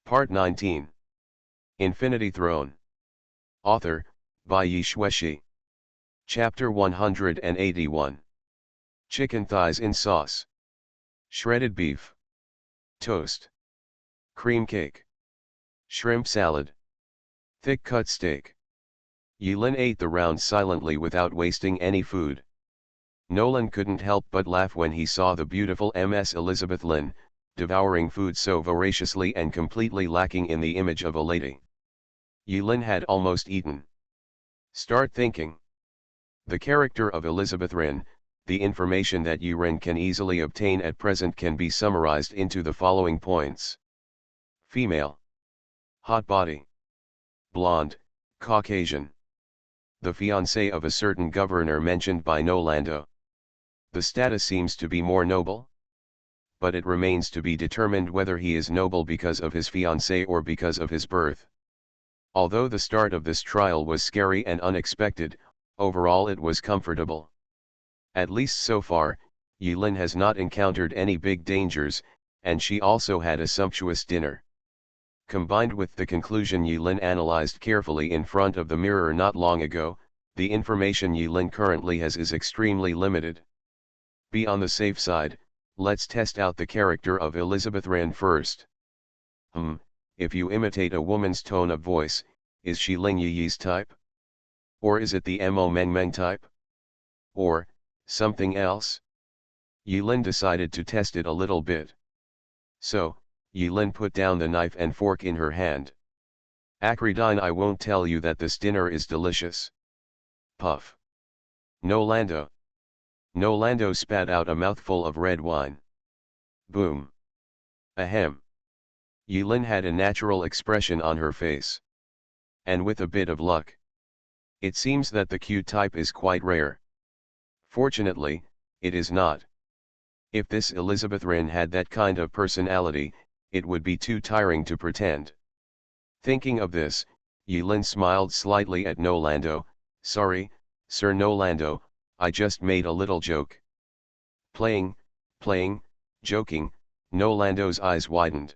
Part 19. Infinity Throne. Author, by Yi Shueshi. Chapter 181. Chicken thighs in sauce. Shredded beef. Toast. Cream cake. Shrimp salad. Thick cut steak. Yilin ate the round silently without wasting any food. Nolan couldn't help but laugh when he saw the beautiful Ms. Elizabeth Lin, devouring food so voraciously and completely lacking in the image of a lady. Yilin had almost eaten. Start thinking. The character of Elizabeth Rin, the information that Rin can easily obtain at present can be summarized into the following points. Female. Hot body. Blonde, Caucasian. The fiancé of a certain governor mentioned by Nolando. The status seems to be more noble. But it remains to be determined whether he is noble because of his fiancé or because of his birth. Although the start of this trial was scary and unexpected, overall it was comfortable. At least so far, Yilin has not encountered any big dangers, and she also had a sumptuous dinner. Combined with the conclusion Yilin analyzed carefully in front of the mirror not long ago, the information Yilin currently has is extremely limited. Be on the safe side, let's test out the character of Elizabeth Rin first. If you imitate a woman's tone of voice, is she Ling Yi's type? Or is it the Mo Meng Meng type? Or, something else? Yilin decided to test it a little bit. So, Yilin put down the knife and fork in her hand. Acridine, I won't tell you that this dinner is delicious. Puff. Nolando. Nolando spat out a mouthful of red wine. Boom. Ahem. Yilin had a natural expression on her face. And with a bit of luck. It seems that the Q type is quite rare. Fortunately, it is not. If this Elizabeth Rin had that kind of personality, it would be too tiring to pretend. Thinking of this, Yilin smiled slightly at Nolando. Sorry, Sir Nolando, I just made a little joke. Playing, joking, Nolando's eyes widened.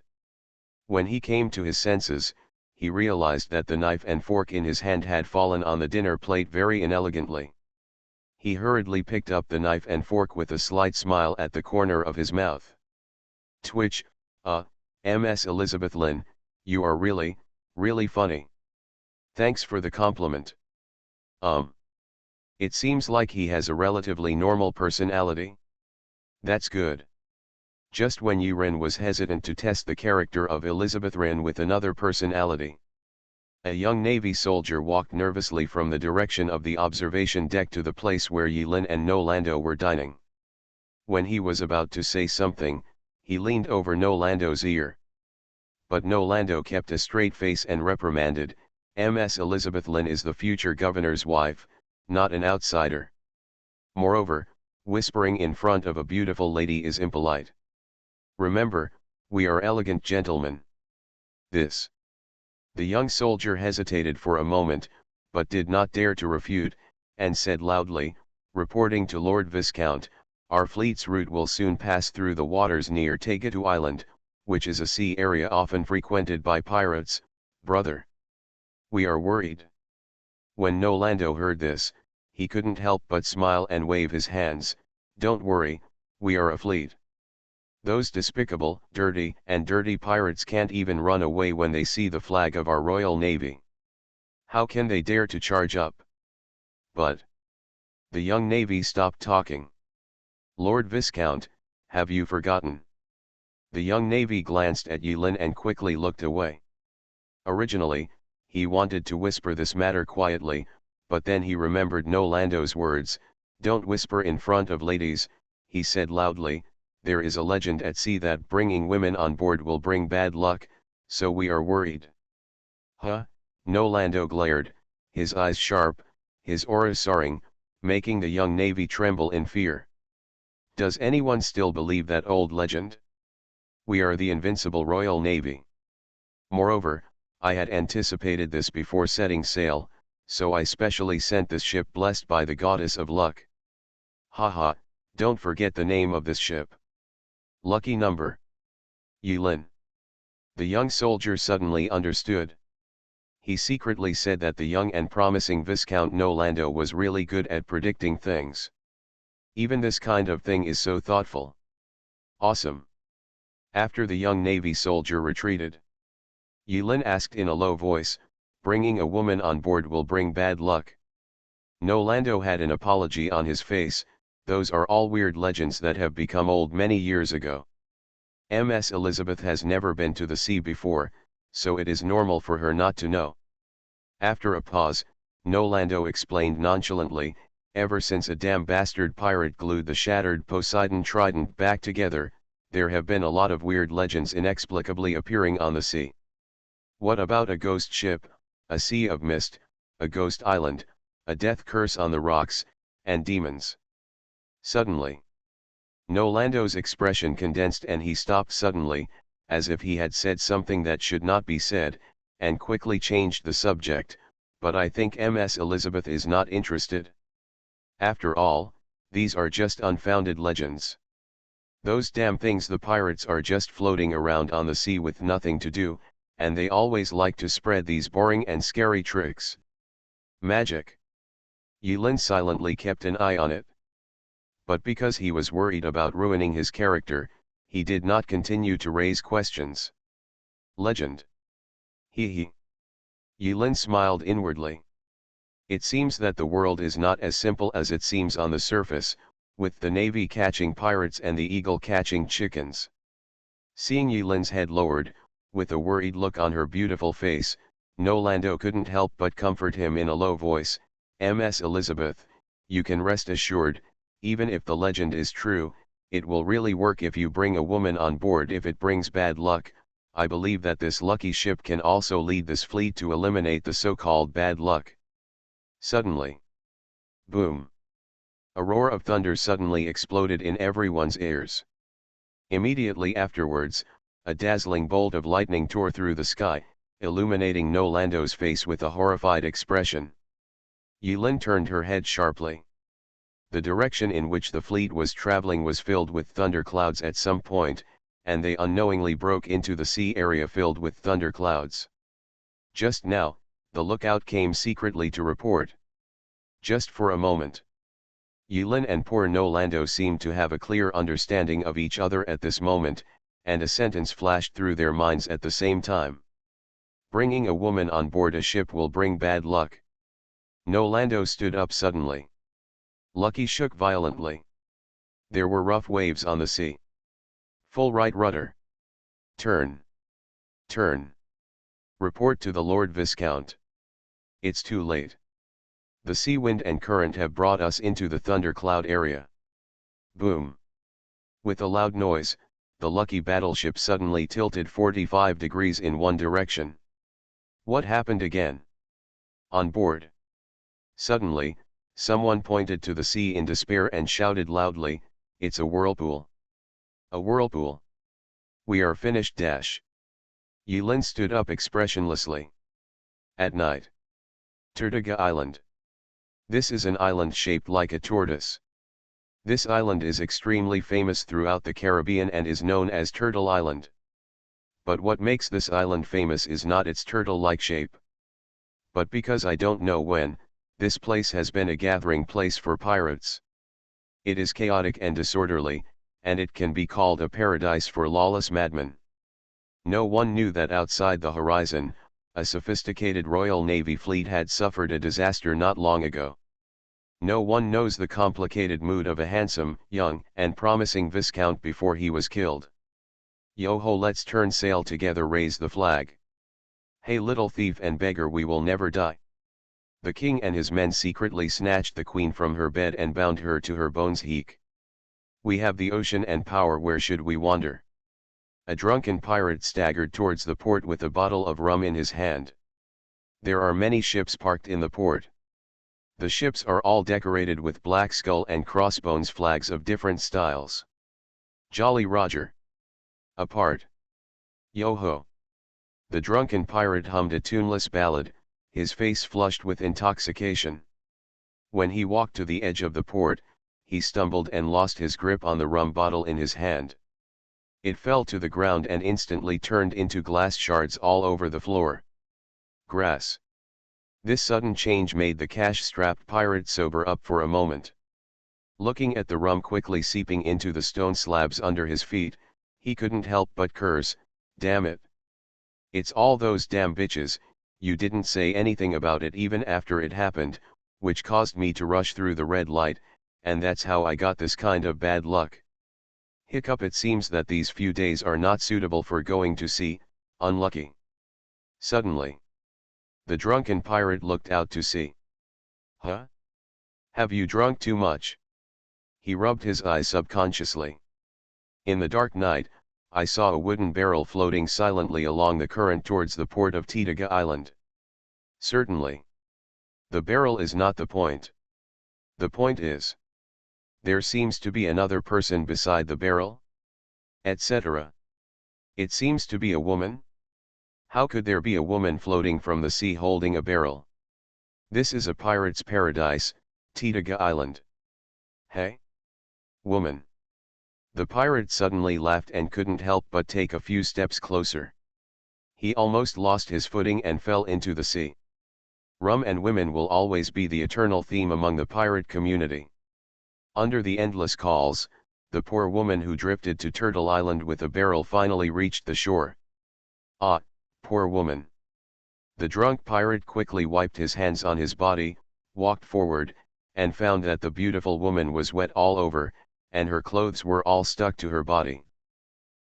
When he came to his senses, he realized that the knife and fork in his hand had fallen on the dinner plate very inelegantly. He hurriedly picked up the knife and fork with a slight smile at the corner of his mouth. Twitch, Ms. Elizabeth Lin, you are really, really funny. Thanks for the compliment. It seems like he has a relatively normal personality. That's good. Just when Rin was hesitant to test the character of Elizabeth Rin with another personality. A young Navy soldier walked nervously from the direction of the observation deck to the place where Yilin and Nolando were dining. When he was about to say something, he leaned over Nolando's ear. But Nolando kept a straight face and reprimanded, Ms. Elizabeth Lin is the future governor's wife, not an outsider. Moreover, whispering in front of a beautiful lady is impolite. Remember, we are elegant gentlemen. This. The young soldier hesitated for a moment, but did not dare to refute, and said loudly, reporting to Lord Viscount, our fleet's route will soon pass through the waters near Tagatu Island, which is a sea area often frequented by pirates, brother. We are worried. When Nolando heard this, he couldn't help but smile and wave his hands. Don't worry, we are a fleet. Those despicable, dirty pirates can't even run away when they see the flag of our Royal Navy. How can they dare to charge up? But the young Navy stopped talking. Lord Viscount, have you forgotten? The young Navy glanced at Yilin and quickly looked away. Originally, he wanted to whisper this matter quietly, but then he remembered Nolando's words, don't whisper in front of ladies, he said loudly, there is a legend at sea that bringing women on board will bring bad luck, so we are worried. Huh? Nolando glared, his eyes sharp, his aura soaring, making the young Navy tremble in fear. Does anyone still believe that old legend? We are the invincible Royal Navy. Moreover, I had anticipated this before setting sail, so I specially sent this ship blessed by the goddess of luck. Haha, don't forget the name of this ship. Lucky number. Yilin. The young soldier suddenly understood. He secretly said that the young and promising Viscount Nolando was really good at predicting things. Even this kind of thing is so thoughtful. Awesome. After the young navy soldier retreated, Yulin asked in a low voice, bringing a woman on board will bring bad luck. Nolando had an apology on his face. Those are all weird legends that have become old many years ago. Ms. Elizabeth has never been to the sea before, so it is normal for her not to know. After a pause, Nolando explained nonchalantly, ever since a damn bastard pirate glued the shattered Poseidon trident back together, there have been a lot of weird legends inexplicably appearing on the sea. What about a ghost ship, a sea of mist, a ghost island, a death curse on the rocks, and demons? Suddenly, Nolando's expression condensed and he stopped suddenly, as if he had said something that should not be said, and quickly changed the subject, but I think Ms. Elizabeth is not interested. After all, these are just unfounded legends. Those damn things the pirates are just floating around on the sea with nothing to do, and they always like to spread these boring and scary tricks. Magic. Yulin silently kept an eye on it. But because he was worried about ruining his character, he did not continue to raise questions. Legend. He. Yulin smiled inwardly. It seems that the world is not as simple as it seems on the surface, with the navy catching pirates and the eagle catching chickens. Seeing Yulin's head lowered, with a worried look on her beautiful face, Nolando couldn't help but comfort him in a low voice. Ms. Elizabeth, you can rest assured, even if the legend is true, it will really work if you bring a woman on board. If it brings bad luck, I believe that this lucky ship can also lead this fleet to eliminate the so-called bad luck. Suddenly. Boom. A roar of thunder suddenly exploded in everyone's ears. Immediately afterwards, a dazzling bolt of lightning tore through the sky, illuminating Nolando's face with a horrified expression. Yulin turned her head sharply. The direction in which the fleet was traveling was filled with thunderclouds at some point, and they unknowingly broke into the sea area filled with thunderclouds. Just now, the lookout came secretly to report. Just for a moment. Yulin and poor Nolando seemed to have a clear understanding of each other at this moment, and a sentence flashed through their minds at the same time. Bringing a woman on board a ship will bring bad luck. Nolando stood up suddenly. Lucky shook violently. There were rough waves on the sea. Full right rudder. Turn. Turn. Report to the Lord Viscount. It's too late. The sea wind and current have brought us into the thundercloud area. Boom. With a loud noise, the lucky battleship suddenly tilted 45 degrees in one direction. What happened again? On board. Suddenly, someone pointed to the sea in despair and shouted loudly, "It's a whirlpool. A whirlpool. We are finished." Yulin stood up expressionlessly. At night. Tortuga Island. This is an island shaped like a tortoise. This island is extremely famous throughout the Caribbean and is known as Turtle Island. But what makes this island famous is not its turtle-like shape. But because I don't know when, this place has been a gathering place for pirates. It is chaotic and disorderly, and it can be called a paradise for lawless madmen. No one knew that outside the horizon, a sophisticated Royal Navy fleet had suffered a disaster not long ago. No one knows the complicated mood of a handsome, young, and promising Viscount before he was killed. Yo-ho, let's turn sail together, raise the flag. Hey little thief and beggar, we will never die. The king and his men secretly snatched the queen from her bed and bound her to her bones. Heek. We have the ocean and power, where should we wander? A drunken pirate staggered towards the port with a bottle of rum in his hand. There are many ships parked in the port. The ships are all decorated with black skull and crossbones flags of different styles. Jolly Roger. Apart. Yo-ho. The drunken pirate hummed a tuneless ballad, his face flushed with intoxication. When he walked to the edge of the port, he stumbled and lost his grip on the rum bottle in his hand. It fell to the ground and instantly turned into glass shards all over the floor. Grass. This sudden change made the cash-strapped pirate sober up for a moment. Looking at the rum quickly seeping into the stone slabs under his feet, he couldn't help but curse, "Damn it. It's all those damn bitches, you didn't say anything about it even after it happened, which caused me to rush through the red light, and that's how I got this kind of bad luck. Hiccup, it seems that these few days are not suitable for going to sea, unlucky." Suddenly, the drunken pirate looked out to sea. "Huh? Have you drunk too much?" He rubbed his eyes subconsciously. "In the dark night, I saw a wooden barrel floating silently along the current towards the port of Titiga Island." "Certainly. The barrel is not the point. The point is, there seems to be another person beside the barrel, etc. It seems to be a woman? How could there be a woman floating from the sea holding a barrel? This is a pirate's paradise, Titiga Island. Hey? Woman." The pirate suddenly laughed and couldn't help but take a few steps closer. He almost lost his footing and fell into the sea. Rum and women will always be the eternal theme among the pirate community. Under the endless calls, the poor woman who drifted to Turtle Island with a barrel finally reached the shore. Ah, poor woman. The drunk pirate quickly wiped his hands on his body, walked forward, and found that the beautiful woman was wet all over, and her clothes were all stuck to her body.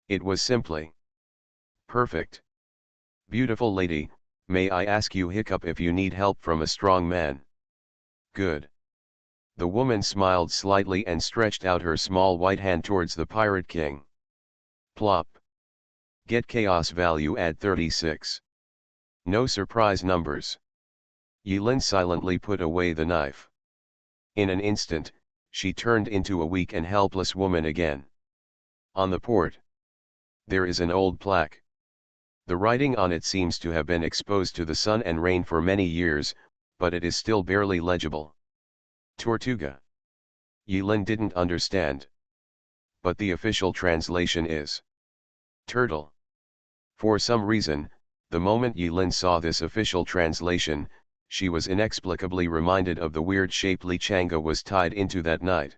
It was simply perfect. "Beautiful lady, may I ask you, Hiccup, if you need help from a strong man?" "Good." The woman smiled slightly and stretched out her small white hand towards the Pirate King. Plop. Get chaos value at 36. No surprise numbers. Yilin silently put away the knife. In an instant, she turned into a weak and helpless woman again. On the port, there is an old plaque. The writing on it seems to have been exposed to the sun and rain for many years, but it is still barely legible. Tortuga. Yilin didn't understand. But the official translation is turtle. For some reason, the moment Yilin saw this official translation, she was inexplicably reminded of the weird shape Li Changa was tied into that night.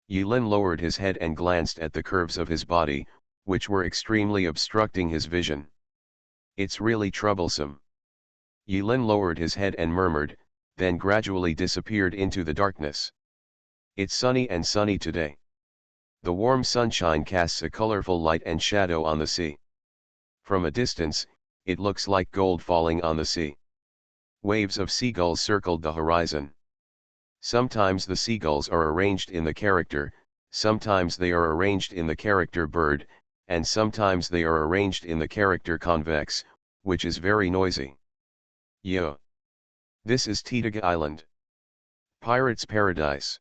Yilin lowered his head and glanced at the curves of his body, which were extremely obstructing his vision. "It's really troublesome." Yilin lowered his head and murmured, then gradually disappeared into the darkness. "It's sunny and sunny today. The warm sunshine casts a colorful light and shadow on the sea. From a distance, it looks like gold falling on the sea. Waves of seagulls circled the horizon. Sometimes the seagulls are arranged in the character, sometimes they are arranged in the character bird, and sometimes they are arranged in the character convex, which is very noisy. Yo. This is Titiga Island. Pirate's Paradise.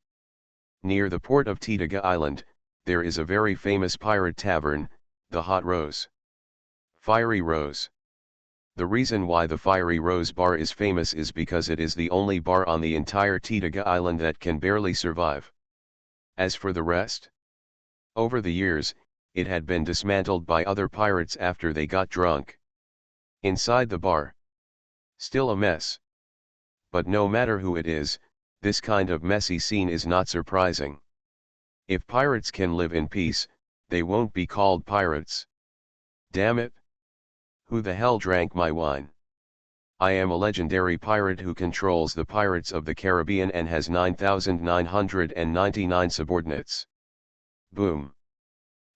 Near the port of Titiga Island, there is a very famous pirate tavern, the Hot Rose. Fiery Rose. The reason why the Fiery Rose bar is famous is because it is the only bar on the entire Titiga Island that can barely survive. As for the rest, over the years, it had been dismantled by other pirates after they got drunk. Inside the bar, still a mess. But no matter who it is, this kind of messy scene is not surprising. If pirates can live in peace, they won't be called pirates. Damn it! Who the hell drank my wine? I am a legendary pirate who controls the pirates of the Caribbean and has 9,999 subordinates. Boom!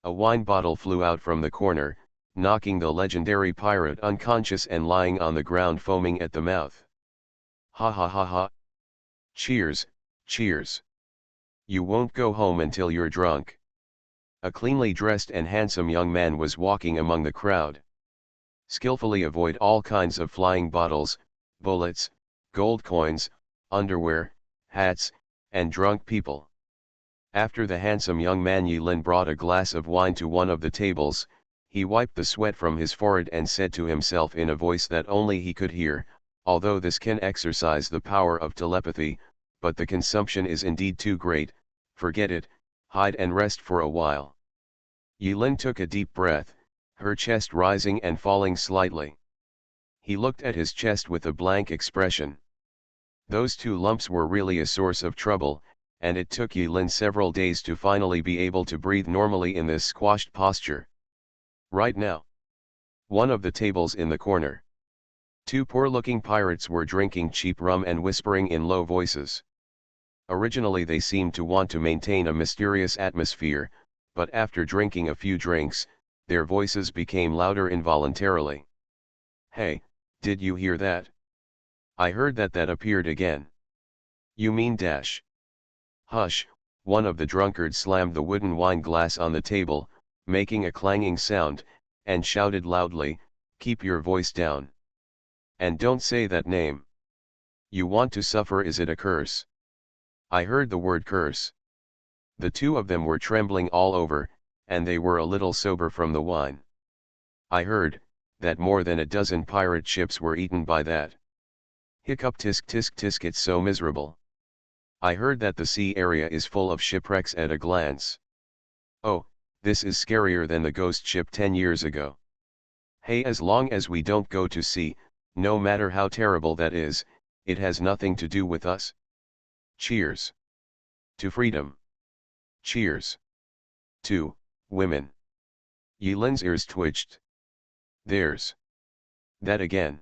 A wine bottle flew out from the corner, knocking the legendary pirate unconscious and lying on the ground foaming at the mouth. Ha ha ha ha! Cheers, cheers! You won't go home until you're drunk. A cleanly dressed and handsome young man was walking among the crowd. Skillfully avoid all kinds of flying bottles, bullets, gold coins, underwear, hats, and drunk people. After the handsome young man Yilin brought a glass of wine to one of the tables, he wiped the sweat from his forehead and said to himself in a voice that only he could hear, "Although this can exercise the power of telepathy, but the consumption is indeed too great, forget it, hide and rest for a while." Yilin took a deep breath, her chest rising and falling slightly. He looked at his chest with a blank expression. Those 2 lumps were really a source of trouble, and it took Yilin several days to finally be able to breathe normally in this squashed posture. Right now, one of the tables in the corner. 2 poor-looking pirates were drinking cheap rum and whispering in low voices. Originally they seemed to want to maintain a mysterious atmosphere, but after drinking a few drinks, their voices became louder involuntarily. "Hey, did you hear that? I heard that appeared again." "You mean dash?" "Hush," one of the drunkards slammed the wooden wine glass on the table, making a clanging sound, and shouted loudly, "Keep your voice down. And don't say that name. You want to suffer? Is it a curse?" I heard the word curse. The 2 of them were trembling all over, and they were a little sober from the wine. "I heard that more than a dozen pirate ships were eaten by that. Hiccup, tisk tisk tisk, it's so miserable. I heard that the sea area is full of shipwrecks at a glance. Oh, this is scarier than the ghost ship 10 years ago. Hey, as long as we don't go to sea, no matter how terrible that is, it has nothing to do with us. Cheers. To freedom. Cheers. To women." Yilin's ears twitched. There's that again.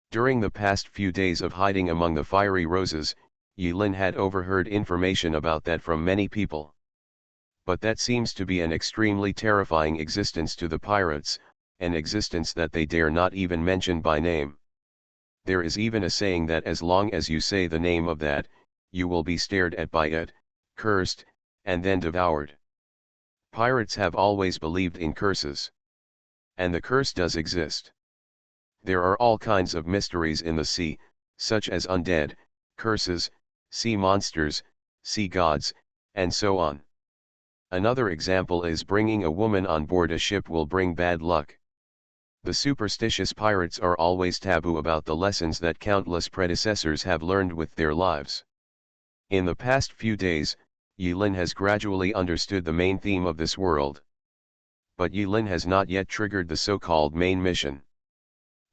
During the past few days of hiding among the fiery roses, Yilin had overheard information about that from many people. But that seems to be an extremely terrifying existence to the pirates, an existence that they dare not even mention by name. There is even a saying that as long as you say the name of that, you will be stared at by it, cursed, and then devoured. Pirates have always believed in curses. And the curse does exist. There are all kinds of mysteries in the sea, such as undead, curses, sea monsters, sea gods, and so on. Another example is bringing a woman on board a ship will bring bad luck. The superstitious pirates are always taboo about the lessons that countless predecessors have learned with their lives. In the past few days, Yilin has gradually understood the main theme of this world. But Yilin has not yet triggered the so-called main mission.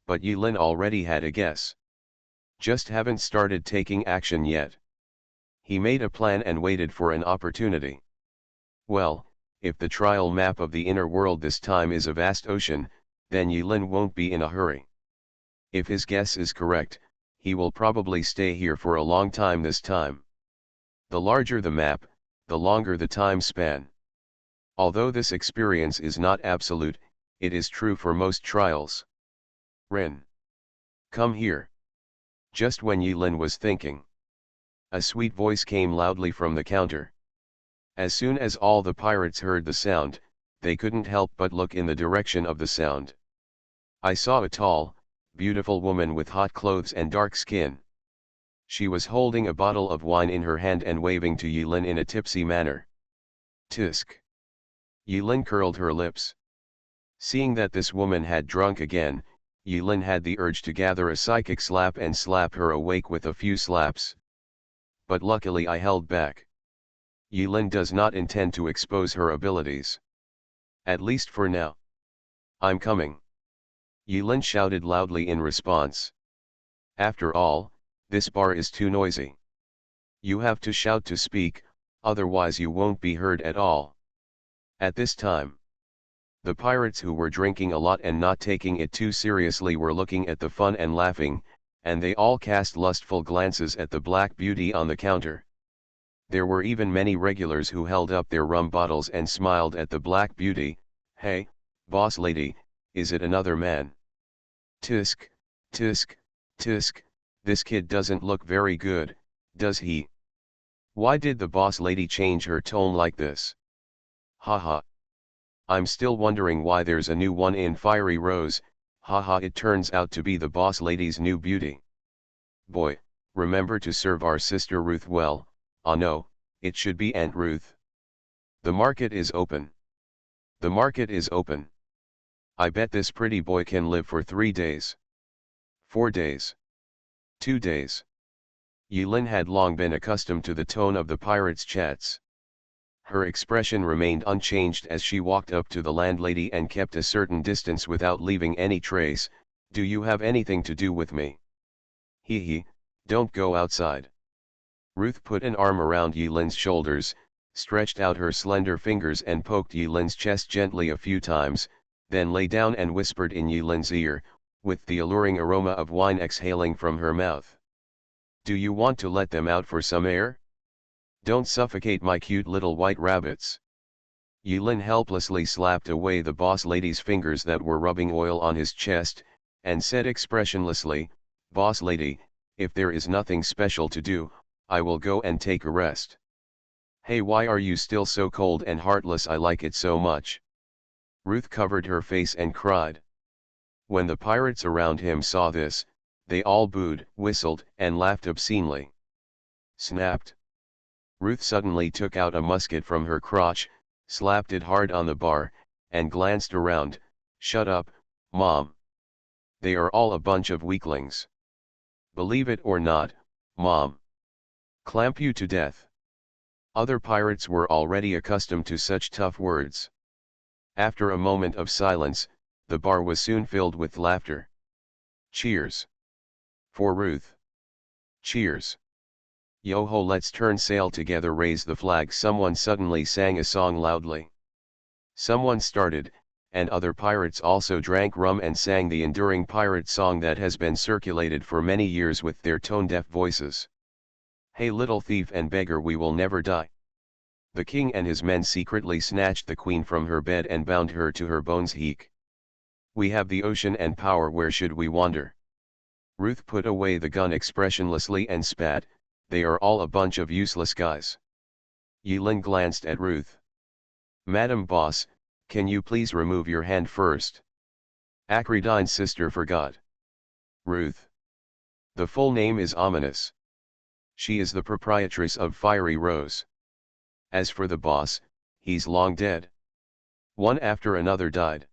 But Yilin already had a guess. Just haven't started taking action yet. He made a plan and waited for an opportunity. Well, if the trial map of the inner world this time is a vast ocean, then Yilin won't be in a hurry. If his guess is correct, he will probably stay here for a long time this time. The larger the map, the longer the time span. Although this experience is not absolute, it is true for most trials. "Rin. Come here." Just when Yilin was thinking, a sweet voice came loudly from the counter. As soon as all the pirates heard the sound, they couldn't help but look in the direction of the sound. I saw a tall, beautiful woman with hot clothes and dark skin. She was holding a bottle of wine in her hand and waving to Yilin in a tipsy manner. Tisk. Yilin curled her lips. Seeing that this woman had drunk again, Yilin had the urge to gather a psychic slap and slap her awake with a few slaps. But luckily I held back. Yilin does not intend to expose her abilities. At least for now. "I'm coming." Yilin shouted loudly in response. After all, this bar is too noisy. You have to shout to speak, otherwise you won't be heard at all. At this time, the pirates who were drinking a lot and not taking it too seriously were looking at the fun and laughing, and they all cast lustful glances at the black beauty on the counter. There were even many regulars who held up their rum bottles and smiled at the black beauty. "Hey, boss lady, is it another man?" "Tisk, tisk, tisk, this kid doesn't look very good, does he? Why did the boss lady change her tone like this? Haha. I'm still wondering why there's a new one in Fiery Rose, haha, it turns out to be the boss lady's new beauty. Boy, remember to serve our sister Ruth well. Ah no, it should be Aunt Ruth. The market is open. The market is open. I bet this pretty boy can live for 3 days. 4 days. 2 days. Yilin had long been accustomed to the tone of the pirates' chats. Her expression remained unchanged as she walked up to the landlady and kept a certain distance without leaving any trace. "Do you have anything to do with me? Hee, don't go outside." Ruth put an arm around Yilin's shoulders, stretched out her slender fingers and poked Yilin's chest gently a few times, then lay down and whispered in Yilin's ear, with the alluring aroma of wine exhaling from her mouth. "Do you want to let them out for some air? Don't suffocate my cute little white rabbits." Yilin helplessly slapped away the boss lady's fingers that were rubbing oil on his chest, and said expressionlessly, "Boss lady, if there is nothing special to do, I will go and take a rest." "Hey, why are you still so cold and heartless? I like it so much." Ruth covered her face and cried. When the pirates around him saw this, they all booed, whistled, and laughed obscenely. Snapped. Ruth suddenly took out a musket from her crotch, slapped it hard on the bar, and glanced around. "Shut up, Mom. They are all a bunch of weaklings. Believe it or not, Mom. Clamp you to death." Other pirates were already accustomed to such tough words. After a moment of silence, the bar was soon filled with laughter. "Cheers. For Ruth. Cheers. Yo-ho, let's turn sail together, raise the flag." Someone suddenly sang a song loudly. Someone started, and other pirates also drank rum and sang the enduring pirate song that has been circulated for many years with their tone-deaf voices. "Hey little thief and beggar, we will never die." The king and his men secretly snatched the queen from her bed and bound her to her bones. "Heek. We have the ocean and power, where should we wander?" Ruth put away the gun expressionlessly and spat, "They are all a bunch of useless guys." Yilin glanced at Ruth. "Madam Boss, can you please remove your hand first? Acridine's sister forgot." Ruth. The full name is ominous. She is the proprietress of Fiery Rose. As for the boss, he's long dead. One after another died.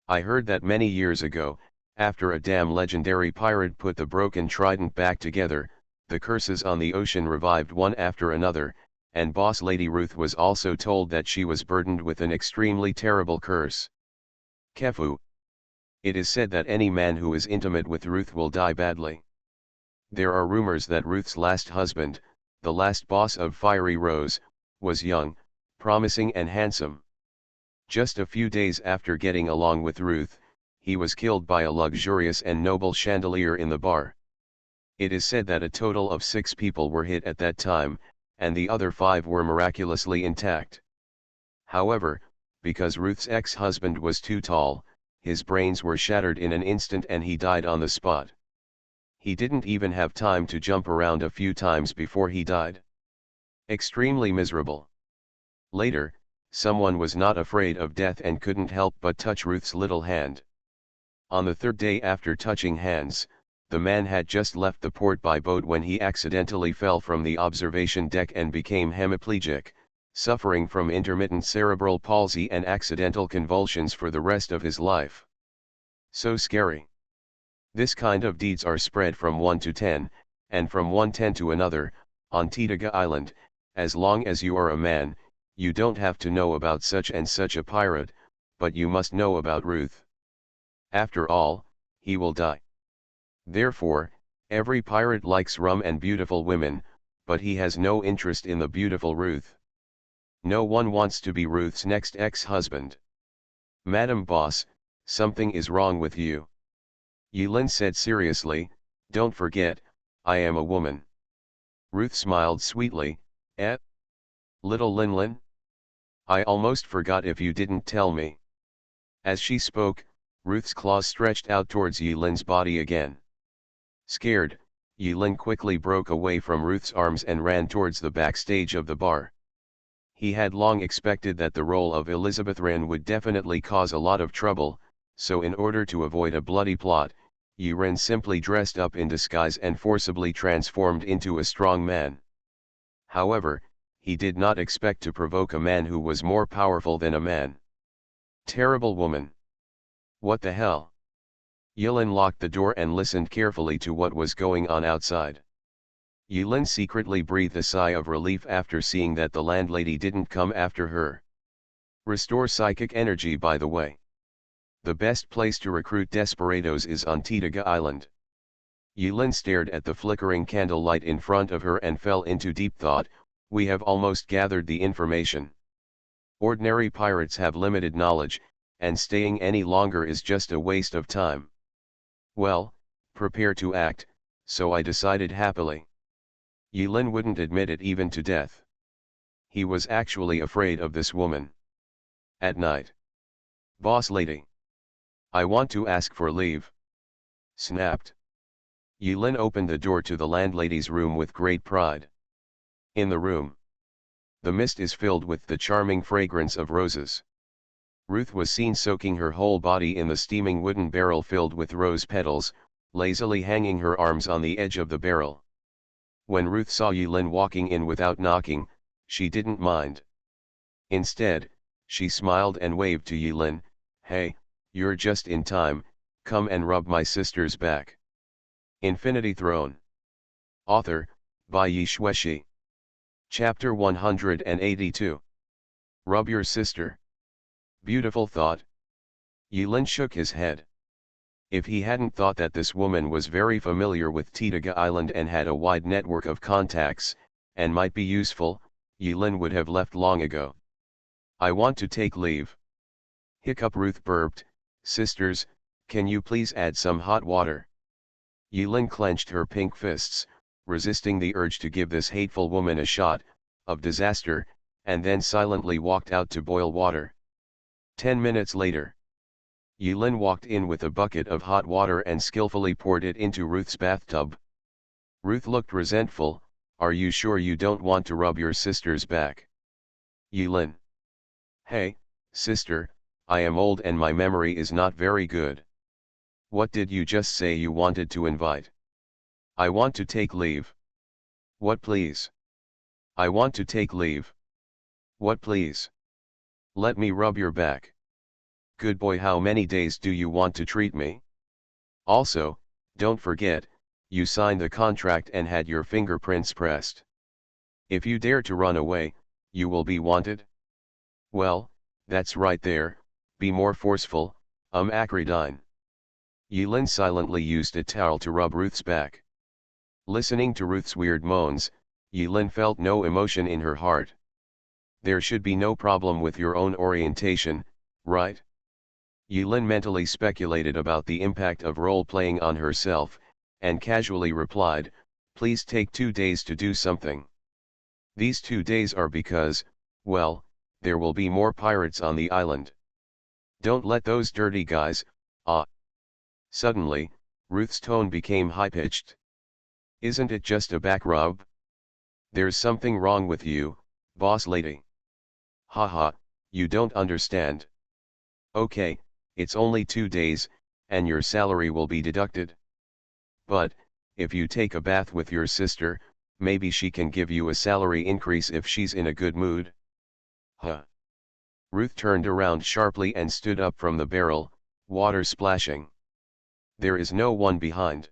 I heard that many years ago, after a damn legendary pirate put the broken trident back together, the curses on the ocean revived one after another, and Boss Lady Ruth was also told that she was burdened with an extremely terrible curse. Kefu. It is said that any man who is intimate with Ruth will die badly. There are rumors that Ruth's last husband, the last boss of Fiery Rose, was young, promising and handsome. Just a few days after getting along with Ruth, he was killed by a luxurious and noble chandelier in the bar. It is said that a total of 6 people were hit at that time, and the other 5 were miraculously intact. However, because Ruth's ex-husband was too tall, his brains were shattered in an instant and he died on the spot. He didn't even have time to jump around a few times before he died. Extremely miserable. Later, someone was not afraid of death and couldn't help but touch Ruth's little hand. On the 3rd day after touching hands, the man had just left the port by boat when he accidentally fell from the observation deck and became hemiplegic, suffering from intermittent cerebral palsy and accidental convulsions for the rest of his life. So scary. This kind of deeds are spread from 1 to 10, and from 110 to another, on Titaga Island. As long as you are a man, you don't have to know about such and such a pirate, but you must know about Ruth. After all, he will die. Therefore, every pirate likes rum and beautiful women, but he has no interest in the beautiful Ruth. No one wants to be Ruth's next ex-husband. "Madam Boss, something is wrong with you." Yilin said seriously, "Don't forget, I am a woman." Ruth smiled sweetly, "Eh? Little Linlin? I almost forgot if you didn't tell me." As she spoke, Ruth's claws stretched out towards Yilin's body again. Scared, Yilin quickly broke away from Ruth's arms and ran towards the backstage of the bar. He had long expected that the role of Elizabeth Wren would definitely cause a lot of trouble, so in order to avoid a bloody plot, Yiren simply dressed up in disguise and forcibly transformed into a strong man. However, he did not expect to provoke a man who was more powerful than a man. Terrible woman. What the hell? Yilin locked the door and listened carefully to what was going on outside. Yulin secretly breathed a sigh of relief after seeing that the landlady didn't come after her. Restore psychic energy, by the way. The best place to recruit desperados is on Titaga Island. Yulin stared at the flickering candlelight in front of her and fell into deep thought. We have almost gathered the information. Ordinary pirates have limited knowledge, and staying any longer is just a waste of time. Well, prepare to act, so I decided happily. Yulin wouldn't admit it even to death. He was actually afraid of this woman. At night. Boss lady. I want to ask for leave. Snapped. Yulin opened the door to the landlady's room with great pride. In the room. The mist is filled with the charming fragrance of roses. Ruth was seen soaking her whole body in the steaming wooden barrel filled with rose petals, lazily hanging her arms on the edge of the barrel. When Ruth saw Yulin walking in without knocking, she didn't mind. Instead, she smiled and waved to Yulin. Hey, you're just in time, come and rub my sister's back. Infinity Throne. Author, by Yi Xueshi. Chapter 182. Rub your sister. Beautiful thought. Yulin shook his head. If he hadn't thought that this woman was very familiar with Titaga Island and had a wide network of contacts, and might be useful, Yulin would have left long ago. I want to take leave. Hiccup. Ruth burped. Sisters, can you please add some hot water? Yulin clenched her pink fists, resisting the urge to give this hateful woman a shot of disaster, and then silently walked out to boil water. 10 minutes later. Yulin walked in with a bucket of hot water and skillfully poured it into Ruth's bathtub. Ruth looked resentful. Are you sure you don't want to rub your sister's back? Yulin. Hey, sister, I am old and my memory is not very good. What did you just say you wanted to invite? I want to take leave. What please? I want to take leave. What please? Let me rub your back. Good boy, how many days do you want to treat me? Also, don't forget, you signed the contract and had your fingerprints pressed. If you dare to run away, you will be wanted. Well, that's right there, be more forceful, Acridine. Yulin silently used a towel to rub Ruth's back. Listening to Ruth's weird moans, Yulin felt no emotion in her heart. There should be no problem with your own orientation, right? Yulin mentally speculated about the impact of role-playing on herself, and casually replied, please take 2 days to do something. These 2 days are because, well, there will be more pirates on the island. Don't let those dirty guys, Suddenly, Ruth's tone became high-pitched. Isn't it just a back rub? There's something wrong with you, boss lady. Haha, you don't understand. Okay, it's only 2 days, and your salary will be deducted. But, if you take a bath with your sister, maybe she can give you a salary increase if she's in a good mood. Huh. Ruth turned around sharply and stood up from the barrel, water splashing. There is no one behind.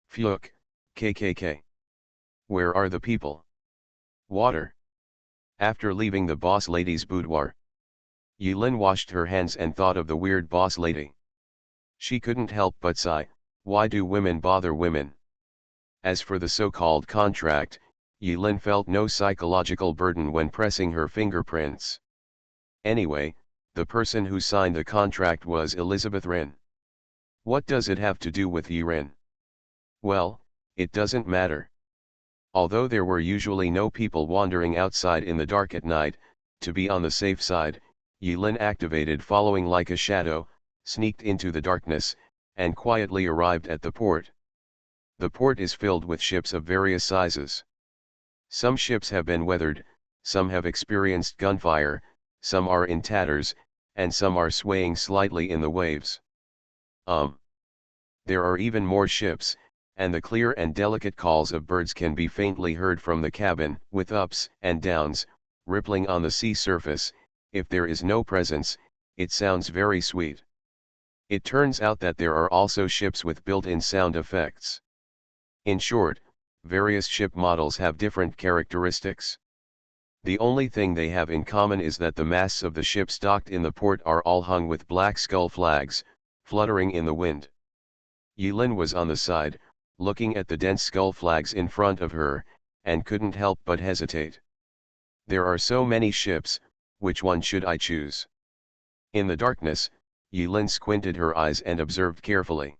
Phew, KKK. Where are the people? Water. After leaving the boss lady's boudoir, Yulin washed her hands and thought of the weird boss lady. She couldn't help but sigh, why do women bother women? As for the so-called contract, Yulin felt no psychological burden when pressing her fingerprints. Anyway, the person who signed the contract was Elizabeth Wren. What does it have to do with Yiren? Well, it doesn't matter. Although there were usually no people wandering outside in the dark at night, to be on the safe side, Yulin activated following like a shadow, sneaked into the darkness, and quietly arrived at the port. The port is filled with ships of various sizes. Some ships have been weathered, some have experienced gunfire, some are in tatters, and some are swaying slightly in the waves. There are even more ships, and the clear and delicate calls of birds can be faintly heard from the cabin, with ups and downs, rippling on the sea surface. If there is no presence, it sounds very sweet. It turns out that there are also ships with built-in sound effects. In short, various ship models have different characteristics. The only thing they have in common is that the masts of the ships docked in the port are all hung with black skull flags, fluttering in the wind. Yilin was on the side, looking at the dense skull flags in front of her, and couldn't help but hesitate. There are so many ships, which one should I choose? In the darkness, Yilin squinted her eyes and observed carefully.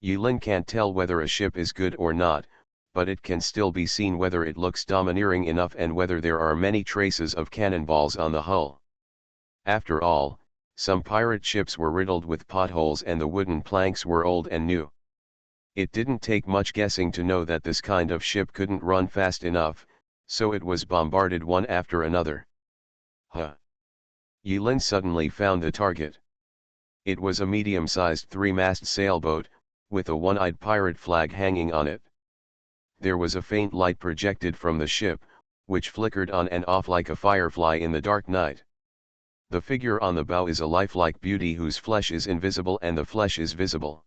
Yilin can't tell whether a ship is good or not, but it can still be seen whether it looks domineering enough and whether there are many traces of cannonballs on the hull. After all, some pirate ships were riddled with potholes and the wooden planks were old and new. It didn't take much guessing to know that this kind of ship couldn't run fast enough, so it was bombarded one after another. Yilin suddenly found the target. It was a medium-sized three-mast sailboat, with a one-eyed pirate flag hanging on it. There was a faint light projected from the ship, which flickered on and off like a firefly in the dark night. The figure on the bow is a lifelike beauty whose flesh is invisible and the flesh is visible.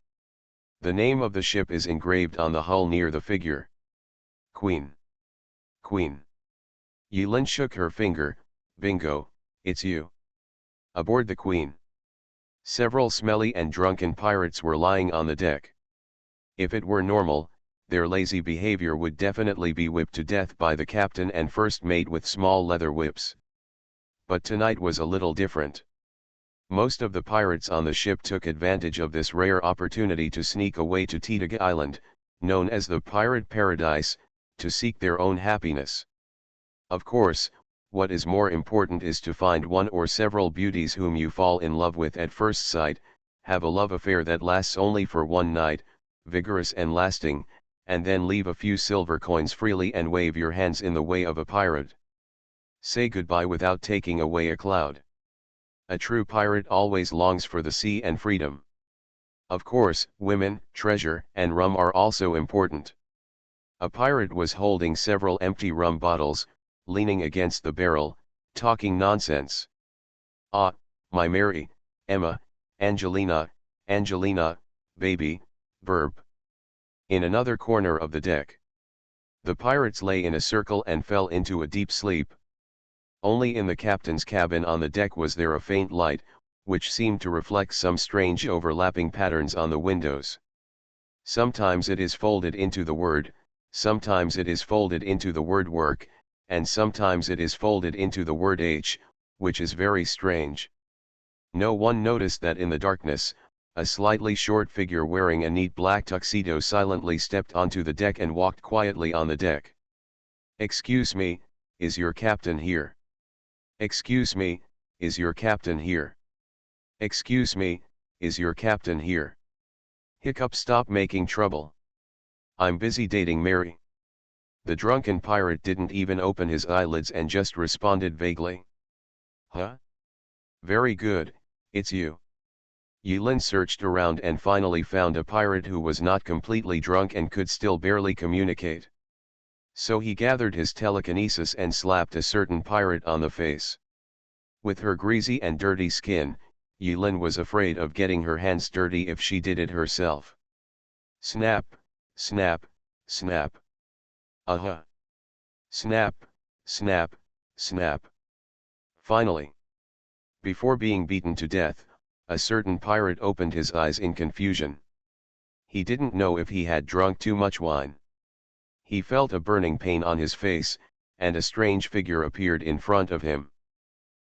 The name of the ship is engraved on the hull near the figure. Queen. Queen. Yilin shook her finger. Bingo, it's you. Aboard the Queen. Several smelly and drunken pirates were lying on the deck. If it were normal, their lazy behavior would definitely be whipped to death by the captain and first mate with small leather whips. But tonight was a little different. Most of the pirates on the ship took advantage of this rare opportunity to sneak away to Titaga Island, known as the Pirate Paradise, to seek their own happiness. Of course, what is more important is to find one or several beauties whom you fall in love with at first sight, have a love affair that lasts only for one night, vigorous and lasting, and then leave a few silver coins freely and wave your hands in the way of a pirate. Say goodbye without taking away a cloud. A true pirate always longs for the sea and freedom. Of course, women, treasure, and rum are also important. A pirate was holding several empty rum bottles, leaning against the barrel, talking nonsense. Ah, my Mary, Emma, Angelina, baby, verb. In another corner of the deck. The pirates lay in a circle and fell into a deep sleep. Only in the captain's cabin on the deck was there a faint light, which seemed to reflect some strange overlapping patterns on the windows. Sometimes it is folded into the word, sometimes it is folded into the word work, and sometimes it is folded into the word H, which is very strange. No one noticed that in the darkness, a slightly short figure wearing a neat black tuxedo silently stepped onto the deck and walked quietly on the deck. "Excuse me, is your captain here? Excuse me, is your captain here? Excuse me, is your captain here? Hiccup, stop making trouble. I'm busy dating Mary." The drunken pirate didn't even open his eyelids and just responded vaguely. Huh? Very good, it's you. Yilin searched around and finally found a pirate who was not completely drunk and could still barely communicate. So he gathered his telekinesis and slapped a certain pirate on the face. With her greasy and dirty skin, Yilin was afraid of getting her hands dirty if she did it herself. Snap, snap, snap. Snap, snap, snap. Finally. Before being beaten to death, a certain pirate opened his eyes in confusion. He didn't know if he had drunk too much wine. He felt a burning pain on his face, and a strange figure appeared in front of him.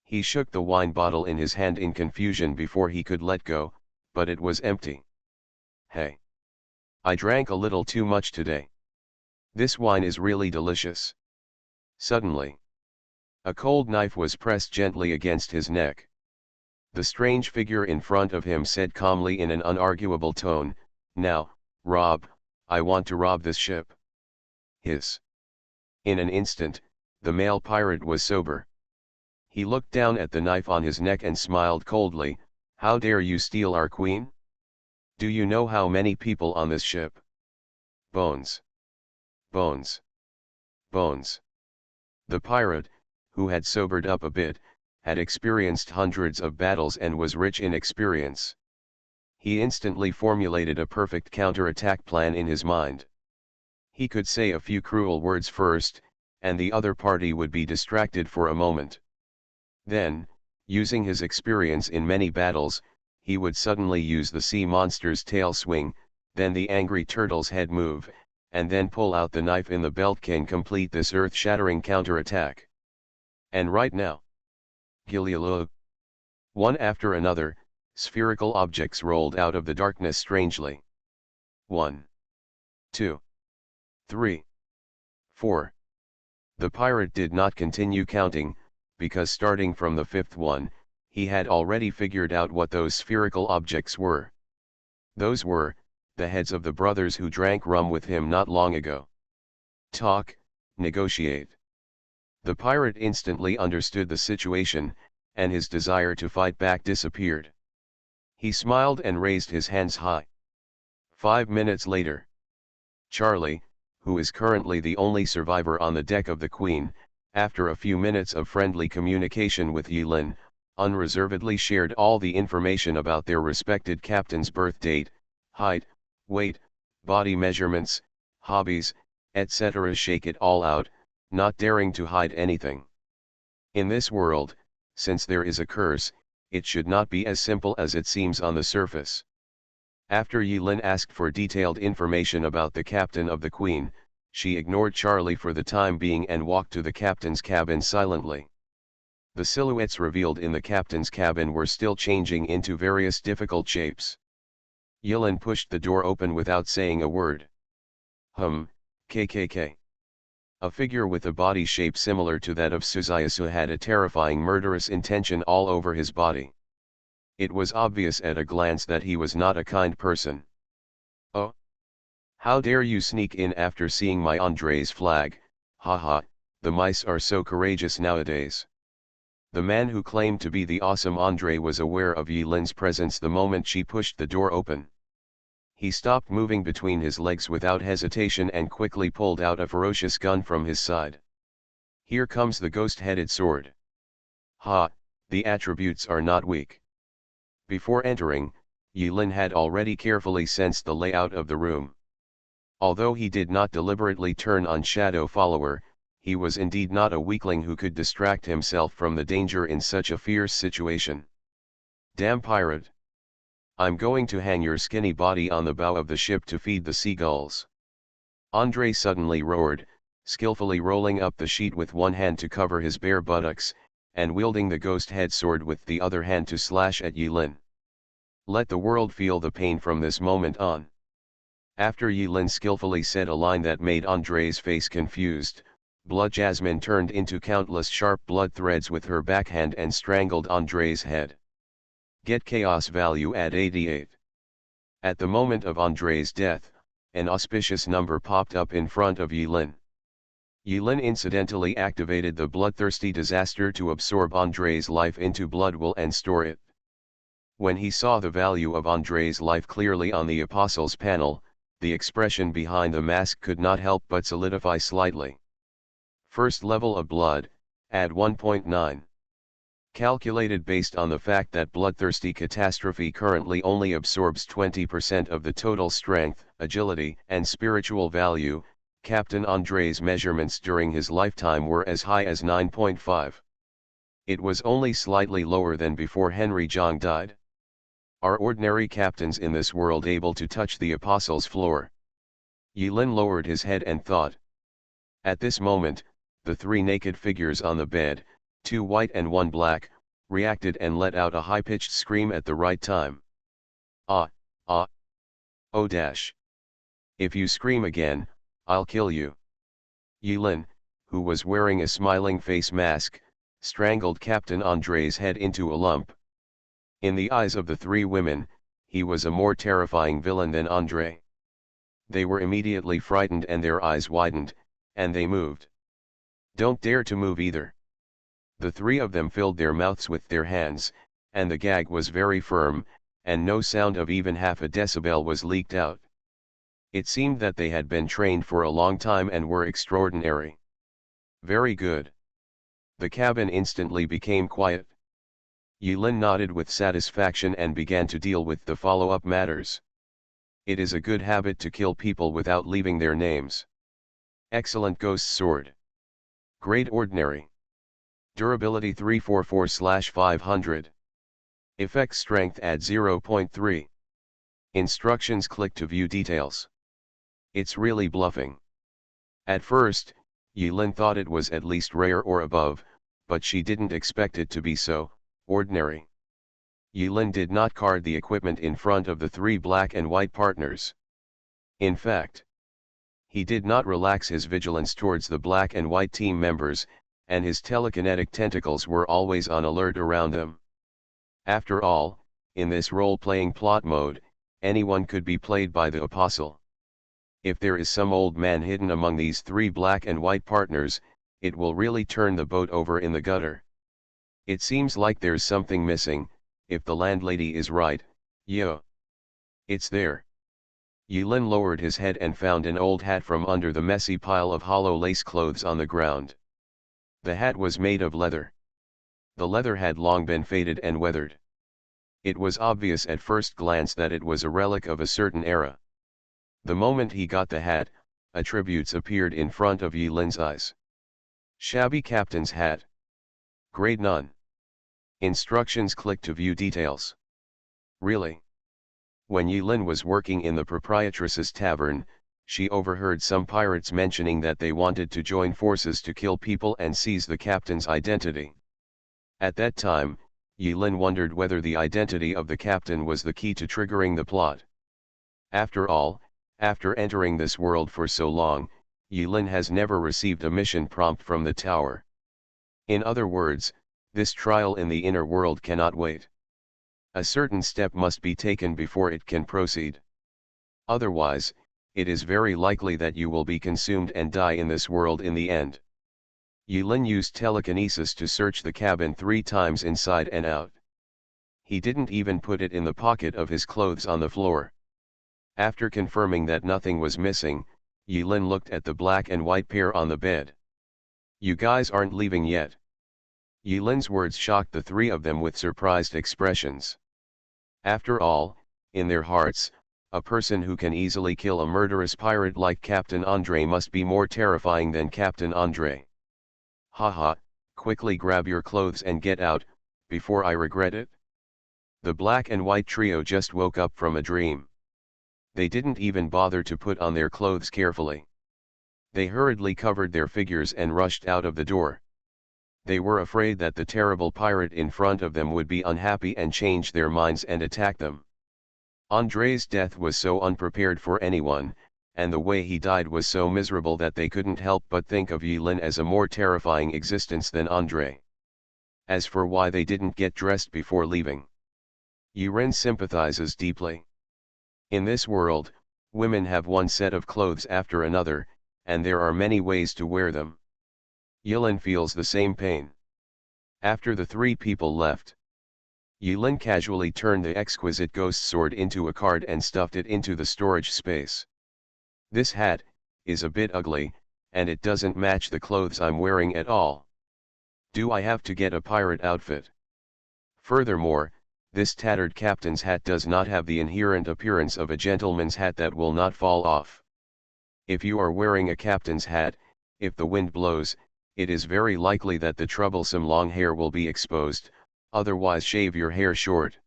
He shook the wine bottle in his hand in confusion before he could let go, but it was empty. Hey! I drank a little too much today. This wine is really delicious. Suddenly, a cold knife was pressed gently against his neck. The strange figure in front of him said calmly in an unarguable tone, "Now, rob, I want to rob this ship." Hiss. In an instant, the male pirate was sober. He looked down at the knife on his neck and smiled coldly. "How dare you steal our queen? Do you know how many people on this ship?" Bones. Bones. Bones. The pirate, who had sobered up a bit, had experienced hundreds of battles and was rich in experience. He instantly formulated a perfect counterattack plan in his mind. He could say a few cruel words first, and the other party would be distracted for a moment. Then, using his experience in many battles, he would suddenly use the sea monster's tail swing, then the angry turtle's head move, and then pull out the knife in the belt can complete this earth-shattering counterattack. And right now, Gilialo. One after another, spherical objects rolled out of the darkness strangely. 1, 2, 3, 4. The pirate did not continue counting, because starting from the fifth one, he had already figured out what those spherical objects were. Those were the heads of the brothers who drank rum with him not long ago. Talk, negotiate. The pirate instantly understood the situation, and his desire to fight back disappeared. He smiled and raised his hands high. 5 minutes later, Charlie, who is currently the only survivor on the deck of the Queen, after a few minutes of friendly communication with Yilin, unreservedly shared all the information about their respected captain's birth date, height, weight, body measurements, hobbies, etc. Shake it all out, not daring to hide anything. In this world, since there is a curse, it should not be as simple as it seems on the surface. After Yilin asked for detailed information about the captain of the Queen, she ignored Charlie for the time being and walked to the captain's cabin silently. The silhouettes revealed in the captain's cabin were still changing into various difficult shapes. Yilin pushed the door open without saying a word. KKK. A figure with a body shape similar to that of Suzayasu had a terrifying murderous intention all over his body. It was obvious at a glance that he was not a kind person. Oh! How dare you sneak in after seeing my Andre's flag, haha, the mice are so courageous nowadays. The man who claimed to be the awesome Andre was aware of Yilin's presence the moment she pushed the door open. He stopped moving between his legs without hesitation and quickly pulled out a ferocious gun from his side. Here comes the ghost-headed sword. Ha, the attributes are not weak. Before entering, Yilin had already carefully sensed the layout of the room. Although he did not deliberately turn on Shadow Follower, he was indeed not a weakling who could distract himself from the danger in such a fierce situation. Damn pirate! I'm going to hang your skinny body on the bow of the ship to feed the seagulls. Andre suddenly roared, skillfully rolling up the sheet with one hand to cover his bare buttocks, and wielding the ghost head sword with the other hand to slash at Yilin. Let the world feel the pain from this moment on. After Yilin skillfully said a line that made Andre's face confused, Blood Jasmine turned into countless sharp blood threads with her backhand and strangled Andre's head. Get chaos value at 88. At the moment of Andre's death, an auspicious number popped up in front of Yilin. Yilin incidentally activated the bloodthirsty disaster to absorb Andre's life into blood will and store it. When he saw the value of Andre's life clearly on the Apostles panel, the expression behind the mask could not help but solidify slightly. First level of blood, add 1.9. Calculated based on the fact that Bloodthirsty Catastrophe currently only absorbs 20% of the total strength, agility, and spiritual value, Captain Andre's measurements during his lifetime were as high as 9.5. It was only slightly lower than before Henry Zhang died. Are ordinary captains in this world able to touch the Apostles' floor? Yilin lowered his head and thought. At this moment, the three naked figures on the bed, 2 white and 1 black, reacted and let out a high-pitched scream at the right time. Ah, ah. Oh dash. If you scream again, I'll kill you. Yilin, who was wearing a smiling face mask, strangled Captain Andre's head into a lump. In the eyes of the three women, he was a more terrifying villain than Andre. They were immediately frightened and their eyes widened, and they moved. Don't dare to move either. The three of them filled their mouths with their hands, and the gag was very firm, and no sound of even half a decibel was leaked out. It seemed that they had been trained for a long time and were extraordinary. Very good. The cabin instantly became quiet. Yilin nodded with satisfaction and began to deal with the follow-up matters. It is a good habit to kill people without leaving their names. Excellent Ghost Sword. Grade Ordinary. Durability 344/500. Effect Strength at 0.3. Instructions. Click to view details. It's really bluffing. At first, Yilin thought it was at least rare or above, but she didn't expect it to be so ordinary. Yilin did not card the equipment in front of the three black and white partners. In fact, he did not relax his vigilance towards the black and white team members, and his telekinetic tentacles were always on alert around them. After all, in this role-playing plot mode, anyone could be played by the Apostle. If there is some old man hidden among these three black and white partners, it will really turn the boat over in the gutter. It seems like there's something missing, if the landlady is right. Yo. It's there. Yilin lowered his head and found an old hat from under the messy pile of hollow lace clothes on the ground. The hat was made of leather. The leather had long been faded and weathered. It was obvious at first glance that it was a relic of a certain era. The moment he got the hat, attributes appeared in front of Yilin's eyes. Shabby captain's hat. Grade none. Instructions. Click to view details. Really? When Yilin was working in the proprietress's tavern, she overheard some pirates mentioning that they wanted to join forces to kill people and seize the captain's identity. At that time, Yilin wondered whether the identity of the captain was the key to triggering the plot. After all, after entering this world for so long, Yilin has never received a mission prompt from the tower. In other words, this trial in the inner world cannot wait. A certain step must be taken before it can proceed. Otherwise, it is very likely that you will be consumed and die in this world in the end. Yilin used telekinesis to search the cabin 3 times inside and out. He didn't even put it in the pocket of his clothes on the floor. After confirming that nothing was missing, Yilin looked at the black and white pair on the bed. You guys aren't leaving yet. Yilin's words shocked the three of them with surprised expressions. After all, in their hearts, a person who can easily kill a murderous pirate like Captain Andre must be more terrifying than Captain Andre. Haha, quickly grab your clothes and get out, before I regret it. The black and white trio just woke up from a dream. They didn't even bother to put on their clothes carefully. They hurriedly covered their figures and rushed out of the door. They were afraid that the terrible pirate in front of them would be unhappy and change their minds and attack them. Andre's death was so unprepared for anyone, and the way he died was so miserable that they couldn't help but think of Yilin as a more terrifying existence than Andre. As for why they didn't get dressed before leaving, Yilin sympathizes deeply. In this world, women have one set of clothes after another, and there are many ways to wear them. Yilin feels the same pain. After the three people left, Yilin casually turned the exquisite ghost sword into a card and stuffed it into the storage space. This hat is a bit ugly, and it doesn't match the clothes I'm wearing at all. Do I have to get a pirate outfit? Furthermore, this tattered captain's hat does not have the inherent appearance of a gentleman's hat that will not fall off. If you are wearing a captain's hat, if the wind blows, it is very likely that the troublesome long hair will be exposed, otherwise shave your hair short.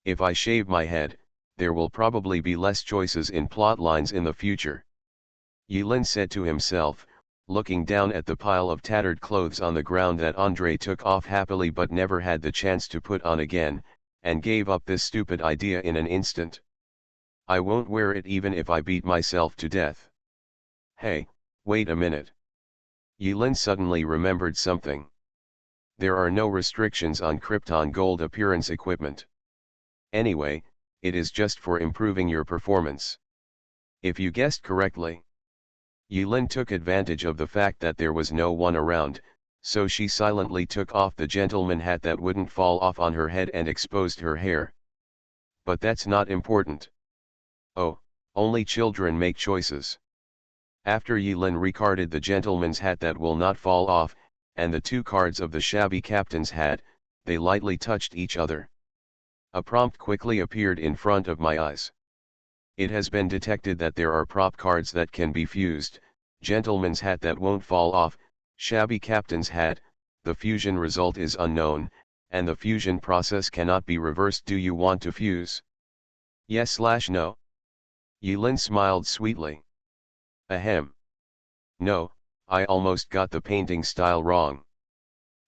If I shave my head, there will probably be less choices in plot lines in the future. Yilin said to himself, looking down at the pile of tattered clothes on the ground that Andre took off happily but never had the chance to put on again, and gave up this stupid idea in an instant. I won't wear it even if I beat myself to death. Hey, wait a minute. Yilin suddenly remembered something. There are no restrictions on Krypton Gold appearance equipment. Anyway, it is just for improving your performance. If you guessed correctly. Yilin took advantage of the fact that there was no one around, so she silently took off the gentleman hat that wouldn't fall off on her head and exposed her hair. But that's not important. Oh, only children make choices. After Yilin recarded the gentleman's hat that will not fall off, and the 2 cards of the shabby captain's hat, they lightly touched each other. A prompt quickly appeared in front of my eyes. It has been detected that there are prop cards that can be fused, gentleman's hat that won't fall off, shabby captain's hat, the fusion result is unknown, and the fusion process cannot be reversed. Do you want to fuse? Yes/no? Yulin smiled sweetly. Ahem. No, I almost got the painting style wrong.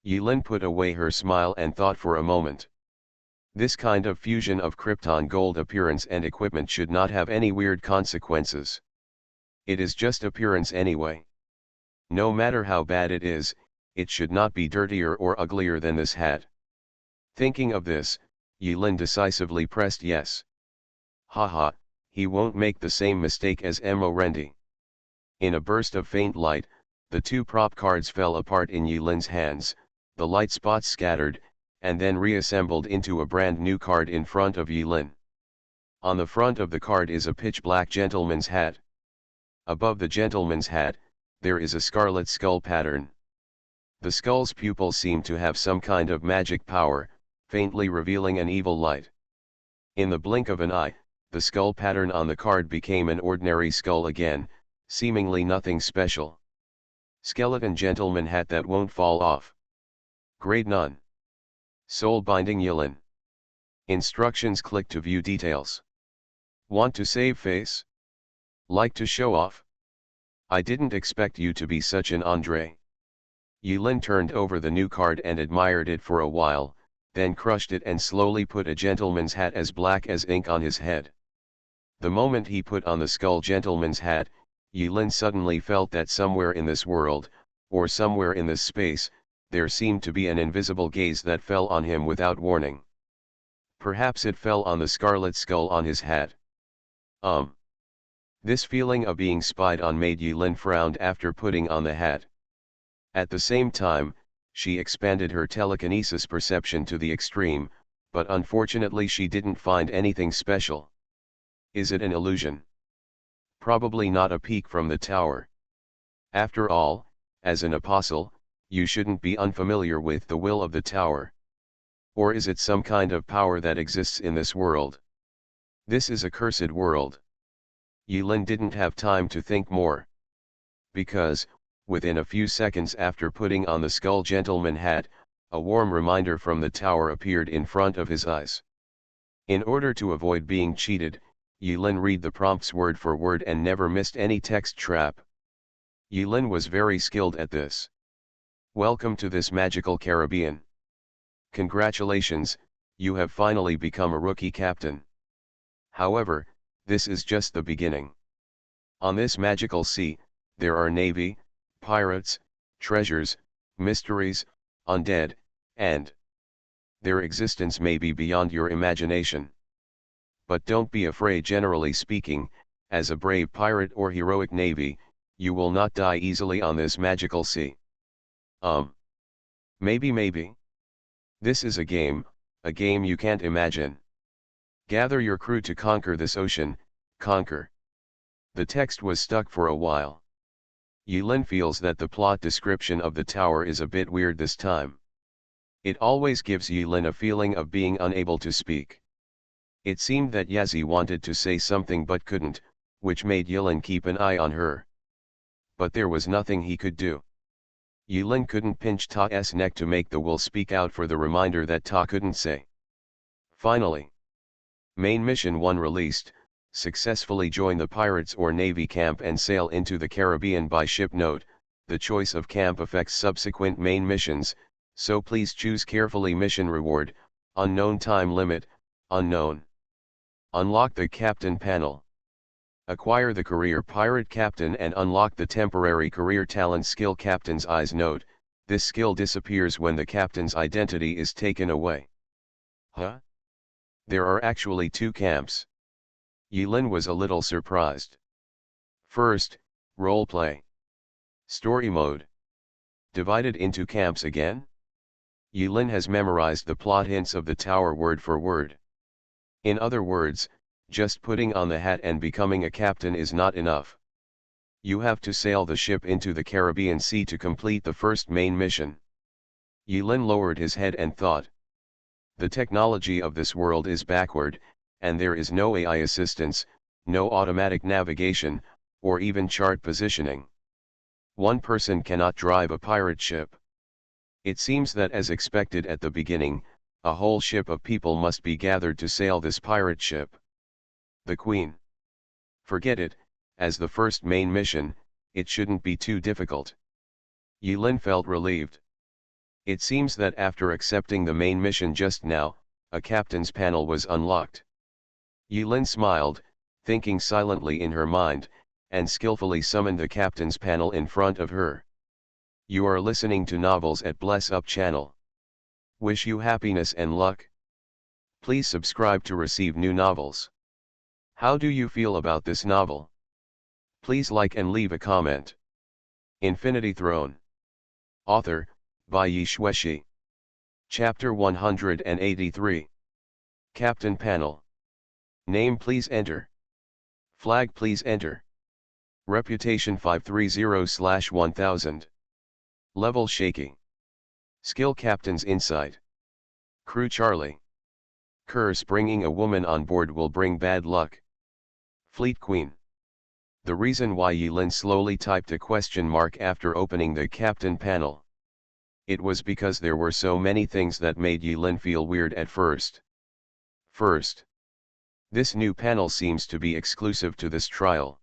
Yulin put away her smile and thought for a moment. This kind of fusion of Krypton gold appearance and equipment should not have any weird consequences. It is just appearance anyway. No matter how bad it is, it should not be dirtier or uglier than this hat. Thinking of this, Yulin decisively pressed yes. Haha, he won't make the same mistake as Morendi. In a burst of faint light, the two prop cards fell apart in Yulin's hands, the light spots scattered, and then reassembled into a brand new card in front of Yulin. On the front of the card is a pitch black gentleman's hat. Above the gentleman's hat, there is a scarlet skull pattern. The skull's pupils seem to have some kind of magic power, faintly revealing an evil light. In the blink of an eye, the skull pattern on the card became an ordinary skull again, seemingly nothing special. Skeleton gentleman hat that won't fall off. Grade none. Soul binding Yulin. Instructions. Click to view details. Want to save face? Like to show off? I didn't expect you to be such an Andre. Yulin turned over the new card and admired it for a while, then crushed it and slowly put a gentleman's hat as black as ink on his head. The moment he put on the skull gentleman's hat, Yulin suddenly felt that somewhere in this world, or somewhere in this space, there seemed to be an invisible gaze that fell on him without warning. Perhaps it fell on the scarlet skull on his hat. This feeling of being spied on made Yulin frown after putting on the hat. At the same time, she expanded her telekinesis perception to the extreme, but unfortunately she didn't find anything special. Is it an illusion? Probably not a peek from the tower. After all, as an apostle, you shouldn't be unfamiliar with the will of the tower. Or is it some kind of power that exists in this world? This is a cursed world. Yulin didn't have time to think more. Because, within a few seconds after putting on the skull gentleman hat, a warm reminder from the tower appeared in front of his eyes. In order to avoid being cheated, Yulin read the prompts word for word and never missed any text trap. Yulin was very skilled at this. Welcome to this magical Caribbean. Congratulations, you have finally become a rookie captain. However, this is just the beginning. On this magical sea, there are navy, pirates, treasures, mysteries, undead, and their existence may be beyond your imagination. But don't be afraid. Generally speaking, as a brave pirate or heroic navy, you will not die easily on this magical sea. Maybe. This is a game you can't imagine. Gather your crew to conquer this ocean, conquer. The text was stuck for a while. Yulin feels that the plot description of the tower is a bit weird this time. It always gives Yulin a feeling of being unable to speak. It seemed that Yazi wanted to say something but couldn't, which made Yulin keep an eye on her. But there was nothing he could do. Yulin couldn't pinch Ta's neck to make the will speak out for the reminder that Ta couldn't say. Finally. Main Mission 1 released, successfully join the pirates or navy camp and sail into the Caribbean by ship. Note, the choice of camp affects subsequent main missions, so please choose carefully. Mission reward, unknown time limit, unknown. Unlock the Captain panel. Acquire the Career Pirate Captain and unlock the temporary Career Talent skill Captain's Eyes. Note, this skill disappears when the captain's identity is taken away. Huh? There are actually two camps. Yulin was a little surprised. First, roleplay. Story mode. Divided into camps again? Yulin has memorized the plot hints of the tower word for word. In other words, just putting on the hat and becoming a captain is not enough. You have to sail the ship into the Caribbean Sea to complete the first main mission. Yulin lowered his head and thought. The technology of this world is backward, and there is no AI assistance, no automatic navigation, or even chart positioning. One person cannot drive a pirate ship. It seems that as expected at the beginning, a whole ship of people must be gathered to sail this pirate ship. The Queen. Forget it, as the first main mission, it shouldn't be too difficult. Yulin felt relieved. It seems that after accepting the main mission just now, a captain's panel was unlocked. Yulin smiled, thinking silently in her mind, and skillfully summoned the captain's panel in front of her. You are listening to Novels at Bless Up channel. Wish you happiness and luck. Please subscribe to receive new novels. How do you feel about this novel? Please like and leave a comment. Infinity Throne. Author, by Yi Shueshi. Chapter 183. Captain Panel. Name please enter. Flag please enter. Reputation 530/1000. Level shaky. Skill Captain's Insight. Crew Charlie. Curse bringing a woman on board will bring bad luck. Fleet Queen. The reason why Yulin slowly typed a question mark after opening the captain panel. It was because there were so many things that made Yulin feel weird at first. First, this new panel seems to be exclusive to this trial.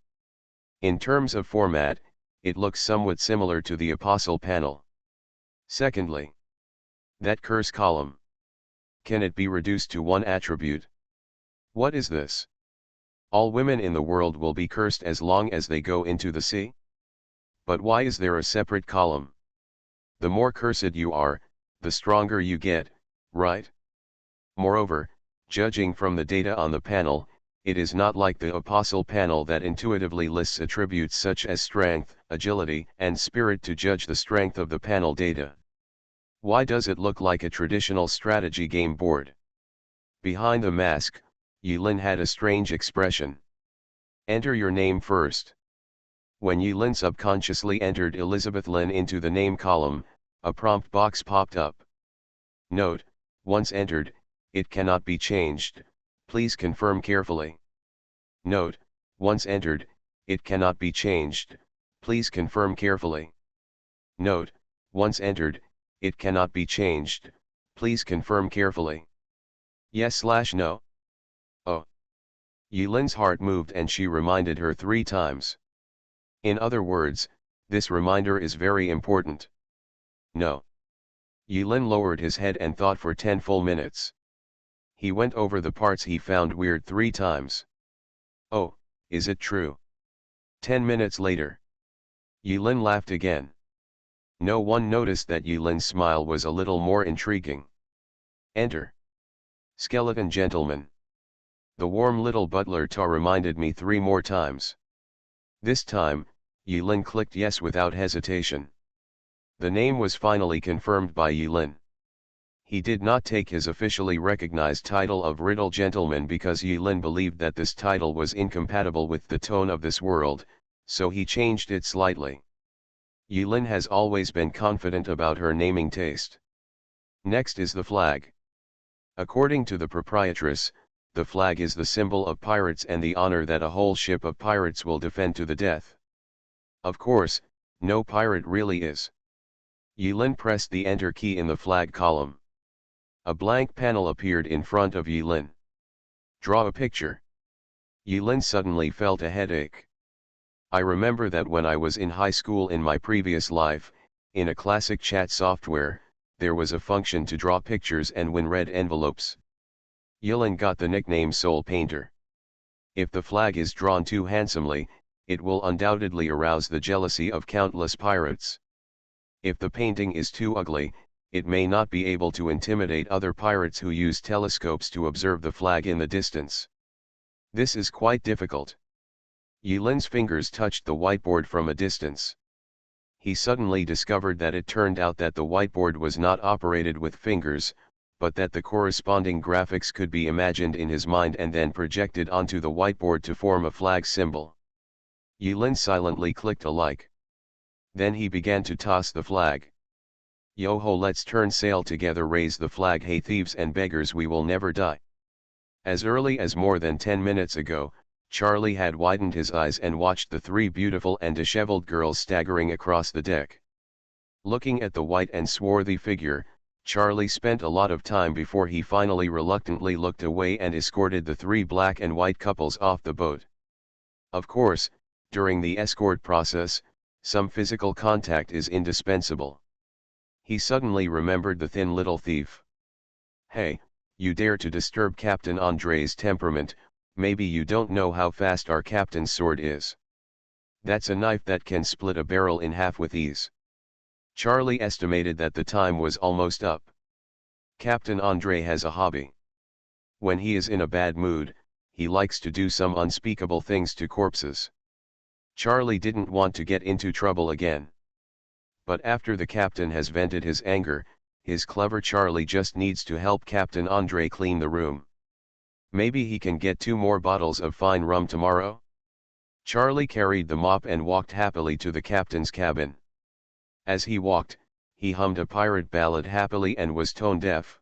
In terms of format, it looks somewhat similar to the Apostle panel. Secondly, that curse column. Can it be reduced to one attribute? What is this? All women in the world will be cursed as long as they go into the sea? But why is there a separate column? The more cursed you are, the stronger you get, right? Moreover, judging from the data on the panel, it is not like the Apostle panel that intuitively lists attributes such as strength, agility, and spirit to judge the strength of the panel data. Why does it look like a traditional strategy game board? Behind the mask, Yulin had a strange expression. Enter your name first. When Yulin subconsciously entered Elizabeth Lin into the name column, a prompt box popped up. Note, once entered, it cannot be changed, please confirm carefully. Note, once entered, it cannot be changed, please confirm carefully. Note, once entered, it cannot be changed, please confirm carefully. Yes/no? Oh. Yulin's heart moved and she reminded her 3 times. In other words, this reminder is very important. No. Yulin lowered his head and thought for 10 full minutes. He went over the parts he found weird 3 times. Oh, is it true? 10 minutes later. Yulin laughed again. No one noticed that Yulin's smile was a little more intriguing. Enter. Skeleton Gentleman. The warm little butler Ta reminded me 3 more times. This time, Yulin clicked yes without hesitation. The name was finally confirmed by Yulin. He did not take his officially recognized title of Riddle Gentleman because Yulin believed that this title was incompatible with the tone of this world, so he changed it slightly. Yulin has always been confident about her naming taste. Next is the flag. According to the proprietress, the flag is the symbol of pirates and the honor that a whole ship of pirates will defend to the death. Of course, no pirate really is. Yulin pressed the enter key in the flag column. A blank panel appeared in front of Yulin. Draw a picture. Yulin suddenly felt a headache. I remember that when I was in high school in my previous life, in a classic chat software, there was a function to draw pictures and win red envelopes. Yulin got the nickname Soul Painter. If the flag is drawn too handsomely, it will undoubtedly arouse the jealousy of countless pirates. If the painting is too ugly, it may not be able to intimidate other pirates who use telescopes to observe the flag in the distance. This is quite difficult. Yulin's fingers touched the whiteboard from a distance. He suddenly discovered that it turned out that the whiteboard was not operated with fingers, but that the corresponding graphics could be imagined in his mind and then projected onto the whiteboard to form a flag symbol. Yulin silently clicked a like. Then he began to toss the flag. Yo ho, let's turn sail together, raise the flag, hey thieves and beggars, we will never die. As early as more than 10 minutes ago, Charlie had widened his eyes and watched the three beautiful and disheveled girls staggering across the deck. Looking at the white and swarthy figure, Charlie spent a lot of time before he finally reluctantly looked away and escorted the three black and white couples off the boat. Of course, during the escort process, some physical contact is indispensable. He suddenly remembered the thin little thief. "Hey, you dare to disturb Captain Andre's temperament, maybe you don't know how fast our captain's sword is. That's a knife that can split a barrel in half with ease." Charlie estimated that the time was almost up. Captain Andre has a hobby. When he is in a bad mood, he likes to do some unspeakable things to corpses. Charlie didn't want to get into trouble again. But after the captain has vented his anger, his clever Charlie just needs to help Captain Andre clean the room. Maybe he can get 2 more bottles of fine rum tomorrow? Charlie carried the mop and walked happily to the captain's cabin. As he walked, he hummed a pirate ballad happily and was tone deaf.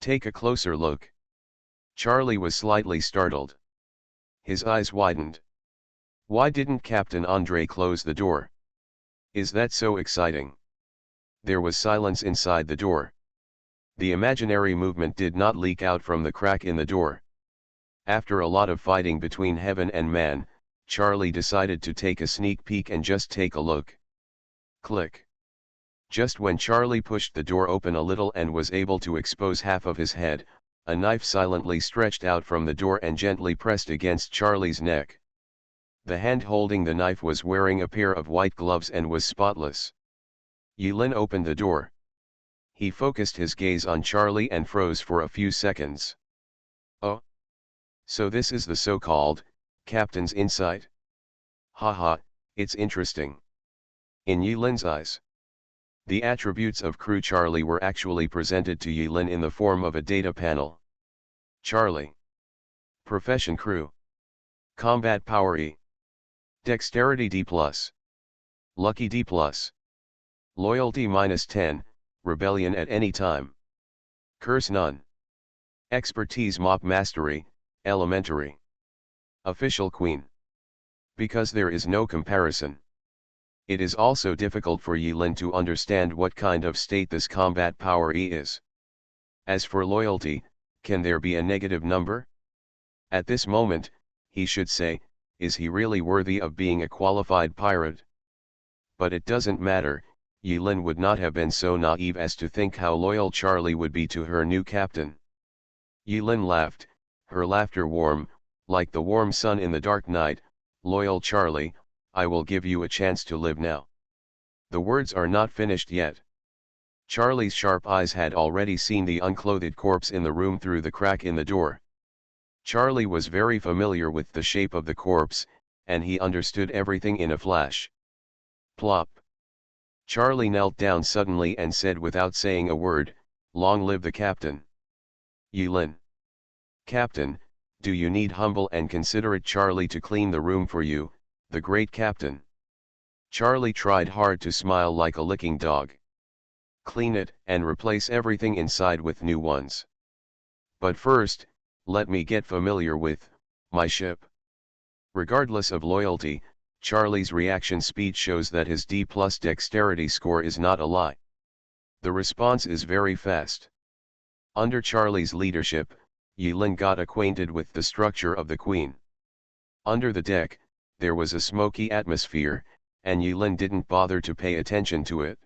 Take a closer look." Charlie was slightly startled. His eyes widened. Why didn't Captain Andre close the door? Is that so exciting? There was silence inside the door. The imaginary movement did not leak out from the crack in the door. After a lot of fighting between heaven and man, Charlie decided to take a sneak peek and just take a look. Click. Just when Charlie pushed the door open a little and was able to expose half of his head, a knife silently stretched out from the door and gently pressed against Charlie's neck. The hand holding the knife was wearing a pair of white gloves and was spotless. Yulin opened the door. He focused his gaze on Charlie and froze for a few seconds. "Oh? So this is the so-called captain's insight? Haha, it's interesting." In Yulin's eyes, the attributes of crew Charlie were actually presented to Yulin in the form of a data panel. Charlie. Profession crew. Combat power E. Dexterity D+. Lucky D+. Loyalty -10, rebellion at any time. Curse none. Expertise mop mastery, elementary. Official queen. Because there is no comparison. It is also difficult for Yulin to understand what kind of state this combat power E is. As for loyalty, can there be a negative number? At this moment, he should say, is he really worthy of being a qualified pirate? But it doesn't matter, Yulin would not have been so naive as to think how loyal Charlie would be to her new captain. Yulin laughed, her laughter warm, like the warm sun in the dark night. "Loyal Charlie, I will give you a chance to live now." The words are not finished yet. Charlie's sharp eyes had already seen the unclothed corpse in the room through the crack in the door. Charlie was very familiar with the shape of the corpse, and he understood everything in a flash. Plop. Charlie knelt down suddenly and said without saying a word, "Long live the captain." Yulin. "Captain, do you need humble and considerate Charlie to clean the room for you, the great captain?" Charlie tried hard to smile like a licking dog. "Clean it and replace everything inside with new ones. But first, let me get familiar with my ship." Regardless of loyalty, Charlie's reaction speed shows that his D+ dexterity score is not a lie. The response is very fast. Under Charlie's leadership, Yulin got acquainted with the structure of the Queen. Under the deck, there was a smoky atmosphere, and Yulin didn't bother to pay attention to it.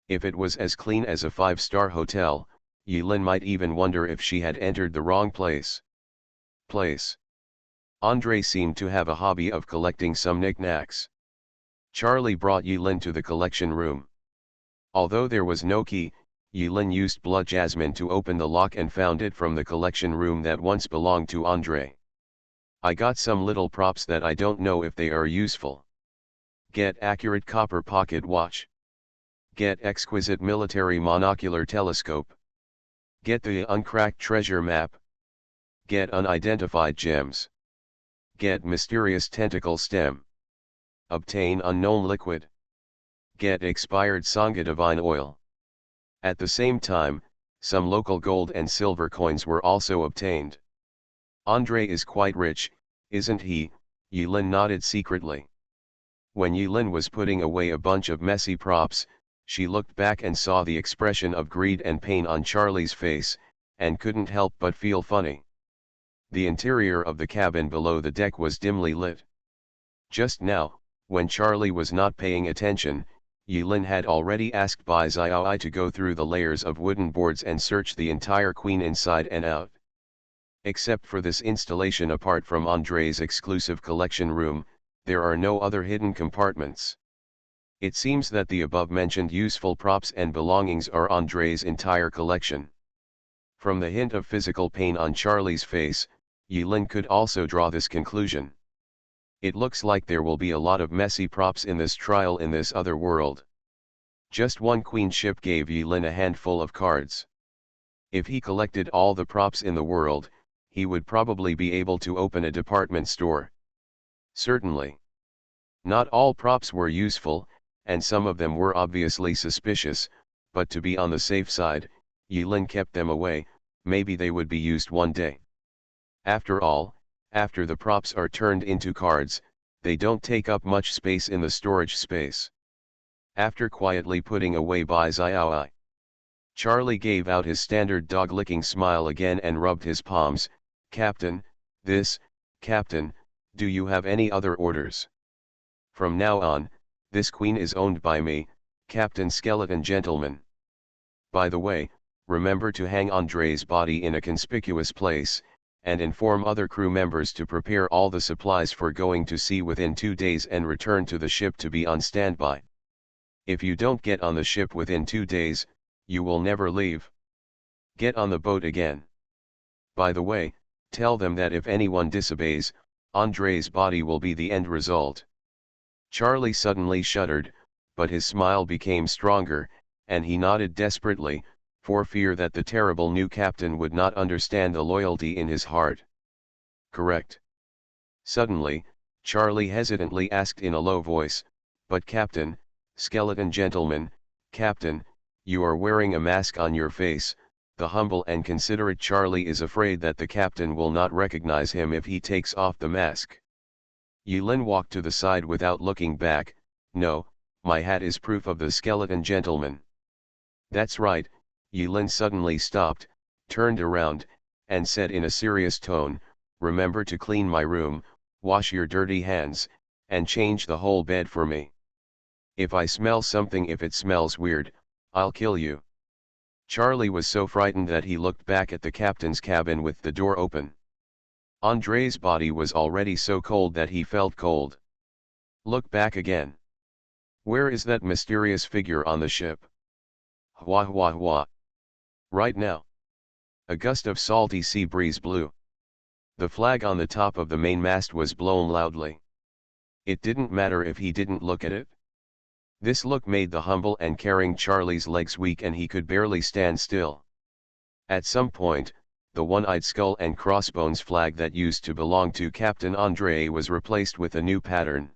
If it was as clean as a 5-star hotel, Yulin might even wonder if she had entered the wrong place. Andre seemed to have a hobby of collecting some knickknacks. Charlie brought Yulin to the collection room. Although there was no key, Yulin used blood jasmine to open the lock and found it from the collection room that once belonged to Andre. "I got some little props that I don't know if they are useful. Get accurate copper pocket watch. Get exquisite military monocular telescope. Get the uncracked treasure map. Get unidentified gems. Get mysterious tentacle stem. Obtain unknown liquid. Get expired Sangha divine oil." At the same time, some local gold and silver coins were also obtained. Andre is quite rich, isn't he? Yulin nodded secretly. When Yulin was putting away a bunch of messy props, she looked back and saw the expression of greed and pain on Charlie's face, and couldn't help but feel funny. The interior of the cabin below the deck was dimly lit. Just now, when Charlie was not paying attention, Yulin had already asked Bai Xiaoi to go through the layers of wooden boards and search the entire queen inside and out. Except for this installation apart from Andre's exclusive collection room, there are no other hidden compartments. It seems that the above-mentioned useful props and belongings are Andre's entire collection. From the hint of physical pain on Charlie's face, Yulin could also draw this conclusion. It looks like there will be a lot of messy props in this trial in this other world. Just one queen ship gave Yulin a handful of cards. If he collected all the props in the world, he would probably be able to open a department store. Certainly. Not all props were useful, and some of them were obviously suspicious, but to be on the safe side, Yulin kept them away, maybe they would be used one day. After all, after the props are turned into cards, they don't take up much space in the storage space. After quietly putting away Bai Xiaoi, Charlie gave out his standard dog-licking smile again and rubbed his palms. Captain, Captain, do you have any other orders? From now on, this queen is owned by me, Captain Skeleton Gentleman. By the way, remember to hang Andre's body in a conspicuous place, and inform other crew members to prepare all the supplies for going to sea within 2 days and return to the ship to be on standby. If you don't get on the ship within 2 days, you will never leave. Get on the boat again. By the way, tell them that if anyone disobeys, Andre's body will be the end result. Charlie suddenly shuddered, but his smile became stronger, and he nodded desperately, for fear that the terrible new captain would not understand the loyalty in his heart. Correct. Suddenly, Charlie hesitantly asked in a low voice, but Captain, Skeleton Gentleman, Captain, you are wearing a mask on your face. The humble and considerate Charlie is afraid that the captain will not recognize him if he takes off the mask. Yulin walked to the side without looking back. No, my hat is proof of the Skeleton Gentleman. That's right. Yulin suddenly stopped, turned around, and said in a serious tone, remember to clean my room, wash your dirty hands, and change the whole bed for me. If I smell something, if it smells weird, I'll kill you. Charlie was so frightened that he looked back at the captain's cabin with the door open. Andre's body was already so cold that he felt cold. Look back again. Where is that mysterious figure on the ship? Hua hua hua. Right now. A gust of salty sea breeze blew. The flag on the top of the mainmast was blown loudly. It didn't matter if he didn't look at it. This look made the humble and caring Charlie's legs weak and he could barely stand still. At some point, the one-eyed skull and crossbones flag that used to belong to Captain Andre was replaced with a new pattern.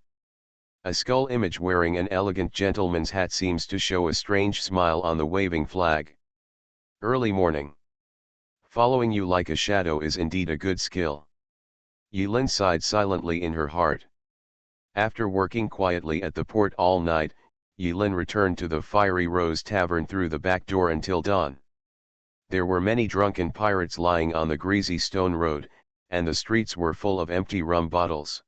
A skull image wearing an elegant gentleman's hat seems to show a strange smile on the waving flag. Early morning. Following you like a shadow is indeed a good skill. Yulin sighed silently in her heart. After working quietly at the port all night, Yulin returned to the Fiery Rose Tavern through the back door until dawn. There were many drunken pirates lying on the greasy stone road, and the streets were full of empty rum bottles.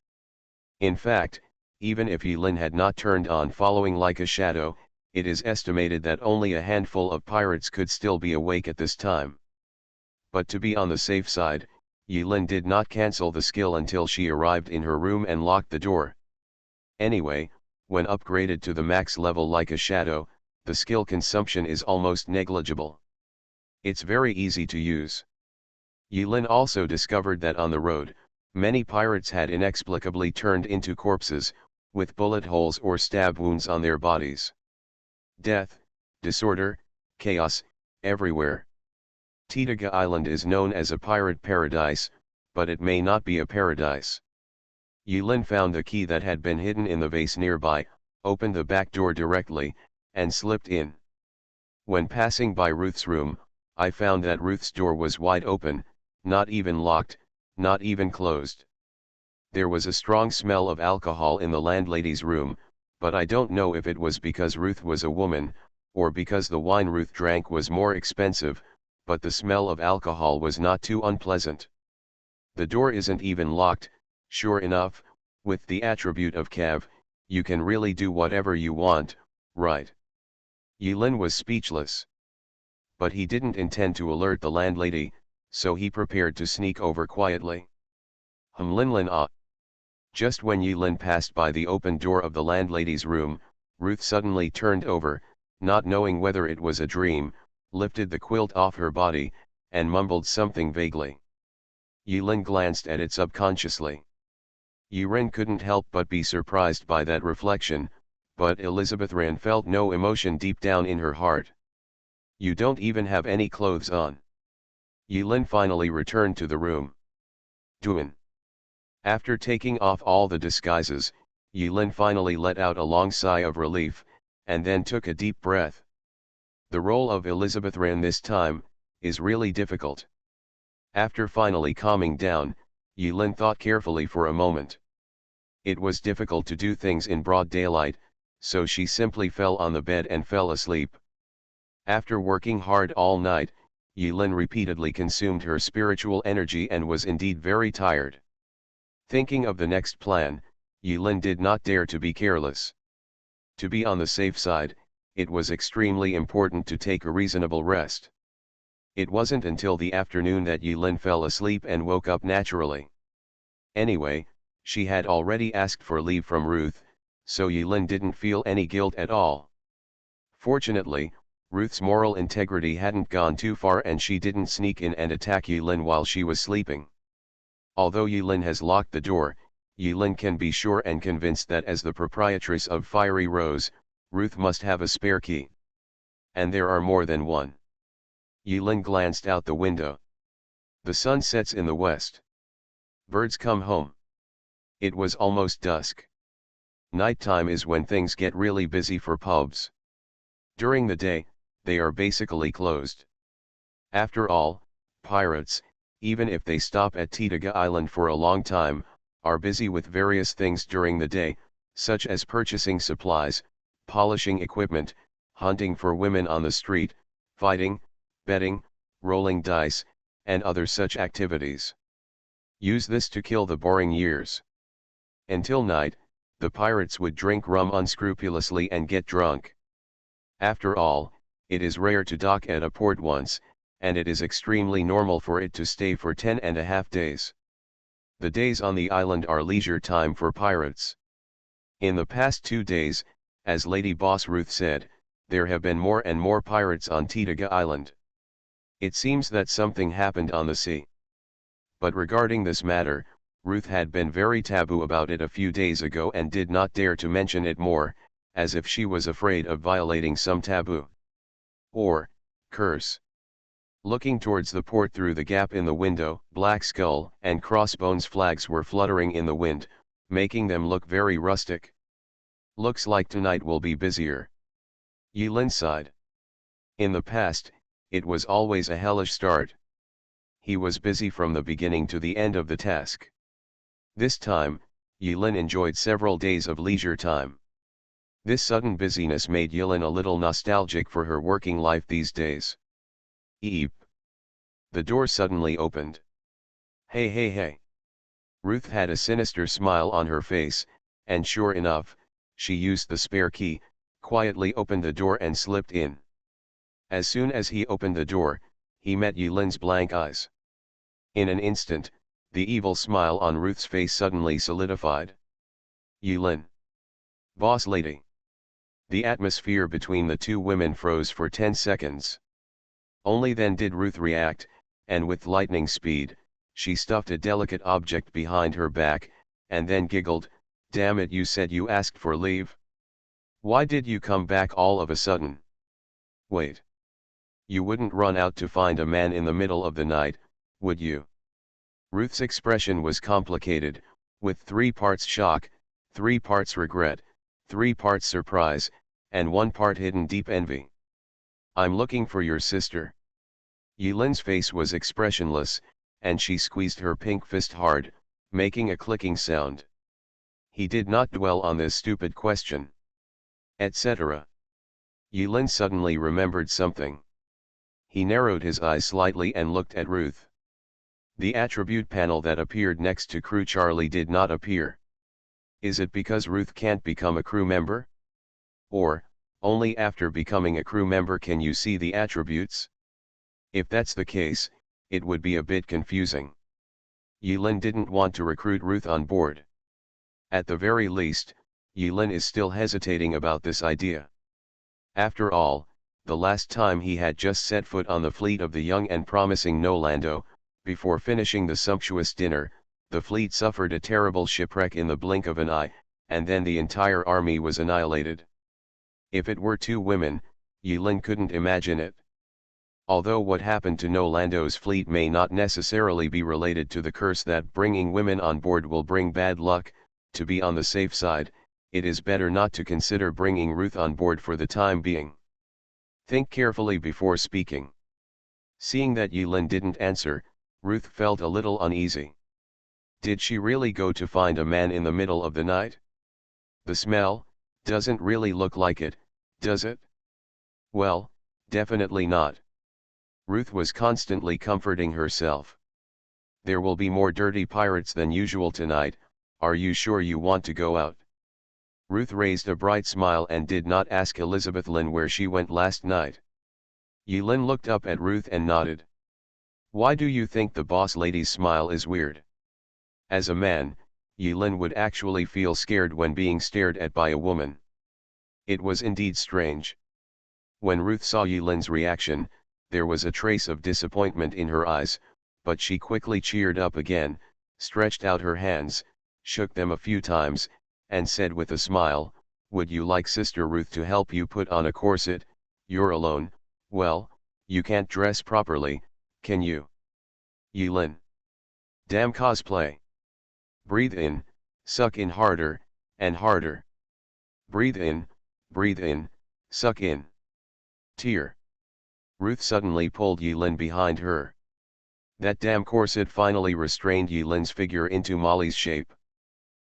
In fact, even if Yulin had not turned on following like a shadow, it is estimated that only a handful of pirates could still be awake at this time. But to be on the safe side, Yulin did not cancel the skill until she arrived in her room and locked the door. Anyway, when upgraded to the max level like a shadow, the skill consumption is almost negligible. It's very easy to use. Yulin also discovered that on the road, many pirates had inexplicably turned into corpses, with bullet holes or stab wounds on their bodies. Death, disorder, chaos, everywhere. Titaga Island is known as a pirate paradise, but it may not be a paradise. Yulin found the key that had been hidden in the vase nearby, opened the back door directly, and slipped in. When passing by Ruth's room, I found that Ruth's door was wide open, not even locked, not even closed. There was a strong smell of alcohol in the landlady's room, but I don't know if it was because Ruth was a woman, or because the wine Ruth drank was more expensive, but the smell of alcohol was not too unpleasant. The door isn't even locked. Sure enough, with the attribute of Cav, you can really do whatever you want, right? Yulin was speechless. But he didn't intend to alert the landlady, so he prepared to sneak over quietly. Linlin ah. Just when Yulin passed by the open door of the landlady's room, Ruth suddenly turned over, not knowing whether it was a dream, lifted the quilt off her body, and mumbled something vaguely. Yulin glanced at it subconsciously. Yurin couldn't help but be surprised by that reflection, but Elizabeth Ran felt no emotion deep down in her heart. You don't even have any clothes on. Yulin finally returned to the room. Duin. After taking off all the disguises, Yulin finally let out a long sigh of relief, and then took a deep breath. The role of Elizabeth Ran this time is really difficult. After finally calming down, Yulin thought carefully for a moment. It was difficult to do things in broad daylight, so she simply fell on the bed and fell asleep. After working hard all night, Yulin repeatedly consumed her spiritual energy and was indeed very tired. Thinking of the next plan, Yulin did not dare to be careless. To be on the safe side, it was extremely important to take a reasonable rest. It wasn't until the afternoon that Yulin fell asleep and woke up naturally. Anyway, she had already asked for leave from Ruth, so Yulin didn't feel any guilt at all. Fortunately, Ruth's moral integrity hadn't gone too far and she didn't sneak in and attack Yulin while she was sleeping. Although Yulin has locked the door, Yulin can be sure and convinced that as the proprietress of Fiery Rose, Ruth must have a spare key. And there are more than one. Yulin glanced out the window. The sun sets in the west. Birds come home. It was almost dusk. Nighttime is when things get really busy for pubs. During the day, they are basically closed. After all, pirates, even if they stop at Titaga Island for a long time, are busy with various things during the day, such as purchasing supplies, polishing equipment, hunting for women on the street, fighting, betting, rolling dice, and other such activities. Use this to kill the boring years. Until night, the pirates would drink rum unscrupulously and get drunk. After all, it is rare to dock at a port once, and it is extremely normal for it to stay for 10.5 days. The days on the island are leisure time for pirates. In the past 2 days, as Lady Boss Ruth said, there have been more and more pirates on Titaga Island. It seems that something happened on the sea. But regarding this matter, Ruth had been very taboo about it a few days ago and did not dare to mention it more, as if she was afraid of violating some taboo. Or, curse. Looking towards the port through the gap in the window, Black Skull and Crossbones flags were fluttering in the wind, making them look very rustic. Looks like tonight will be busier. Yulin sighed. In the past, it was always a hellish start. He was busy from the beginning to the end of the task. This time, Yulin enjoyed several days of leisure time. This sudden busyness made Yulin a little nostalgic for her working life these days. Eep. The door suddenly opened. Hey hey hey. Ruth had a sinister smile on her face, and sure enough, she used the spare key, quietly opened the door and slipped in. As soon as he opened the door, he met Yulin's blank eyes. In an instant, the evil smile on Ruth's face suddenly solidified. Yulin. Boss lady. The atmosphere between the two women froze for 10 seconds. Only then did Ruth react, and with lightning speed, she stuffed a delicate object behind her back, and then giggled, "Damn it, you said you asked for leave? Why did you come back all of a sudden? Wait. You wouldn't run out to find a man in the middle of the night, would you?" Ruth's expression was complicated, with 3 parts shock, 3 parts regret, 3 parts surprise, and 1 part hidden deep envy. "I'm looking for your sister." Yulin's face was expressionless, and she squeezed her pink fist hard, making a clicking sound. He did not dwell on this stupid question. Etc. Yulin suddenly remembered something. He narrowed his eyes slightly and looked at Ruth. The attribute panel that appeared next to Crew Charlie did not appear. Is it because Ruth can't become a crew member? Or, only after becoming a crew member can you see the attributes? If that's the case, it would be a bit confusing. Yulin didn't want to recruit Ruth on board. At the very least, Yulin is still hesitating about this idea. After all, the last time he had just set foot on the fleet of the young and promising Nolando, before finishing the sumptuous dinner, the fleet suffered a terrible shipwreck in the blink of an eye, and then the entire army was annihilated. If it were two women, Yulin couldn't imagine it. Although what happened to Nolando's fleet may not necessarily be related to the curse that bringing women on board will bring bad luck, to be on the safe side, it is better not to consider bringing Ruth on board for the time being. Think carefully before speaking. Seeing that Yulin didn't answer, Ruth felt a little uneasy. Did she really go to find a man in the middle of the night? The smell doesn't really look like it, does it? Well, definitely not. Ruth was constantly comforting herself. There will be more dirty pirates than usual tonight, are you sure you want to go out? Ruth raised a bright smile and did not ask Elizabeth Lynn where she went last night. Yulin looked up at Ruth and nodded. Why do you think the boss lady's smile is weird? As a man, Yulin would actually feel scared when being stared at by a woman. It was indeed strange. When Ruth saw Yulin's reaction, there was a trace of disappointment in her eyes, but she quickly cheered up again, stretched out her hands, shook them a few times, and said with a smile, "Would you like Sister Ruth to help you put on a corset? You're alone, well, you can't dress properly, can you?" Yulin. Damn cosplay. Breathe in, suck in harder, and harder. Breathe in, suck in. Tear. Ruth suddenly pulled Yulin behind her. That damn corset finally restrained Yulin's figure into Molly's shape.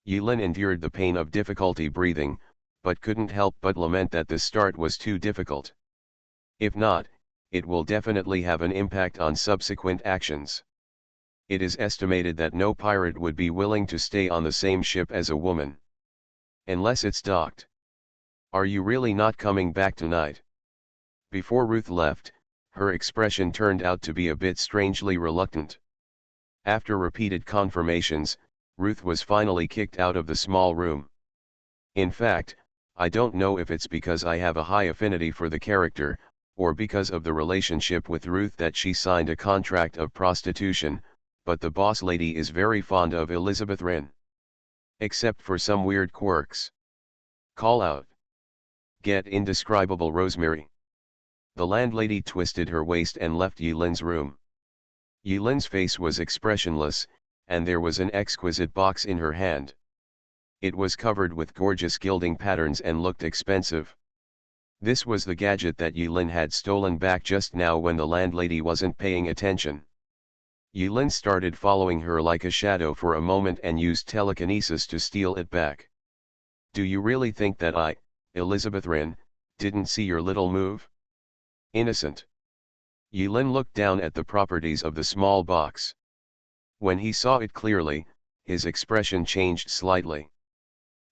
Yulin endured the pain of difficulty breathing, but couldn't help but lament that the start was too difficult. If not, it will definitely have an impact on subsequent actions. It is estimated that no pirate would be willing to stay on the same ship as a woman. Unless it's docked. Are you really not coming back tonight? Before Ruth left, her expression turned out to be a bit strangely reluctant. After repeated confirmations, Ruth was finally kicked out of the small room. In fact, I don't know if it's because I have a high affinity for the character, or because of the relationship with Ruth that she signed a contract of prostitution, but the boss lady is very fond of Elizabeth Wren. Except for some weird quirks. Call out. Get indescribable Rosemary. The landlady twisted her waist and left Yulin's room. Yulin's face was expressionless, and there was an exquisite box in her hand. It was covered with gorgeous gilding patterns and looked expensive. This was the gadget that Yulin had stolen back just now when the landlady wasn't paying attention. Yulin started following her like a shadow for a moment and used telekinesis to steal it back. Do you really think that I, Elizabeth Wren, didn't see your little move? Innocent. Yulin looked down at the properties of the small box. When he saw it clearly, his expression changed slightly.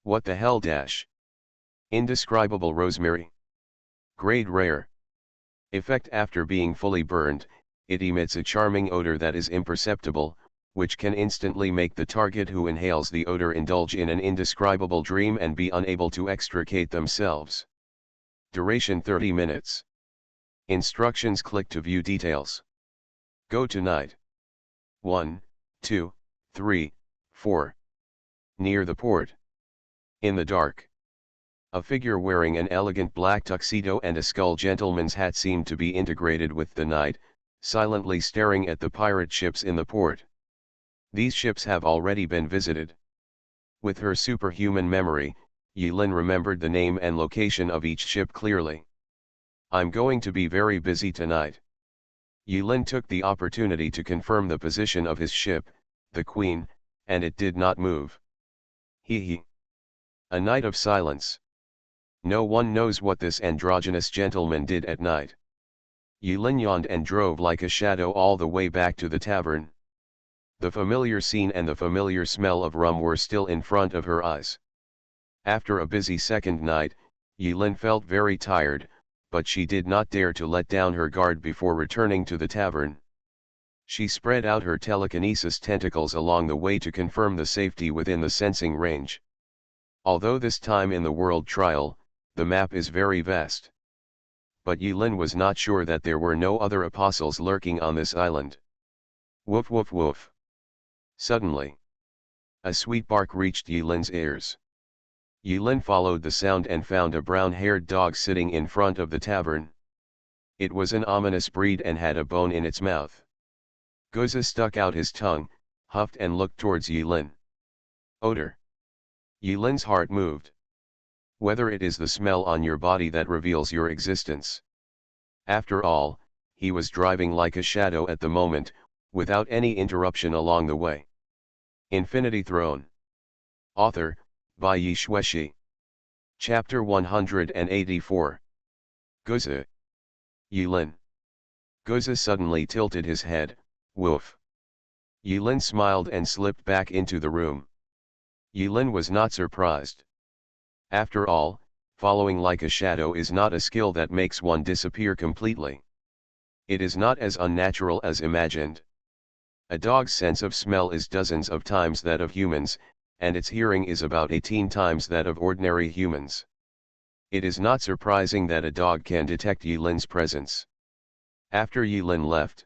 What the hell dash? Indescribable Rosemary. Grade rare. Effect: after being fully burned, it emits a charming odor that is imperceptible, which can instantly make the target who inhales the odor indulge in an indescribable dream and be unable to extricate themselves. Duration 30 minutes. Instructions: click to view details. Go tonight. 1, 2, 3, 4. Near the port. In the dark. A figure wearing an elegant black tuxedo and a skull gentleman's hat seemed to be integrated with the night, silently staring at the pirate ships in the port. These ships have already been visited. With her superhuman memory, Yulin remembered the name and location of each ship clearly. I'm going to be very busy tonight. Yulin took the opportunity to confirm the position of his ship, the Queen, and it did not move. He. A night of silence. No one knows what this androgynous gentleman did at night. Yulin yawned and drove like a shadow all the way back to the tavern. The familiar scene and the familiar smell of rum were still in front of her eyes. After a busy second night, Yulin felt very tired, but she did not dare to let down her guard before returning to the tavern. She spread out her telekinesis tentacles along the way to confirm the safety within the sensing range. Although this time in the world trial, the map is very vast. But Yulin was not sure that there were no other apostles lurking on this island. Woof woof woof. Suddenly, a sweet bark reached Yulin's ears. Yulin followed the sound and found a brown-haired dog sitting in front of the tavern. It was an ominous breed and had a bone in its mouth. Goza stuck out his tongue, huffed and looked towards Yulin. Odor. Yulin's heart moved. Whether it is the smell on your body that reveals your existence. After all, he was driving like a shadow at the moment, without any interruption along the way. Infinity Throne. Author, by Yi Xueshi. Chapter 184. Goza. Yulin. Goza suddenly tilted his head, woof. Yulin smiled and slipped back into the room. Yulin was not surprised. After all, following like a shadow is not a skill that makes one disappear completely. It is not as unnatural as imagined. A dog's sense of smell is dozens of times that of humans, and its hearing is about 18 times that of ordinary humans. It is not surprising that a dog can detect Yulin's presence. After Yulin left,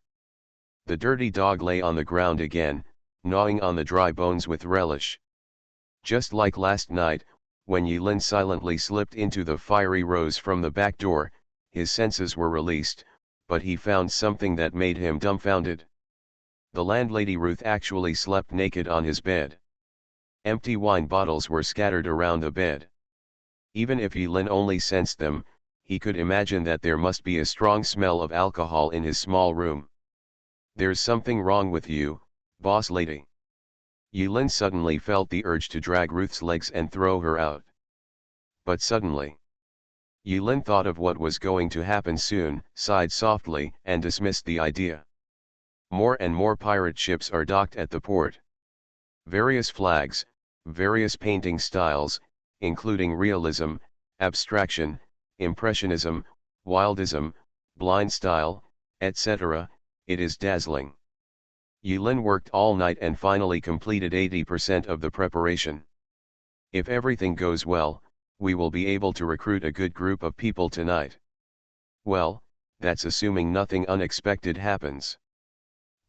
the dirty dog lay on the ground again, gnawing on the dry bones with relish. Just like last night, when Yulin silently slipped into the fiery rose from the back door, his senses were released, but he found something that made him dumbfounded. The landlady Ruth actually slept naked on his bed. Empty wine bottles were scattered around the bed. Even if Yulin only sensed them, he could imagine that there must be a strong smell of alcohol in his small room. There's something wrong with you, boss lady. Yulin suddenly felt the urge to drag Ruth's legs and throw her out. But suddenly, Yulin thought of what was going to happen soon, sighed softly, and dismissed the idea. More and more pirate ships are docked at the port. Various flags, various painting styles, including realism, abstraction, impressionism, wildism, blind style, etc., it is dazzling. Yulin worked all night and finally completed 80% of the preparation. If everything goes well, we will be able to recruit a good group of people tonight. Well, that's assuming nothing unexpected happens.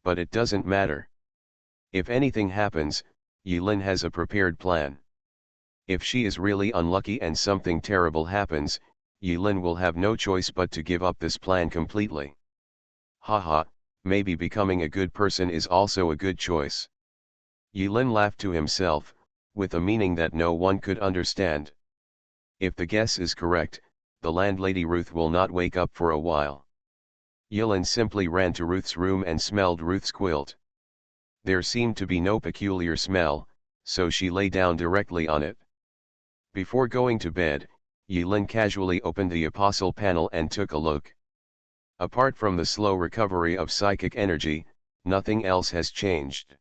But it doesn't matter. If anything happens, Yulin has a prepared plan. If she is really unlucky and something terrible happens, Yulin will have no choice but to give up this plan completely. Haha, maybe becoming a good person is also a good choice. Yulin laughed to himself, with a meaning that no one could understand. If the guess is correct, the landlady Ruth will not wake up for a while. Yulin simply ran to Ruth's room and smelled Ruth's quilt. There seemed to be no peculiar smell, so she lay down directly on it. Before going to bed, Yulin casually opened the apostle panel and took a look. Apart from the slow recovery of psychic energy, nothing else has changed.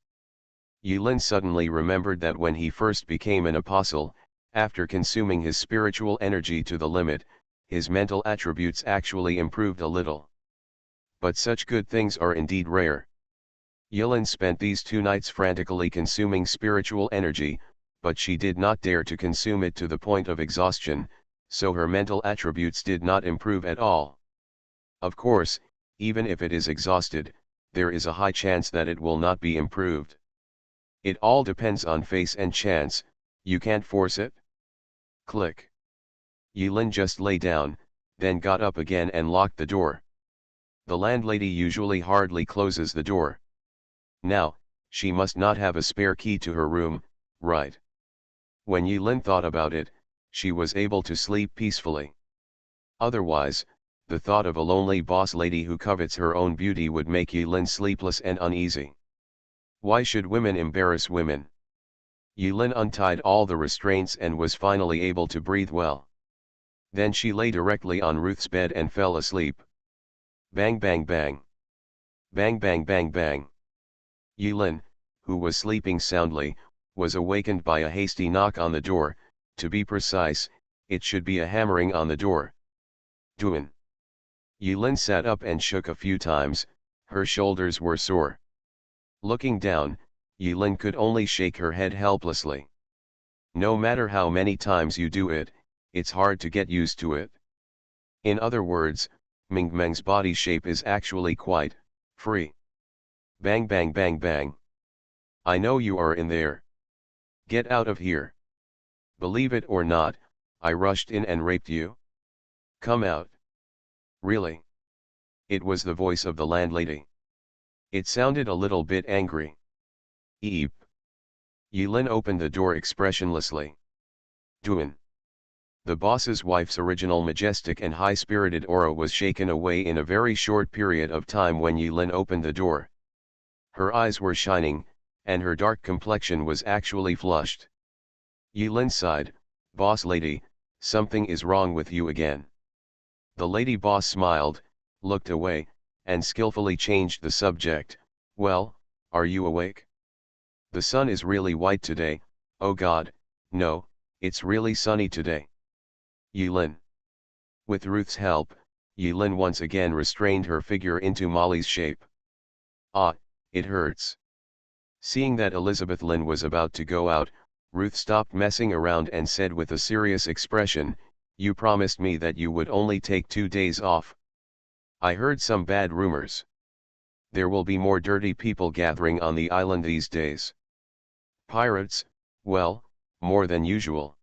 Yulin suddenly remembered that when he first became an apostle, after consuming his spiritual energy to the limit, his mental attributes actually improved a little. But such good things are indeed rare. Yulin spent these 2 nights frantically consuming spiritual energy, but she did not dare to consume it to the point of exhaustion, so her mental attributes did not improve at all. Of course, even if it is exhausted, there is a high chance that it will not be improved. It all depends on fate and chance, you can't force it. Click. Yulin just lay down, then got up again and locked the door. The landlady usually hardly closes the door. Now, she must not have a spare key to her room, right? When Yulin thought about it, she was able to sleep peacefully. Otherwise, the thought of a lonely boss lady who covets her own beauty would make Yilin sleepless and uneasy. Why should women embarrass women? Yilin untied all the restraints and was finally able to breathe well. Then she lay directly on Ruth's bed and fell asleep. Bang bang bang. Bang bang bang bang. Yilin, who was sleeping soundly, was awakened by a hasty knock on the door. To be precise, it should be a hammering on the door. Duin. Yilin sat up and shook a few times, her shoulders were sore. Looking down, Yilin could only shake her head helplessly. No matter how many times you do it, it's hard to get used to it. In other words, Mingmeng's body shape is actually quite free. Bang bang bang bang. I know you are in there. Get out of here. Believe it or not, I rushed in and raped you. Come out. Really? It was the voice of the landlady. It sounded a little bit angry. Eep. Yilin opened the door expressionlessly. Duin. The boss's wife's original majestic and high-spirited aura was shaken away in a very short period of time when Yilin opened the door. Her eyes were shining, and her dark complexion was actually flushed. Yilin sighed, "Boss lady, something is wrong with you again." The lady boss smiled, looked away, and skillfully changed the subject. "Well, are you awake? The sun is really white today. Oh God, no, it's really sunny today." Yilin. With Ruth's help, Yilin once again restrained her figure into Molly's shape. "Ah, it hurts." Seeing that Elizabeth Lynn was about to go out, Ruth stopped messing around and said with a serious expression, "You promised me that you would only take 2 days off. I heard some bad rumors. There will be more dirty people gathering on the island these days. Pirates, well, more than usual."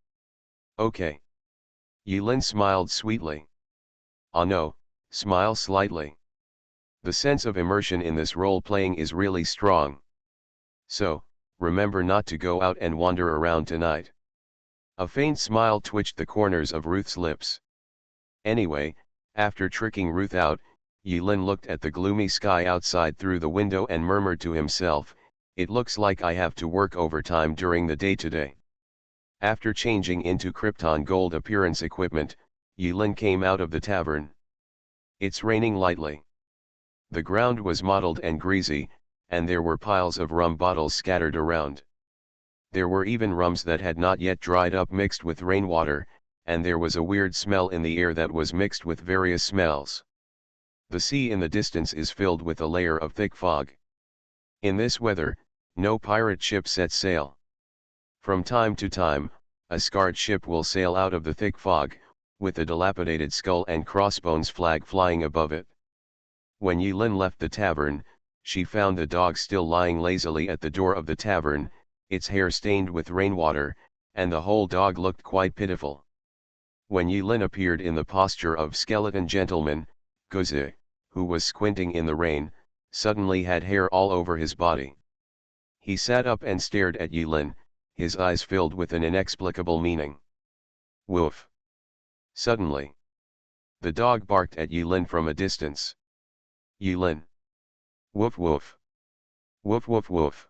"Okay." Yilin smiled sweetly. "Ah no, smile slightly. The sense of immersion in this role-playing is really strong. So, remember not to go out and wander around tonight." A faint smile twitched the corners of Ruth's lips. Anyway, after tricking Ruth out, Yilin looked at the gloomy sky outside through the window and murmured to himself, "It looks like I have to work overtime during the day today." After changing into Krypton Gold appearance equipment, Yilin came out of the tavern. It's raining lightly. The ground was mottled and greasy, and there were piles of rum bottles scattered around. There were even rums that had not yet dried up mixed with rainwater, and there was a weird smell in the air that was mixed with various smells. The sea in the distance is filled with a layer of thick fog. In this weather, no pirate ship sets sail. From time to time, a scarred ship will sail out of the thick fog, with a dilapidated skull and crossbones flag flying above it. When Yilin left the tavern, she found the dog still lying lazily at the door of the tavern, its hair stained with rainwater, and the whole dog looked quite pitiful. When Yilin appeared in the posture of skeleton gentleman, Goze, who was squinting in the rain, suddenly had hair all over his body. He sat up and stared at Yilin, his eyes filled with an inexplicable meaning. Woof! Suddenly, the dog barked at Yilin from a distance. Yilin! Woof woof! Woof woof woof!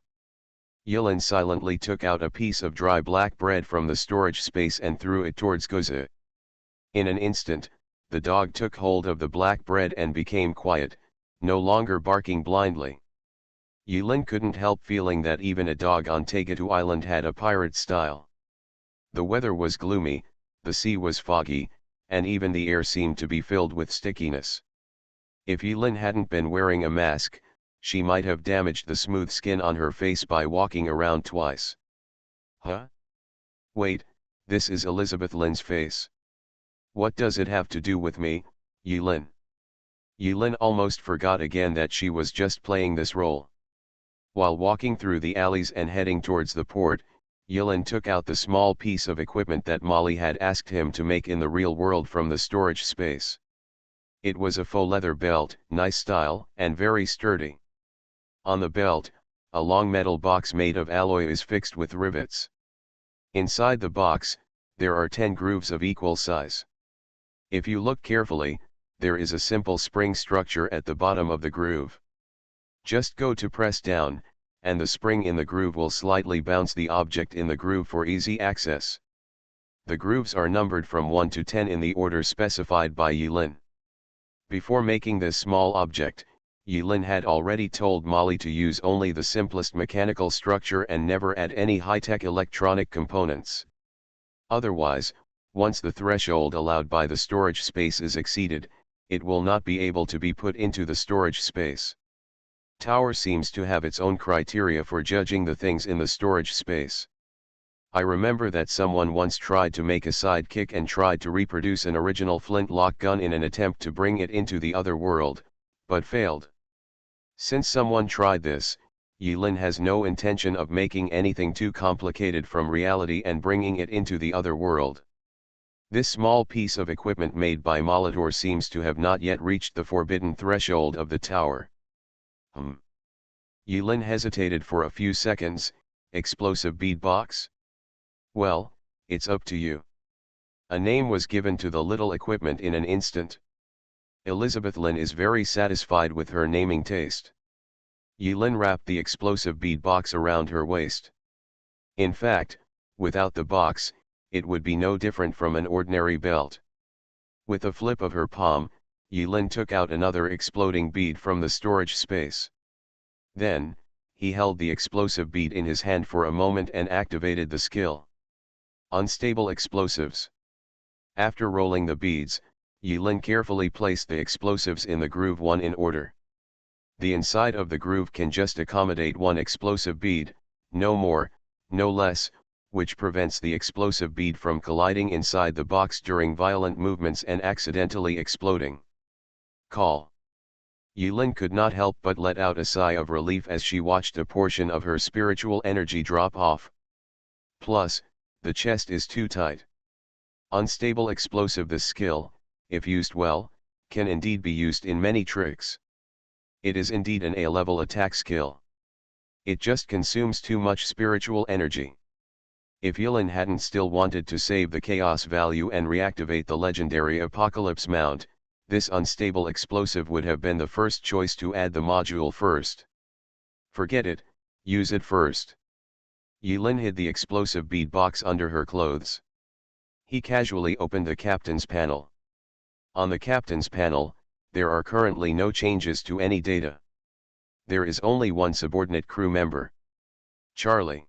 Yilin silently took out a piece of dry black bread from the storage space and threw it towards Goze. In an instant, the dog took hold of the black bread and became quiet, no longer barking blindly. Yilin couldn't help feeling that even a dog on Tegatu Island had a pirate style. The weather was gloomy, the sea was foggy, and even the air seemed to be filled with stickiness. If Yilin hadn't been wearing a mask, she might have damaged the smooth skin on her face by walking around twice. Huh? Wait, this is Elizabeth Lynn's face. What does it have to do with me, Yilin? Yilin almost forgot again that she was just playing this role. While walking through the alleys and heading towards the port, Yilin took out the small piece of equipment that Molly had asked him to make in the real world from the storage space. It was a faux leather belt, nice style, and very sturdy. On the belt, a long metal box made of alloy is fixed with rivets. Inside the box, there are 10 grooves of equal size. If you look carefully, there is a simple spring structure at the bottom of the groove. Just go to press down, and the spring in the groove will slightly bounce the object in the groove for easy access. The grooves are numbered from 1 to 10 in the order specified by Yulin. Before making this small object, Yulin had already told Molly to use only the simplest mechanical structure and never add any high-tech electronic components. Otherwise, once the threshold allowed by the storage space is exceeded, it will not be able to be put into the storage space. Tower seems to have its own criteria for judging the things in the storage space. I remember that someone once tried to make a sidekick and tried to reproduce an original flintlock gun in an attempt to bring it into the other world, but failed. Since someone tried this, Yulin has no intention of making anything too complicated from reality and bringing it into the other world. This small piece of equipment made by Molitor seems to have not yet reached the forbidden threshold of the tower. Yulin hesitated for a few seconds. Explosive bead box? Well, it's up to you. A name was given to the little equipment in an instant. Elizabeth Lin is very satisfied with her naming taste. Yulin wrapped the explosive bead box around her waist. In fact, without the box, it would be no different from an ordinary belt. With a flip of her palm, Yulin took out another exploding bead from the storage space. Then, he held the explosive bead in his hand for a moment and activated the skill. Unstable explosives. After rolling the beads, Yulin carefully placed the explosives in the groove one in order. The inside of the groove can just accommodate one explosive bead, no more, no less, which prevents the explosive bead from colliding inside the box during violent movements and accidentally exploding. Call. Yulin could not help but let out a sigh of relief as she watched a portion of her spiritual energy drop off. Plus, the chest is too tight. Unstable explosive. This skill, if used well, can indeed be used in many tricks. It is indeed an A-level attack skill. It just consumes too much spiritual energy. If Yulin hadn't still wanted to save the chaos value and reactivate the legendary Apocalypse mount, this unstable explosive would have been the first choice to add the module first. Forget it, use it first. Yulin hid the explosive bead box under her clothes. He casually opened the captain's panel. On the captain's panel, there are currently no changes to any data. There is only one subordinate crew member. Charlie.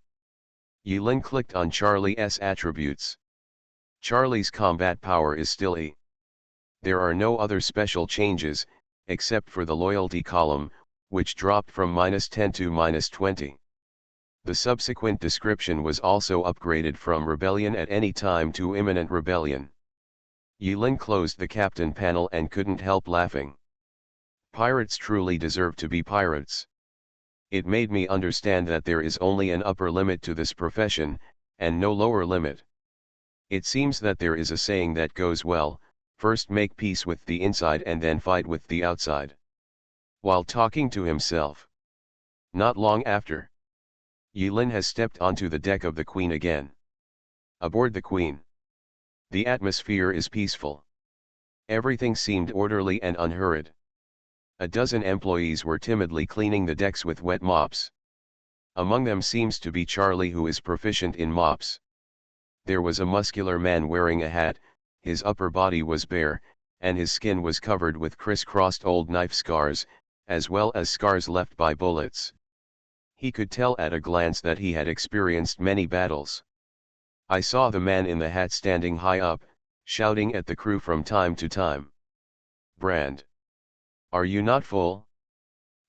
Yulin clicked on Charlie's attributes. Charlie's combat power is still E. There are no other special changes, except for the loyalty column, which dropped from -10 to -20. The subsequent description was also upgraded from rebellion at any time to imminent rebellion. Yulin closed the captain panel and couldn't help laughing. Pirates truly deserve to be pirates. It made me understand that there is only an upper limit to this profession, and no lower limit. It seems that there is a saying that goes well, first make peace with the inside and then fight with the outside. While talking to himself. Not long after, Yulin has stepped onto the deck of the Queen again. Aboard the Queen. The atmosphere is peaceful. Everything seemed orderly and unhurried. A dozen employees were timidly cleaning the decks with wet mops. Among them seems to be Charlie, who is proficient in mops. There was a muscular man wearing a hat, his upper body was bare, and his skin was covered with crisscrossed old knife scars, as well as scars left by bullets. He could tell at a glance that he had experienced many battles. I saw the man in the hat standing high up, shouting at the crew from time to time. "Brand. Are you not full?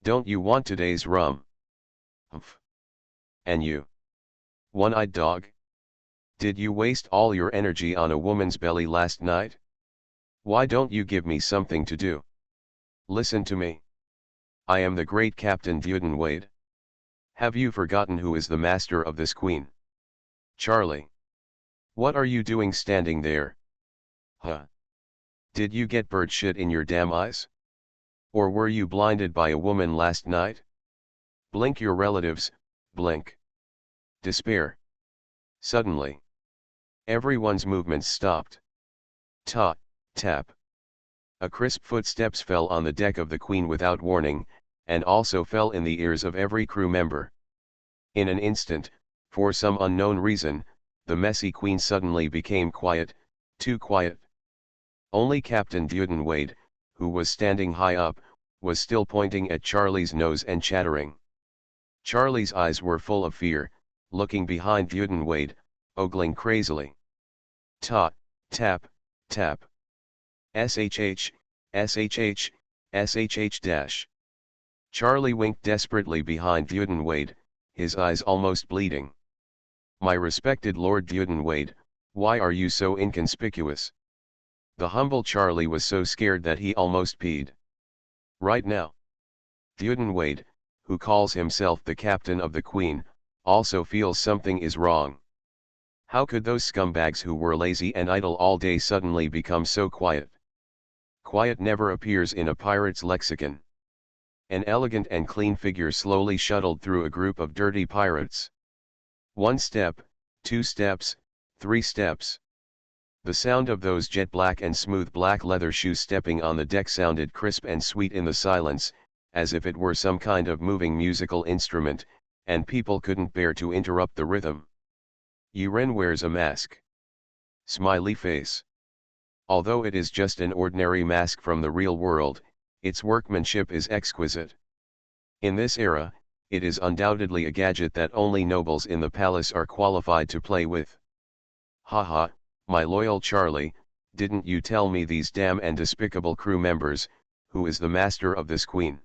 Don't you want today's rum? Humph. And you? One-eyed dog? Did you waste all your energy on a woman's belly last night? Why don't you give me something to do? Listen to me. I am the great Captain Dudenwade. Have you forgotten who is the master of this queen? Charlie. What are you doing standing there? Huh? Did you get bird shit in your damn eyes? Or were you blinded by a woman last night? Blink your relatives, blink. Despair. Suddenly, everyone's movements stopped. Ta, tap. A crisp footsteps fell on the deck of the Queen without warning, and also fell in the ears of every crew member. In an instant, for some unknown reason, the messy Queen suddenly became quiet, too quiet. Only Captain Dudenwade, who was standing high up, was still pointing at Charlie's nose and chattering. Charlie's eyes were full of fear, looking behind Dudenwade, ogling crazily. Ta, tap, tap. SHH, SHH, SHH dash. Charlie winked desperately behind Dudenwade, his eyes almost bleeding. My respected Lord Dudenwade, why are you so inconspicuous? The humble Charlie was so scared that he almost peed. Right now. Dudenwade, who calls himself the captain of the Queen, also feels something is wrong. How could those scumbags who were lazy and idle all day suddenly become so quiet? Quiet never appears in a pirate's lexicon. An elegant and clean figure slowly shuttled through a group of dirty pirates. 1 step, 2 steps, 3 steps. The sound of those jet black and smooth black leather shoes stepping on the deck sounded crisp and sweet in the silence, as if it were some kind of moving musical instrument, and people couldn't bear to interrupt the rhythm. Yuren wears a mask. Smiley face. Although it is just an ordinary mask from the real world, its workmanship is exquisite. In this era, it is undoubtedly a gadget that only nobles in the palace are qualified to play with. Haha, my loyal Charlie, didn't you tell me these damn and despicable crew members, who is the master of this Queen?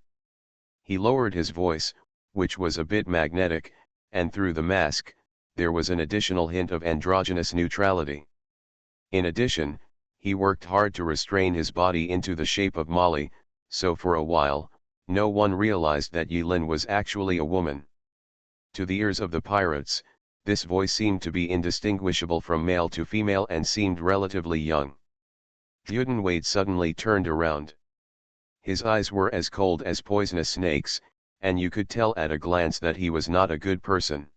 He lowered his voice, which was a bit magnetic, and through the mask, there was an additional hint of androgynous neutrality. In addition, he worked hard to restrain his body into the shape of Molly, so for a while, no one realized that Yilin was actually a woman. To the ears of the pirates, this voice seemed to be indistinguishable from male to female and seemed relatively young. Dudenwade suddenly turned around. His eyes were as cold as poisonous snakes, and you could tell at a glance that he was not a good person.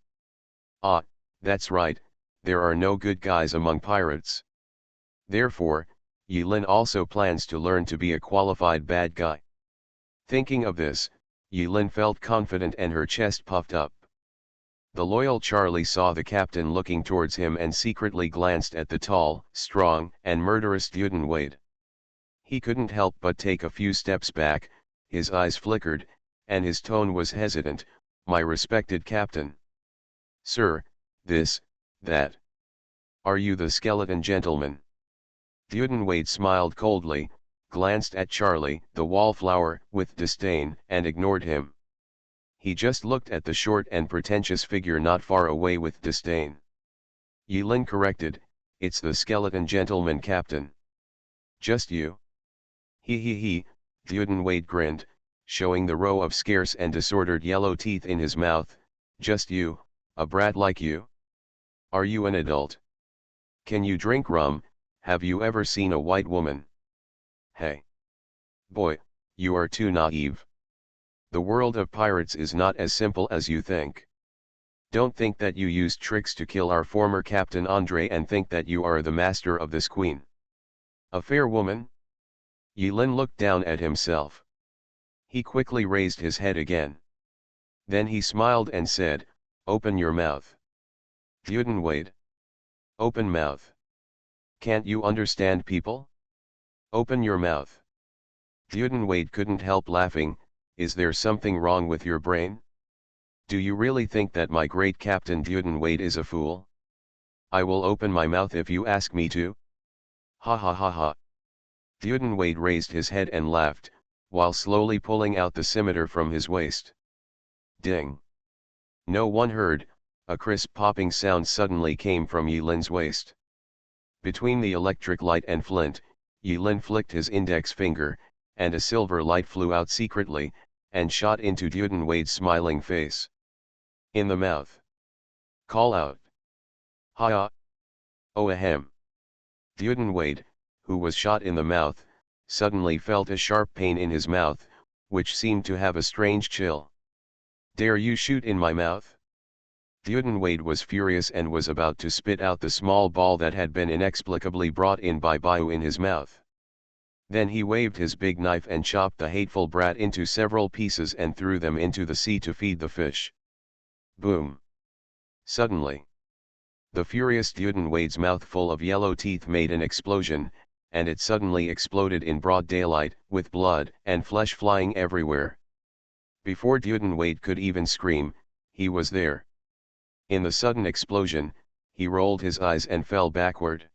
Ah, that's right, there are no good guys among pirates. Therefore, Yilin also plans to learn to be a qualified bad guy. Thinking of this, Yilin felt confident and her chest puffed up. The loyal Charlie saw the captain looking towards him and secretly glanced at the tall, strong, and murderous Dudenwade. He couldn't help but take a few steps back, his eyes flickered, and his tone was hesitant. My respected captain. Sir, this, that. Are you the skeleton gentleman? Dudenwade smiled coldly, glanced at Charlie, the wallflower, with disdain, and ignored him. He just looked at the short and pretentious figure not far away with disdain. Yilin corrected, it's the skeleton gentleman, captain. Just you? He, Dudenwade grinned, showing the row of scarce and disordered yellow teeth in his mouth. Just you, a brat like you? Are you an adult? Can you drink rum? Have you ever seen a white woman? Hey. Boy, you are too naive. The world of pirates is not as simple as you think. Don't think that you used tricks to kill our former Captain Andre and think that you are the master of this Queen. A fair woman? Yilin looked down at himself. He quickly raised his head again. Then he smiled and said, open your mouth. Dudenwade. Open mouth. Can't you understand people? Open your mouth. Dudenwade couldn't help laughing. Is there something wrong with your brain? Do you really think that my great Captain Dudenwade is a fool? I will open my mouth if you ask me to. Ha ha ha ha. Dudenwade raised his head and laughed, while slowly pulling out the scimitar from his waist. Ding. No one heard, a crisp popping sound suddenly came from Yilin's waist. Between the electric light and flint, Yilin flicked his index finger, and a silver light flew out secretly, and shot into Dudenwade's smiling face. In the mouth. Call out. Ha-ah. Oh ahem. Dudenwade, who was shot in the mouth, suddenly felt a sharp pain in his mouth, which seemed to have a strange chill. Dare you shoot in my mouth? Dudenwade was furious and was about to spit out the small ball that had been inexplicably brought in by Bayou in his mouth. Then he waved his big knife and chopped the hateful brat into several pieces and threw them into the sea to feed the fish. Boom! Suddenly, the furious Dudenwade's mouth full of yellow teeth made an explosion, and it suddenly exploded in broad daylight, with blood and flesh flying everywhere. Before Dudenwade could even scream, he was there. In the sudden explosion, he rolled his eyes and fell backward.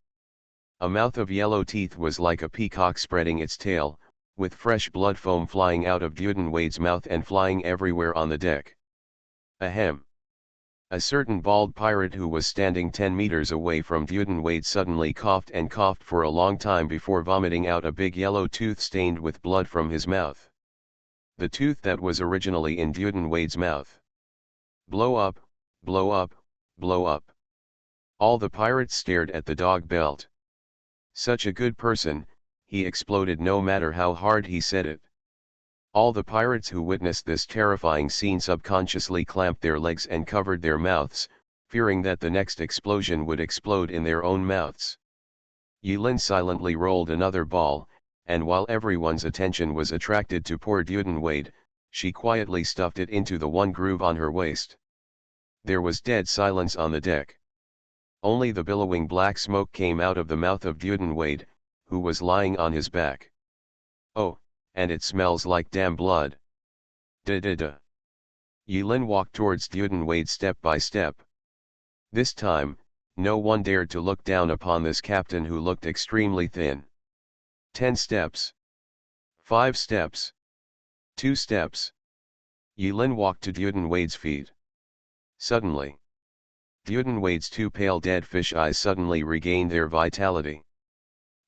A mouth of yellow teeth was like a peacock spreading its tail, with fresh blood foam flying out of Dudenwade's mouth and flying everywhere on the deck. Ahem! A certain bald pirate who was standing 10 meters away from Dudenwade suddenly coughed and coughed for a long time before vomiting out a big yellow tooth stained with blood from his mouth. The tooth that was originally in Dudenwade's mouth. Blow up, blow up, blow up. All the pirates stared at the dog belt. Such a good person, he exploded no matter how hard he said it. All the pirates who witnessed this terrifying scene subconsciously clamped their legs and covered their mouths, fearing that the next explosion would explode in their own mouths. Yulin silently rolled another ball, and while everyone's attention was attracted to poor Dudenwade, she quietly stuffed it into the one groove on her waist. There was dead silence on the deck. Only the billowing black smoke came out of the mouth of Dudenwade, who was lying on his back. Oh, and it smells like damn blood. Da-da-da. Yulin walked towards Dudenwade step by step. This time, no one dared to look down upon this captain who looked extremely thin. 10 steps. 5 steps. 2 steps. Yulin walked to Dudenwade's feet. Suddenly, Dudenwade's two pale dead fish eyes suddenly regained their vitality.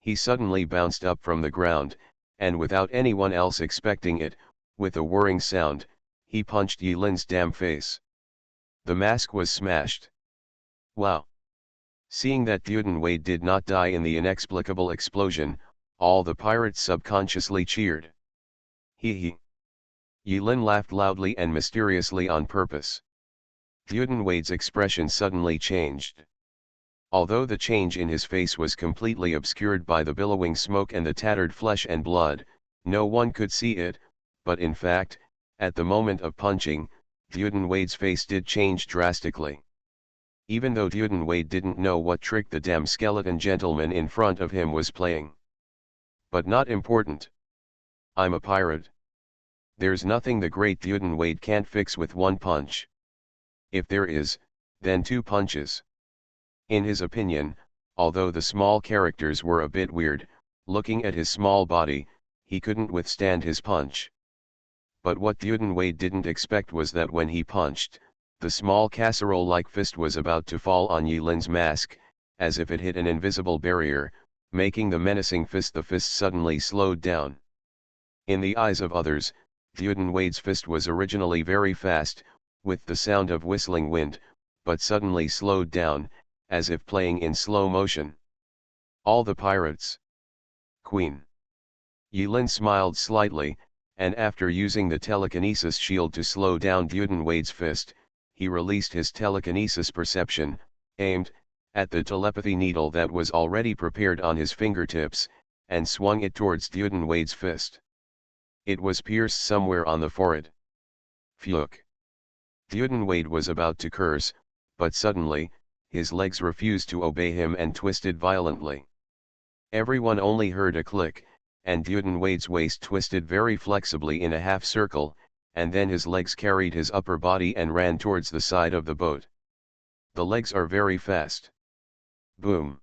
He suddenly bounced up from the ground, and without anyone else expecting it, with a whirring sound, he punched Yulin's damn face. The mask was smashed. Wow! Seeing that Dudenwade did not die in the inexplicable explosion, all the pirates subconsciously cheered. Hee hee. Yulin laughed loudly and mysteriously on purpose. Dudenwade's expression suddenly changed. Although the change in his face was completely obscured by the billowing smoke and the tattered flesh and blood, no one could see it, but in fact, at the moment of punching, Dudenwade's face did change drastically. Even though Dudenwade didn't know what trick the damn skeleton gentleman in front of him was playing. But not important. I'm a pirate. There's nothing the great Dudenwade can't fix with one punch. If there is, then 2 punches. In his opinion, although the small characters were a bit weird, looking at his small body, he couldn't withstand his punch. But what Dudenwade didn't expect was that when he punched, the small casserole-like fist was about to fall on Yulin's mask, as if it hit an invisible barrier, making the menacing fist suddenly slowed down. In the eyes of others, Dudenwade's fist was originally very fast, with the sound of whistling wind, but suddenly slowed down, as if playing in slow motion. All the pirates. Queen. Yulin smiled slightly, and after using the telekinesis shield to slow down Dudenwade's fist, he released his telekinesis perception, aimed at the telepathy needle that was already prepared on his fingertips, and swung it towards Dudenwade's fist. It was pierced somewhere on the forehead. Phew! Dudenwade was about to curse, but suddenly, his legs refused to obey him and twisted violently. Everyone only heard a click, and Dudenwade's waist twisted very flexibly in a half circle, and then his legs carried his upper body and ran towards the side of the boat. The legs are very fast. Boom!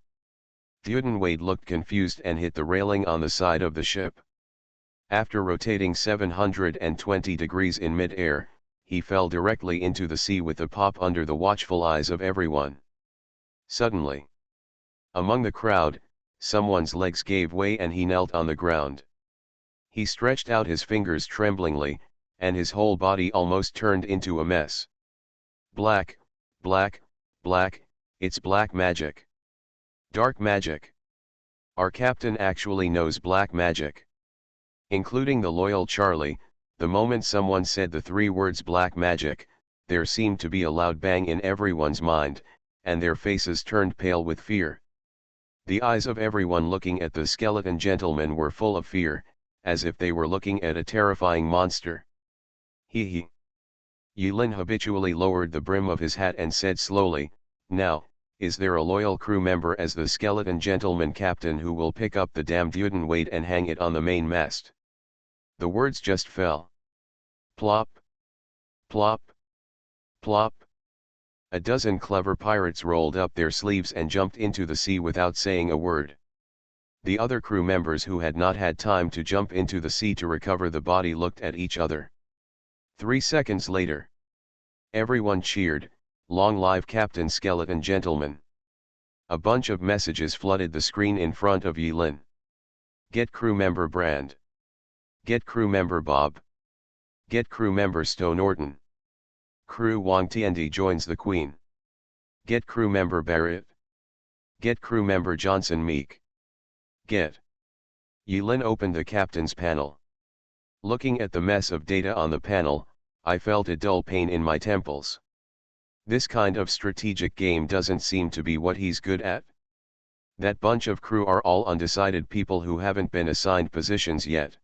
Dudenwade looked confused and hit the railing on the side of the ship. After rotating 720 degrees in mid-air, he fell directly into the sea with a pop under the watchful eyes of everyone. Suddenly, among the crowd, someone's legs gave way and he knelt on the ground. He stretched out his fingers tremblingly, and his whole body almost turned into a mess. Black, black, black, it's black magic. Dark magic. Our captain actually knows black magic. Including the loyal Charlie, the moment someone said the 3 words black magic, there seemed to be a loud bang in everyone's mind, and their faces turned pale with fear. The eyes of everyone looking at the skeleton gentleman were full of fear, as if they were looking at a terrifying monster. He. Yulin habitually lowered the brim of his hat and said slowly, "Now, is there a loyal crew member as the skeleton gentleman captain who will pick up the damned Yuden weight and hang it on the main mast?" The words just fell. Plop. Plop. Plop. A dozen clever pirates rolled up their sleeves and jumped into the sea without saying a word. The other crew members who had not had time to jump into the sea to recover the body looked at each other. 3 seconds later, everyone cheered, "Long live Captain Skeleton Gentleman." A bunch of messages flooded the screen in front of Yulin. Get crew member Brand. Get crew member Bob. Get crew member Stowe Norton. Crew Wang Tiandi joins the Queen. Get crew member Barrett. Get crew member Johnson Meek. Get. Yulin opened the captain's panel. Looking at the mess of data on the panel, I felt a dull pain in my temples. This kind of strategic game doesn't seem to be what he's good at. That bunch of crew are all undecided people who haven't been assigned positions yet.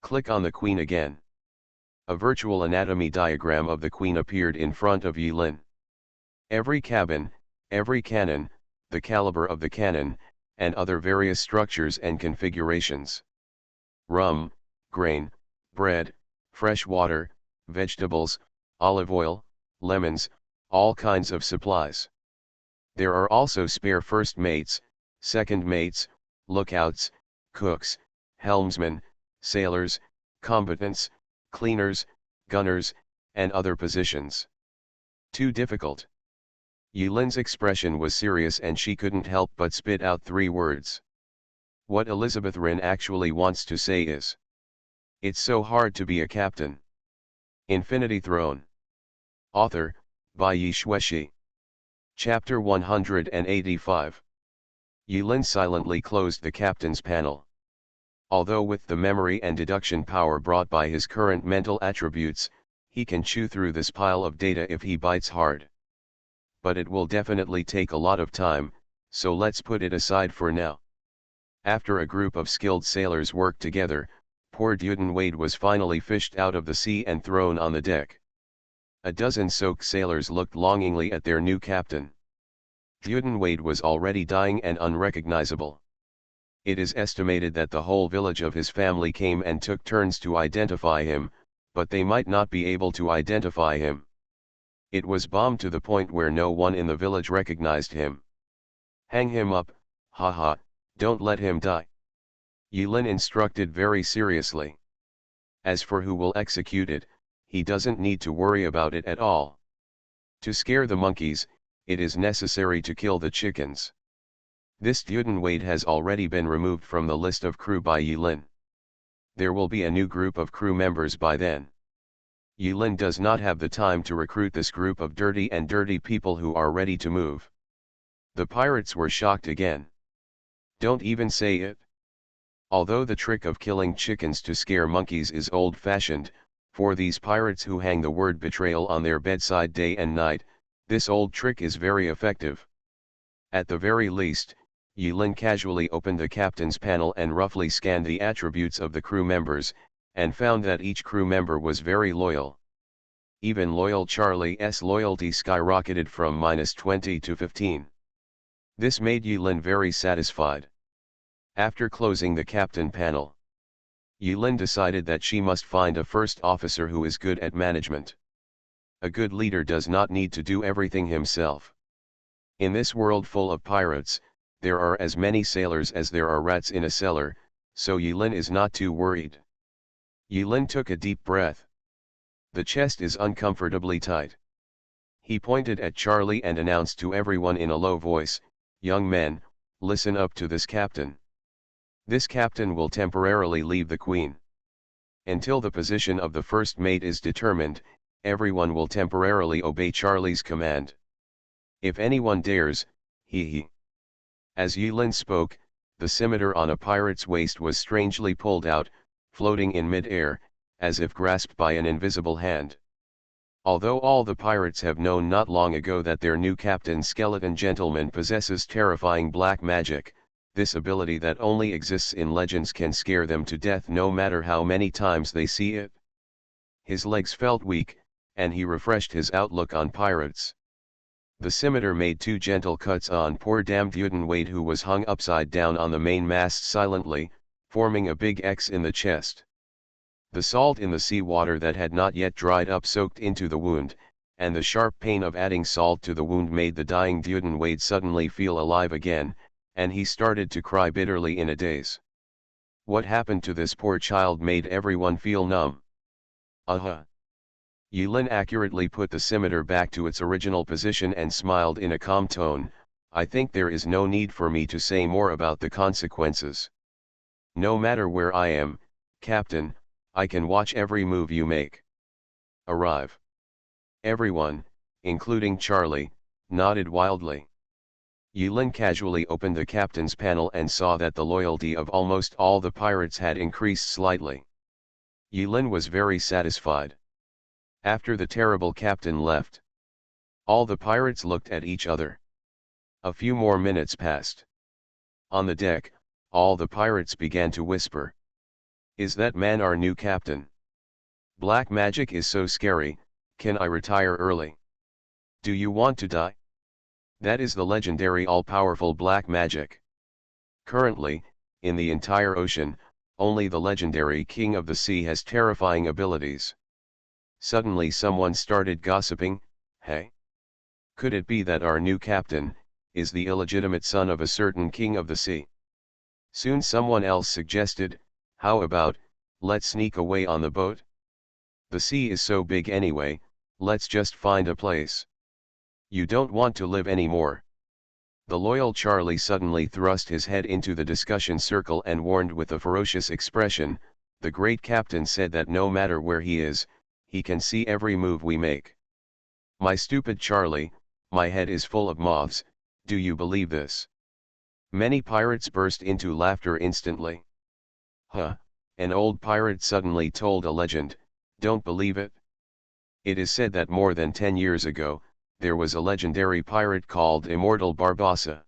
Click on the Queen again. A virtual anatomy diagram of the Queen appeared in front of Yulin. Every cabin, every cannon, the caliber of the cannon, and other various structures and configurations. Rum, grain, bread, fresh water, vegetables, olive oil, lemons, all kinds of supplies. There are also spare first mates, second mates, lookouts, cooks, helmsmen, sailors, combatants, cleaners, gunners, and other positions. Too difficult. Yulin's expression was serious and she couldn't help but spit out 3 words. What Elizabeth Wren actually wants to say is, "It's so hard to be a captain." Infinity Throne. Author, by Yi Shueshi. Chapter 185. Yulin silently closed the captain's panel. Although with the memory and deduction power brought by his current mental attributes, he can chew through this pile of data if he bites hard. But it will definitely take a lot of time, so let's put it aside for now. After a group of skilled sailors worked together, poor Duden Wade was finally fished out of the sea and thrown on the deck. A dozen soaked sailors looked longingly at their new captain. Duden Wade was already dying and unrecognizable. It is estimated that the whole village of his family came and took turns to identify him, but they might not be able to identify him. It was bombed to the point where no one in the village recognized him. "Hang him up, haha, don't let him die," Yulin instructed very seriously. "As for who will execute it, he doesn't need to worry about it at all. To scare the monkeys, it is necessary to kill the chickens." This Duden Wade has already been removed from the list of crew by Yulin. There will be a new group of crew members by then. Yulin does not have the time to recruit this group of dirty people who are ready to move. The pirates were shocked again. Don't even say it. Although the trick of killing chickens to scare monkeys is old-fashioned, for these pirates who hang the word betrayal on their bedside day and night, this old trick is very effective. At the very least, Yulin casually opened the captain's panel and roughly scanned the attributes of the crew members, and found that each crew member was very loyal. Even loyal Charlie's loyalty skyrocketed from -20 to 15. This made Yulin very satisfied. After closing the captain panel, Yulin decided that she must find a first officer who is good at management. A good leader does not need to do everything himself. In this world full of pirates, there are as many sailors as there are rats in a cellar, so Yulin is not too worried. Yulin took a deep breath. The chest is uncomfortably tight. He pointed at Charlie and announced to everyone in a low voice, "Young men, listen up to this captain. This captain will temporarily leave the Queen. Until the position of the first mate is determined, everyone will temporarily obey Charlie's command. If anyone dares, he." As Yulin spoke, the scimitar on a pirate's waist was strangely pulled out, floating in mid-air, as if grasped by an invisible hand. Although all the pirates have known not long ago that their new captain Skeleton Gentleman possesses terrifying black magic, this ability that only exists in legends can scare them to death no matter how many times they see it. His legs felt weak, and he refreshed his outlook on pirates. The scimitar made 2 gentle cuts on poor damned Wade, who was hung upside down on the mainmast silently, forming a big X in the chest. The salt in the sea water that had not yet dried up soaked into the wound, and the sharp pain of adding salt to the wound made the dying Wade suddenly feel alive again, and he started to cry bitterly in a daze. What happened to this poor child made everyone feel numb. Yulin accurately put the scimitar back to its original position and smiled in a calm tone. I think there is no need for me to say more about the consequences. No matter where I am, Captain, I can watch every move you make. Arrive. Everyone, including Charlie, nodded wildly. Yulin casually opened the captain's panel and saw that the loyalty of almost all the pirates had increased slightly. Yulin was very satisfied. After the terrible captain left, all the pirates looked at each other. A few more minutes passed. On the deck, all the pirates began to whisper. Is that man our new captain? Black magic is so scary, can I retire early? Do you want to die? That is the legendary all-powerful black magic. Currently, in the entire ocean, only the legendary King of the Sea has terrifying abilities. Suddenly someone started gossiping. Hey? Could it be that our new captain is the illegitimate son of a certain King of the Sea? Soon someone else suggested, how about, let's sneak away on the boat? The sea is so big anyway, let's just find a place. You don't want to live anymore. The loyal Charlie suddenly thrust his head into the discussion circle and warned with a ferocious expression, the great captain said that no matter where he is, he can see every move we make. My stupid Charlie, my head is full of moths, do you believe this? Many pirates burst into laughter instantly. An old pirate suddenly told a legend, don't believe it? It is said that more than 10 years ago, there was a legendary pirate called Immortal Barbossa.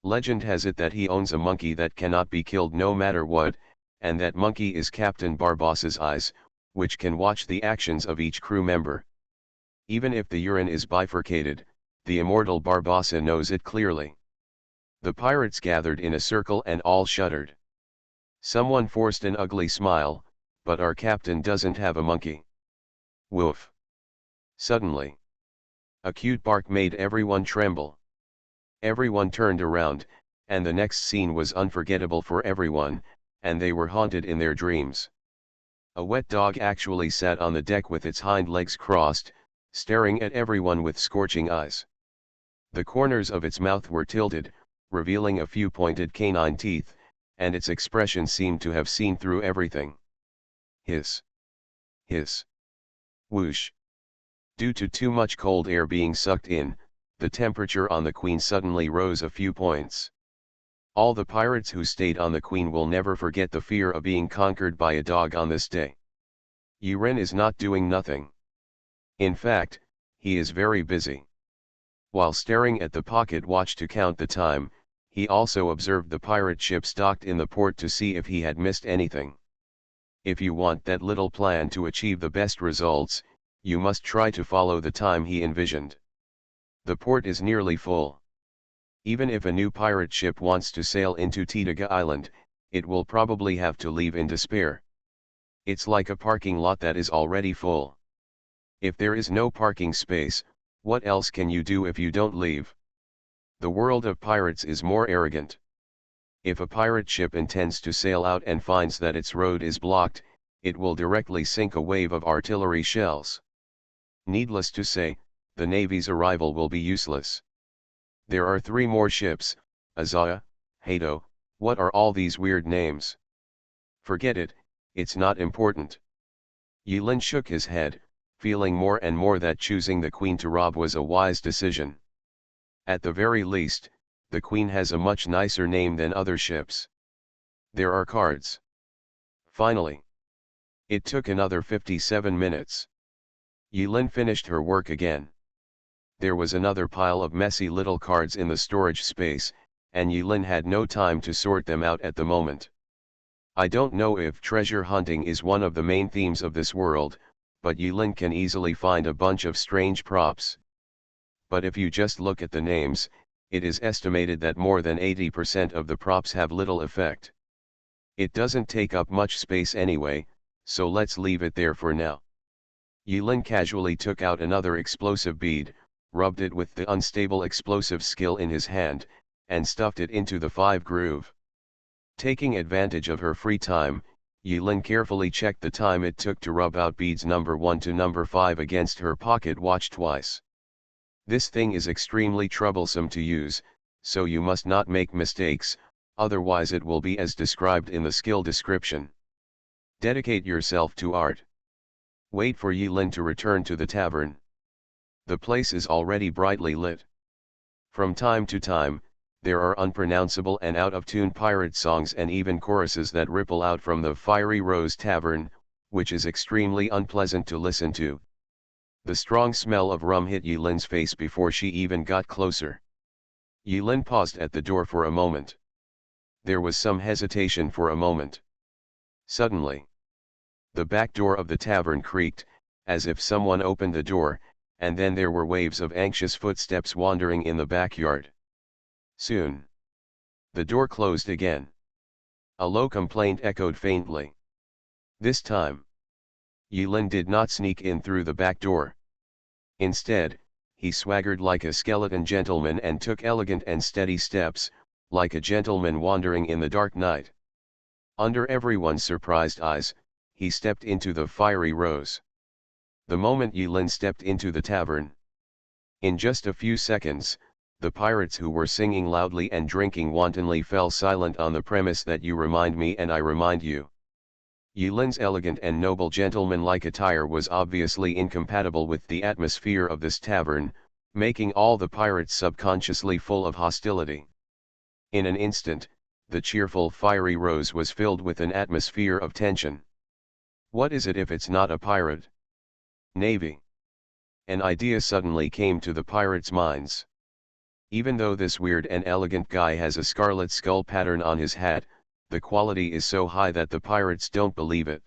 Legend has it that he owns a monkey that cannot be killed no matter what, and that monkey is Captain Barbossa's eyes, which can watch the actions of each crew member. Even if the urine is bifurcated, the immortal Barbossa knows it clearly. The pirates gathered in a circle and all shuddered. Someone forced an ugly smile, but our captain doesn't have a monkey. Woof. Suddenly, a cute bark made everyone tremble. Everyone turned around, and the next scene was unforgettable for everyone, and they were haunted in their dreams. A wet dog actually sat on the deck with its hind legs crossed, staring at everyone with scorching eyes. The corners of its mouth were tilted, revealing a few pointed canine teeth, and its expression seemed to have seen through everything. Hiss. Hiss. Whoosh. Due to too much cold air being sucked in, the temperature on the Queen suddenly rose a few points. All the pirates who stayed on the Queen will never forget the fear of being conquered by a dog on this day. Uren is not doing nothing. In fact, he is very busy. While staring at the pocket watch to count the time, he also observed the pirate ships docked in the port to see if he had missed anything. If you want that little plan to achieve the best results, you must try to follow the time he envisioned. The port is nearly full. Even if a new pirate ship wants to sail into Titaga Island, it will probably have to leave in despair. It's like a parking lot that is already full. If there is no parking space, what else can you do if you don't leave? The world of pirates is more arrogant. If a pirate ship intends to sail out and finds that its road is blocked, it will directly sink a wave of artillery shells. Needless to say, the Navy's arrival will be useless. There are 3 more ships, Azaya, Hato, what are all these weird names? Forget it, it's not important. Yulin shook his head, feeling more and more that choosing the Queen to rob was a wise decision. At the very least, the Queen has a much nicer name than other ships. There are cards. Finally. It took another 57 minutes. Yilin finished her work again. There was another pile of messy little cards in the storage space, and Yilin had no time to sort them out at the moment. I don't know if treasure hunting is one of the main themes of this world, but Yilin can easily find a bunch of strange props. But if you just look at the names, it is estimated that more than 80% of the props have little effect. It doesn't take up much space anyway, so let's leave it there for now. Yilin casually took out another explosive bead, rubbed it with the unstable explosive skill in his hand, and stuffed it into the 5 groove. Taking advantage of her free time, Yilin carefully checked the time it took to rub out beads number 1 to number 5 against her pocket watch twice. This thing is extremely troublesome to use, so you must not make mistakes, otherwise it will be as described in the skill description. Dedicate yourself to art. Wait for Yilin to return to the tavern. The place is already brightly lit. From time to time, there are unpronounceable and out-of-tune pirate songs and even choruses that ripple out from the Fiery Rose Tavern, which is extremely unpleasant to listen to. The strong smell of rum hit Yilin's face before she even got closer. Yilin paused at the door for a moment. There was some hesitation for a moment. Suddenly, the back door of the tavern creaked, as if someone opened the door, and then there were waves of anxious footsteps wandering in the backyard. Soon, the door closed again. A low complaint echoed faintly. This time, Yilin did not sneak in through the back door. Instead, he swaggered like a skeleton gentleman and took elegant and steady steps, like a gentleman wandering in the dark night. Under everyone's surprised eyes, he stepped into the Fiery Rose. The moment Yilin stepped into the tavern, in just a few seconds, the pirates who were singing loudly and drinking wantonly fell silent on the premise that you remind me and I remind you. Yilin's elegant and noble gentleman-like attire was obviously incompatible with the atmosphere of this tavern, making all the pirates subconsciously full of hostility. In an instant, the cheerful Fiery Rose was filled with an atmosphere of tension. What is it if it's not a pirate? Navy. An idea suddenly came to the pirates' minds. Even though this weird and elegant guy has a scarlet skull pattern on his hat, the quality is so high that the pirates don't believe it.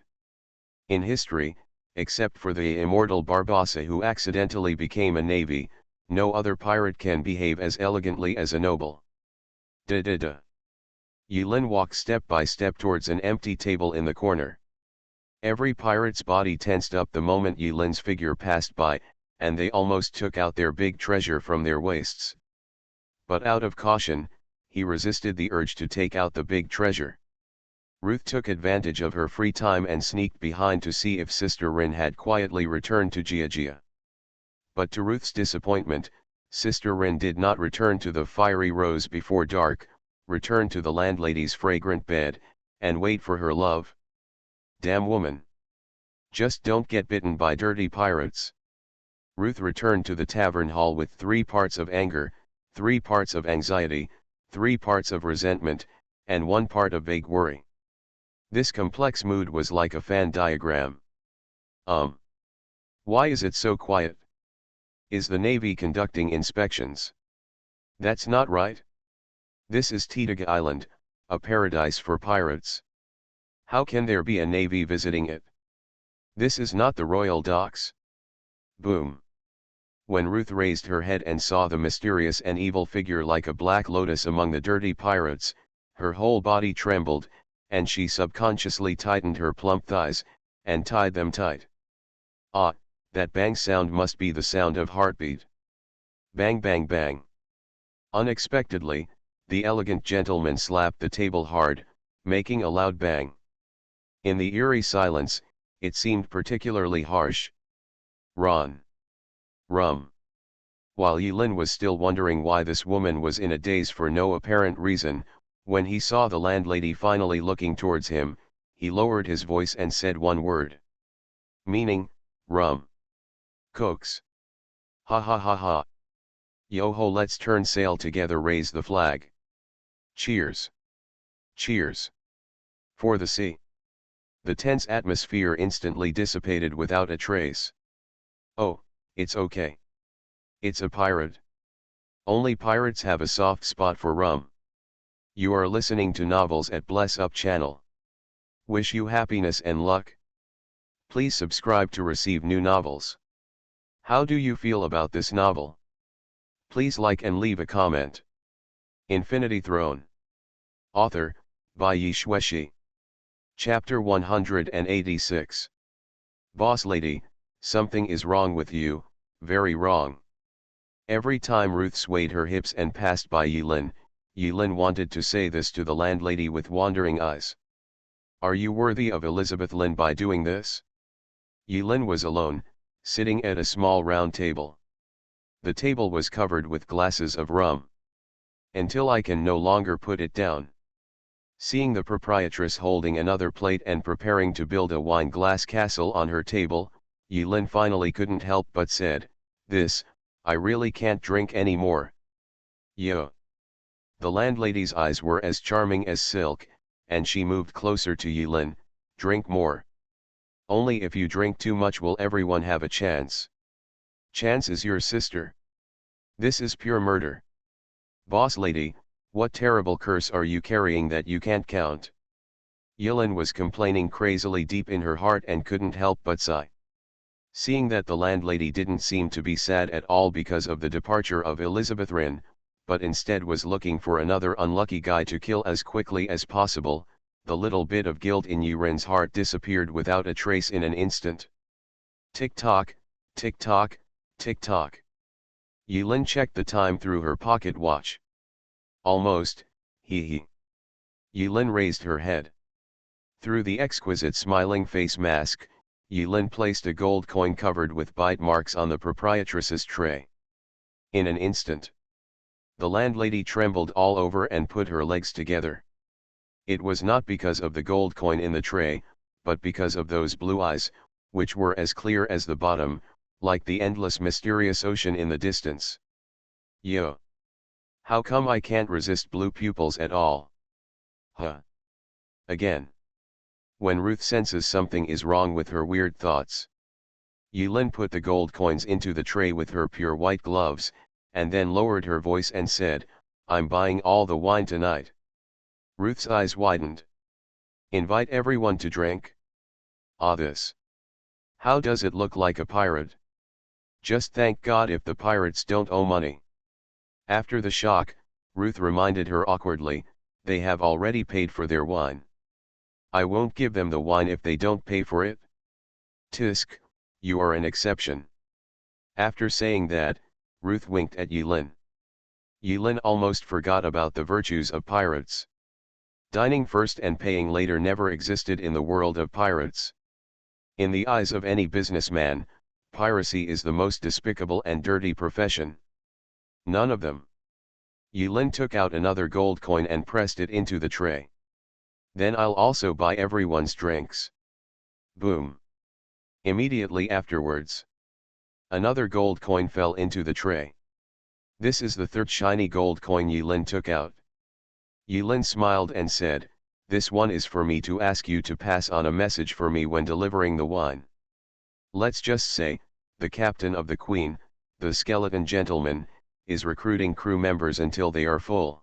In history, except for the immortal Barbossa who accidentally became a navy, no other pirate can behave as elegantly as a noble. Da-da-da. Yilin walked step by step towards an empty table in the corner. Every pirate's body tensed up the moment Yilin's figure passed by, and they almost took out their big treasure from their waists. But out of caution, he resisted the urge to take out the big treasure. Ruth took advantage of her free time and sneaked behind to see if Sister Rin had quietly returned to Gia. But to Ruth's disappointment, Sister Rin did not return to the Fiery Rose before dark, return to the landlady's fragrant bed, and wait for her love. Damn woman. Just don't get bitten by dirty pirates. Ruth returned to the tavern hall with 3 parts of anger, 3 parts of anxiety, 3 parts of resentment, and 1 part of vague worry. This complex mood was like a fan diagram. Why is it so quiet? Is the Navy conducting inspections? That's not right. This is Titaga Island, a paradise for pirates. How can there be a Navy visiting it? This is not the Royal Docks. Boom. When Ruth raised her head and saw the mysterious and evil figure like a black lotus among the dirty pirates, her whole body trembled, and she subconsciously tightened her plump thighs, and tied them tight. Ah, that bang sound must be the sound of heartbeat. Bang bang bang. Unexpectedly, the elegant gentleman slapped the table hard, making a loud bang. In the eerie silence, it seemed particularly harsh. Ron. Rum. While Yilin was still wondering why this woman was in a daze for no apparent reason, when he saw the landlady finally looking towards him, he lowered his voice and said one word. Meaning, rum. Cokes. Ha ha ha ha. Yo ho, let's turn sail together, raise the flag. Cheers. Cheers. For the sea. The tense atmosphere instantly dissipated without a trace. Oh, it's okay. It's a pirate. Only pirates have a soft spot for rum. You are listening to Novels at Bless Up channel. Wish you happiness and luck. Please subscribe to receive new novels. How do you feel about this novel? Please like and leave a comment. Infinity Throne. Author, by Yi Shueshi. Chapter 186. Boss lady, something is wrong with you, very wrong. Every time Ruth swayed her hips and passed by Yilin wanted to say this to the landlady with wandering eyes. Are you worthy of Elizabeth Lin by doing this? Yilin was alone, sitting at a small round table. The table was covered with glasses of rum. Until I can no longer put it down. Seeing the proprietress holding another plate and preparing to build a wine glass castle on her table, Yilin finally couldn't help but said, I really can't drink any more. Yo. The landlady's eyes were as charming as silk, and she moved closer to Yilin. Drink more. Only if you drink too much will everyone have a chance. Chance is your sister. This is pure murder. Boss lady, what terrible curse are you carrying that you can't count? Yilin was complaining crazily deep in her heart and couldn't help but sigh. Seeing that the landlady didn't seem to be sad at all because of the departure of Elizabeth Rin, but instead was looking for another unlucky guy to kill as quickly as possible, the little bit of guilt in Yirin's heart disappeared without a trace in an instant. Tick-tock, tick-tock, tick-tock. Yilin checked the time through her pocket watch. Almost, hee. Yilin raised her head. Through the exquisite smiling face mask, Yilin placed a gold coin covered with bite marks on the proprietress's tray. In an instant, the landlady trembled all over and put her legs together. It was not because of the gold coin in the tray, but because of those blue eyes, which were as clear as the bottom, like the endless mysterious ocean in the distance. Yo! How come I can't resist blue pupils at all? Huh? Again. When Ruth senses something is wrong with her weird thoughts. Yilin put the gold coins into the tray with her pure white gloves, and then lowered her voice and said, I'm buying all the wine tonight. Ruth's eyes widened. Invite everyone to drink? Ah, this. How does it look like a pirate? Just thank God if the pirates don't owe money. After the shock, Ruth reminded her awkwardly, they have already paid for their wine. I won't give them the wine if they don't pay for it. Tisk, you are an exception. After saying that, Ruth winked at Yilin. Yilin almost forgot about the virtues of pirates. Dining first and paying later never existed in the world of pirates. In the eyes of any businessman, piracy is the most despicable and dirty profession. None of them. Yilin took out another gold coin and pressed it into the tray. Then I'll also buy everyone's drinks. Boom. Immediately afterwards, another gold coin fell into the tray. This is the third shiny gold coin Yilin took out. Yilin smiled and said, this one is for me to ask you to pass on a message for me when delivering the wine. Let's just say, the captain of the Queen, the skeleton gentleman, is recruiting crew members until they are full.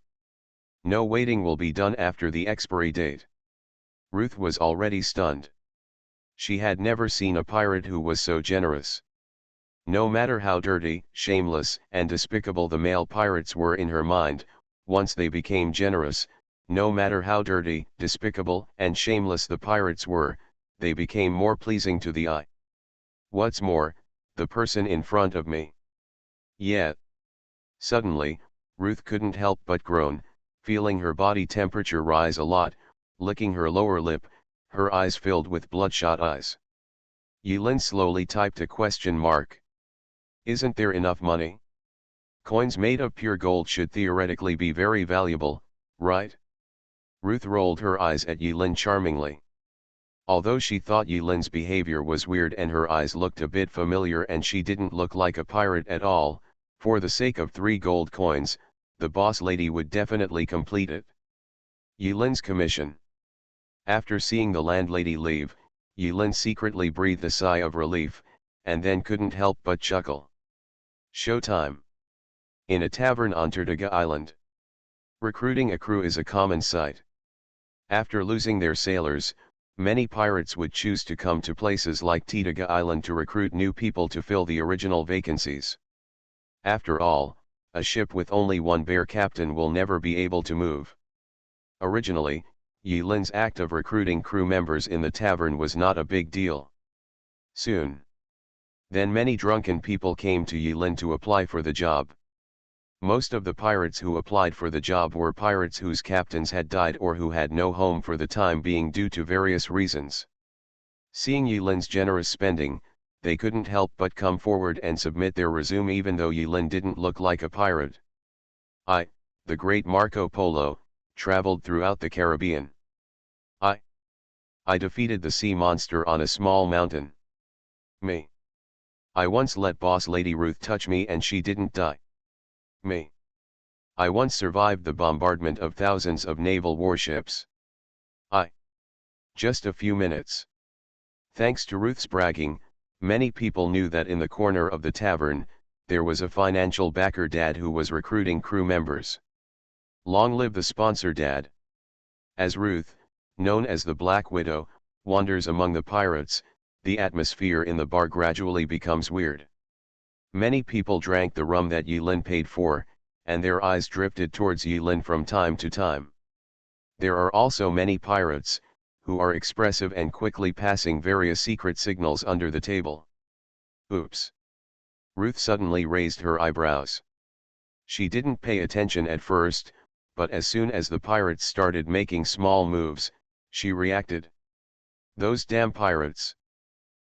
No waiting will be done after the expiry date. Ruth was already stunned. She had never seen a pirate who was so generous. No matter how dirty, shameless, and despicable the male pirates were in her mind, once they became generous, no matter how dirty, despicable, and shameless the pirates were, they became more pleasing to the eye. What's more, the person in front of me. Yet. Suddenly, Ruth couldn't help but groan, feeling her body temperature rise a lot, licking her lower lip, her eyes filled with bloodshot eyes. Yilin slowly typed a question mark. Isn't there enough money? Coins made of pure gold should theoretically be very valuable, right? Ruth rolled her eyes at Yilin charmingly. Although she thought Yilin's behavior was weird and her eyes looked a bit familiar and she didn't look like a pirate at all, for the sake of 3 gold coins, the boss lady would definitely complete it. Yilin's commission. After seeing the landlady leave, Yilin secretly breathed a sigh of relief, and then couldn't help but chuckle. Showtime. In a tavern on Tortuga Island. Recruiting a crew is a common sight. After losing their sailors, many pirates would choose to come to places like Tortuga Island to recruit new people to fill the original vacancies. After all, a ship with only one bare captain will never be able to move. Originally, Yilin's act of recruiting crew members in the tavern was not a big deal. Soon. Then many drunken people came to Yilin to apply for the job. Most of the pirates who applied for the job were pirates whose captains had died or who had no home for the time being due to various reasons. Seeing Yilin's generous spending, they couldn't help but come forward and submit their resume even though Yilin didn't look like a pirate. I, the great Marco Polo, traveled throughout the Caribbean. I defeated the sea monster on a small mountain. Me. I once let boss lady Ruth touch me and she didn't die. Me. I once survived the bombardment of thousands of naval warships. Just a few minutes. Thanks to Ruth's bragging, many people knew that in the corner of the tavern, there was a financial backer dad who was recruiting crew members. Long live the sponsor dad. As Ruth, known as the Black Widow, wanders among the pirates, the atmosphere in the bar gradually becomes weird. Many people drank the rum that Yilin paid for, and their eyes drifted towards Yilin from time to time. There are also many pirates, who are expressive and quickly passing various secret signals under the table. Oops. Ruth suddenly raised her eyebrows. She didn't pay attention at first, but as soon as the pirates started making small moves, she reacted. Those damn pirates!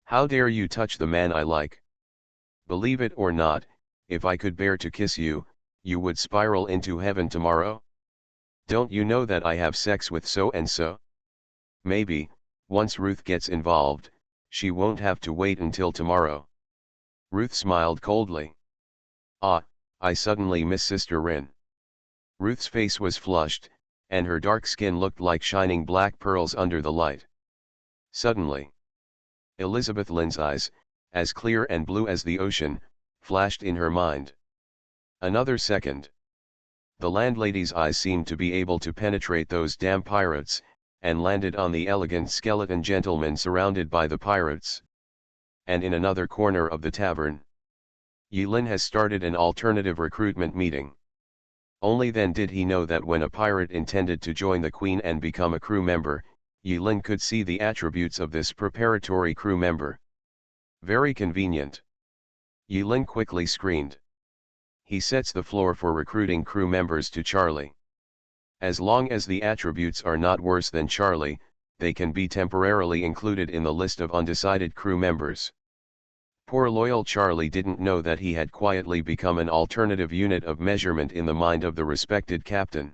How dare you touch the man I like? Believe it or not, if I could bear to kiss you, you would spiral into heaven tomorrow? Don't you know that I have sex with so-and-so? Maybe, once Ruth gets involved, she won't have to wait until tomorrow. Ruth smiled coldly. I suddenly miss Sister Rin. Ruth's face was flushed, and her dark skin looked like shining black pearls under the light. Suddenly, Elizabeth Lynn's eyes, as clear and blue as the ocean, flashed in her mind. Another second. The landlady's eyes seemed to be able to penetrate those damn pirates, and landed on the elegant skeleton gentleman surrounded by the pirates. And in another corner of the tavern, Yilin has started an alternative recruitment meeting. Only then did he know that when a pirate intended to join the Queen and become a crew member, Yilin could see the attributes of this preparatory crew member. Very convenient. Yilin quickly screened. He sets the floor for recruiting crew members to Charlie. As long as the attributes are not worse than Charlie, they can be temporarily included in the list of undecided crew members. Poor loyal Charlie didn't know that he had quietly become an alternative unit of measurement in the mind of the respected captain.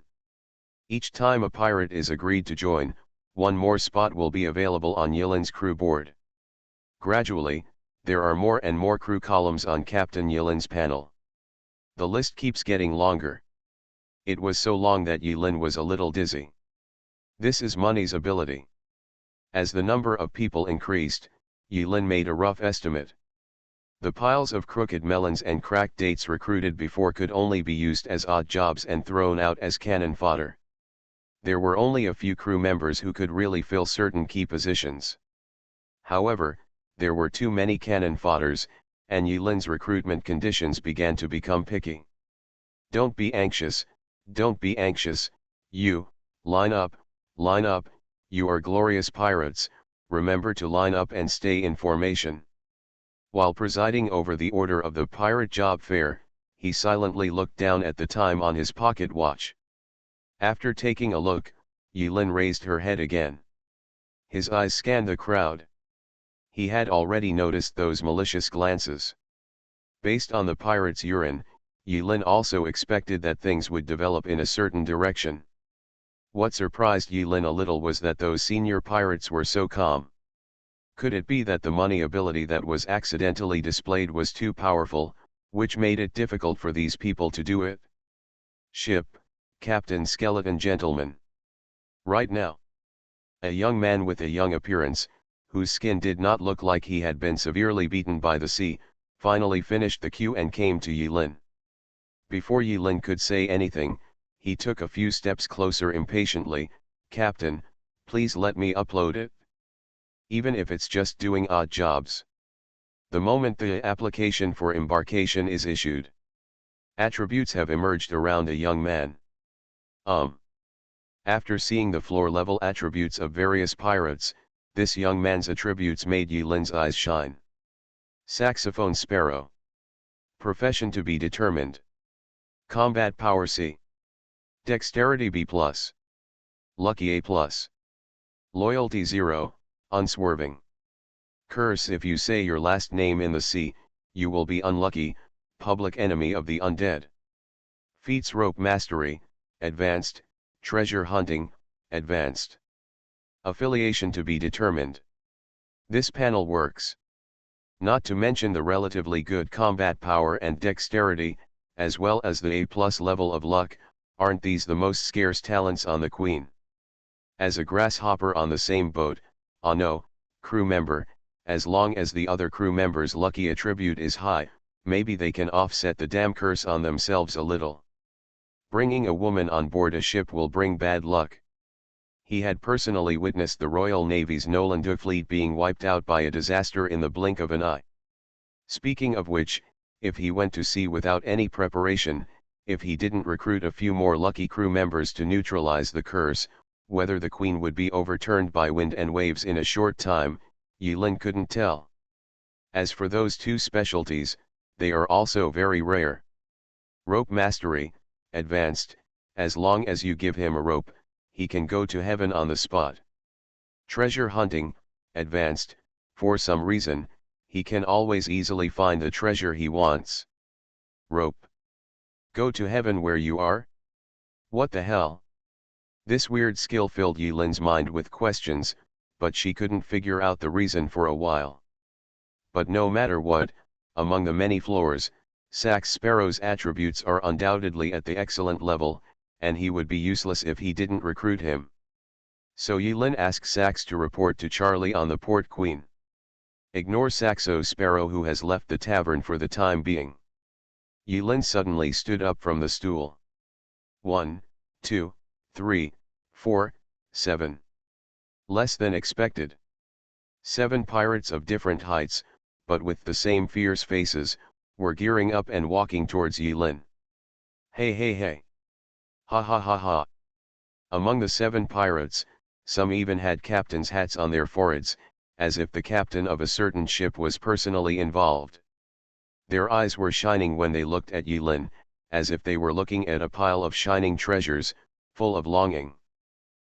Each time a pirate is agreed to join, one more spot will be available on Yilin's crew board. Gradually, there are more and more crew columns on Captain Yilin's panel. The list keeps getting longer. It was so long that Yilin was a little dizzy. This is money's ability. As the number of people increased, Yilin made a rough estimate. The piles of crooked melons and cracked dates recruited before could only be used as odd jobs and thrown out as cannon fodder. There were only a few crew members who could really fill certain key positions. However, there were too many cannon fodders, and Yilin's recruitment conditions began to become picky. Don't be anxious, you, line up, you are glorious pirates, remember to line up and stay in formation. While presiding over the order of the pirate job fair, he silently looked down at the time on his pocket watch. After taking a look, Yilin raised her head again. His eyes scanned the crowd. He had already noticed those malicious glances. Based on the pirate's urine, Yilin also expected that things would develop in a certain direction. What surprised Yilin a little was that those senior pirates were so calm. Could it be that the money ability that was accidentally displayed was too powerful, which made it difficult for these people to do it? Ship, Captain Skeleton Gentleman. Right now. A young man with a young appearance, whose skin did not look like he had been severely beaten by the sea, finally finished the queue and came to Yilin. Before Yilin could say anything, he took a few steps closer impatiently. "Captain, please let me upload it. Even if it's just doing odd jobs." The moment the application for embarkation is issued, attributes have emerged around a young man. After seeing the floor-level attributes of various pirates, this young man's attributes made Yilin's eyes shine. Saxophone sparrow. Profession to be determined. Combat power C. Dexterity B+. Lucky A+. Loyalty 0, unswerving. Curse: if you say your last name in the C, you will be unlucky, public enemy of the undead. Feats: rope mastery, advanced, treasure hunting, advanced. Affiliation to be determined. This panel works. Not to mention the relatively good combat power and dexterity, as well as the A+ level of luck, aren't these the most scarce talents on the Queen? As a grasshopper on the same boat, no, crew member, as long as the other crew members' lucky attribute is high, maybe they can offset the damn curse on themselves a little. Bringing a woman on board a ship will bring bad luck. He had personally witnessed the Royal Navy's Nolandu fleet being wiped out by a disaster in the blink of an eye. Speaking of which, if he went to sea without any preparation, if he didn't recruit a few more lucky crew members to neutralize the curse, whether the Queen would be overturned by wind and waves in a short time, Yilin couldn't tell. As for those two specialties, they are also very rare. Rope mastery, advanced: as long as you give him a rope, he can go to heaven on the spot. Treasure hunting, advanced: for some reason, he can always easily find the treasure he wants. Rope. Go to heaven where you are? What the hell? This weird skill filled Yilin's mind with questions, but she couldn't figure out the reason for a while. But no matter what, among the many floors, Sax Sparrow's attributes are undoubtedly at the excellent level, and he would be useless if he didn't recruit him. So Yilin asks Sax to report to Charlie on the Port Queen. Ignore Saxo Sparrow, who has left the tavern for the time being. Yilin suddenly stood up from the stool. 1, 2, 3, 4, 7. Less than expected. 7 pirates of different heights, but with the same fierce faces, were gearing up and walking towards Yilin. Hey hey hey. Ha ha ha ha. Among the 7 pirates, some even had captains' hats on their foreheads, as if the captain of a certain ship was personally involved. Their eyes were shining when they looked at Yilin, as if they were looking at a pile of shining treasures, full of longing.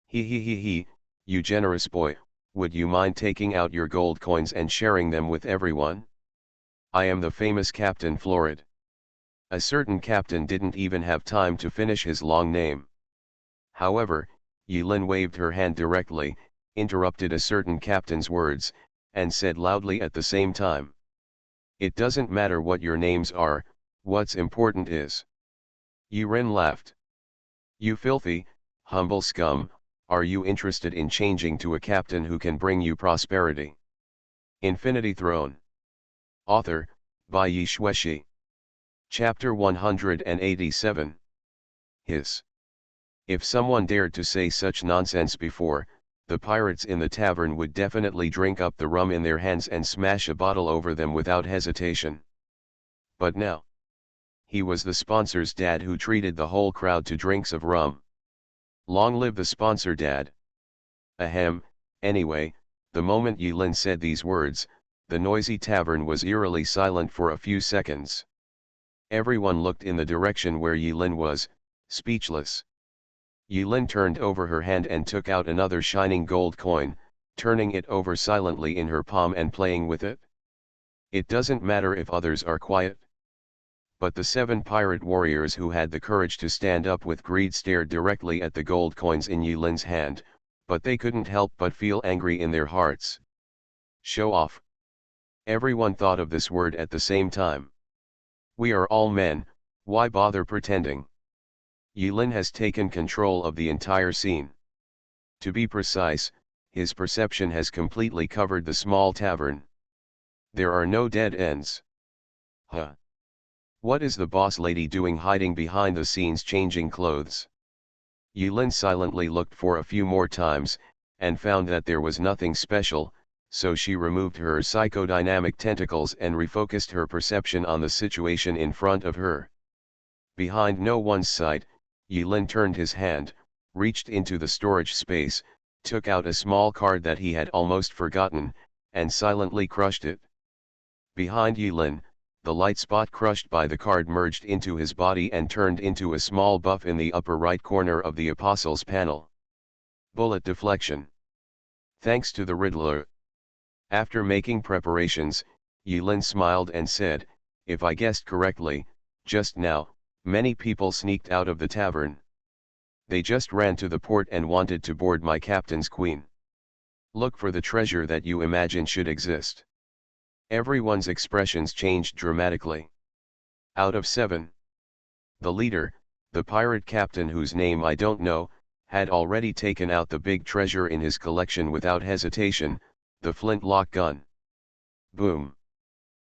He, you generous boy, would you mind taking out your gold coins and sharing them with everyone? I am the famous Captain Florid. A certain captain didn't even have time to finish his long name. However, Yilin waved her hand directly, interrupted a certain captain's words, and said loudly at the same time: "It doesn't matter what your names are, what's important is." Yilin laughed. "You filthy, humble scum, are you interested in changing to a captain who can bring you prosperity?" Infinity Throne. Author, by Yi Shueshi. Chapter 187. Hiss. If someone dared to say such nonsense before, the pirates in the tavern would definitely drink up the rum in their hands and smash a bottle over them without hesitation. But now, he was the sponsor's dad who treated the whole crowd to drinks of rum. Long live the sponsor dad. Ahem. Anyway, the moment Yilin said these words, the noisy tavern was eerily silent for a few seconds. Everyone looked in the direction where Yilin was, speechless. Yilin turned over her hand and took out another shining gold coin, turning it over silently in her palm and playing with it. It doesn't matter if others are quiet. But the 7 pirate warriors who had the courage to stand up with greed stared directly at the gold coins in Yilin's hand, but they couldn't help but feel angry in their hearts. Show off. Everyone thought of this word at the same time. We are all men, why bother pretending? Yilin has taken control of the entire scene. To be precise, his perception has completely covered the small tavern. There are no dead ends. Huh. What is the boss lady doing hiding behind the scenes changing clothes? Yulin silently looked for a few more times, and found that there was nothing special, so she removed her psychodynamic tentacles and refocused her perception on the situation in front of her. Behind no one's sight, Yulin turned his hand, reached into the storage space, took out a small card that he had almost forgotten, and silently crushed it. Behind Yulin, the light spot crushed by the card merged into his body and turned into a small buff in the upper right corner of the Apostles panel. Bullet deflection. Thanks to the Riddler. After making preparations, Yulin smiled and said, "If I guessed correctly, just now, many people sneaked out of the tavern. They just ran to the port and wanted to board my captain's queen. Look for the treasure that you imagine should exist." Everyone's expressions changed dramatically. Out of 7. The leader, the pirate captain whose name I don't know, had already taken out the big treasure in his collection without hesitation, the flintlock gun. Boom.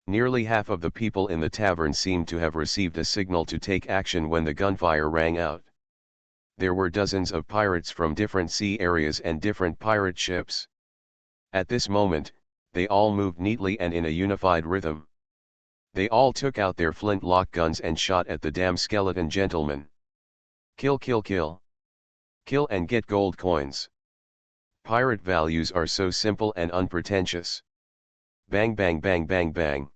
Nearly half of the people in the tavern seemed to have received a signal to take action when the gunfire rang out. There were dozens of pirates from different sea areas and different pirate ships. At this moment, they all moved neatly and in a unified rhythm. They all took out their flintlock guns and shot at the damn skeleton gentleman. Kill, kill, kill. Kill and get gold coins. Pirate values are so simple and unpretentious. Bang, bang, bang, bang, bang.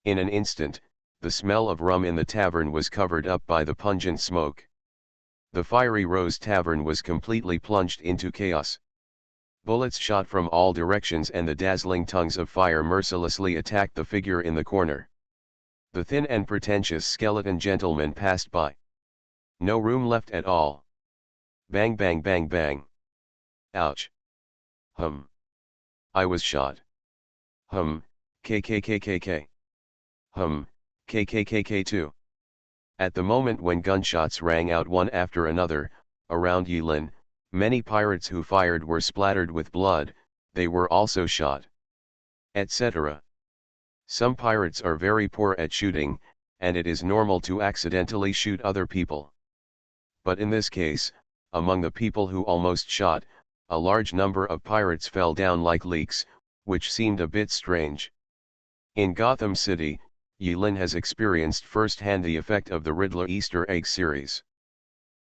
In an instant, the smell of rum in the tavern was covered up by the pungent smoke. The Fiery Rose Tavern was completely plunged into chaos. Bullets shot from all directions and the dazzling tongues of fire mercilessly attacked the figure in the corner. The thin and pretentious skeleton gentleman passed by. No room left at all. Bang, bang, bang, bang. Ouch. I was shot. KKKKK. KKKK2. At the moment when gunshots rang out one after another, around Yulin, many pirates who fired were splattered with blood, they were also shot. Etc. Some pirates are very poor at shooting, and it is normal to accidentally shoot other people. But in this case, among the people who almost shot, a large number of pirates fell down like leaks, which seemed a bit strange. In Gotham City, Yulin has experienced firsthand the effect of the Riddler Easter egg series.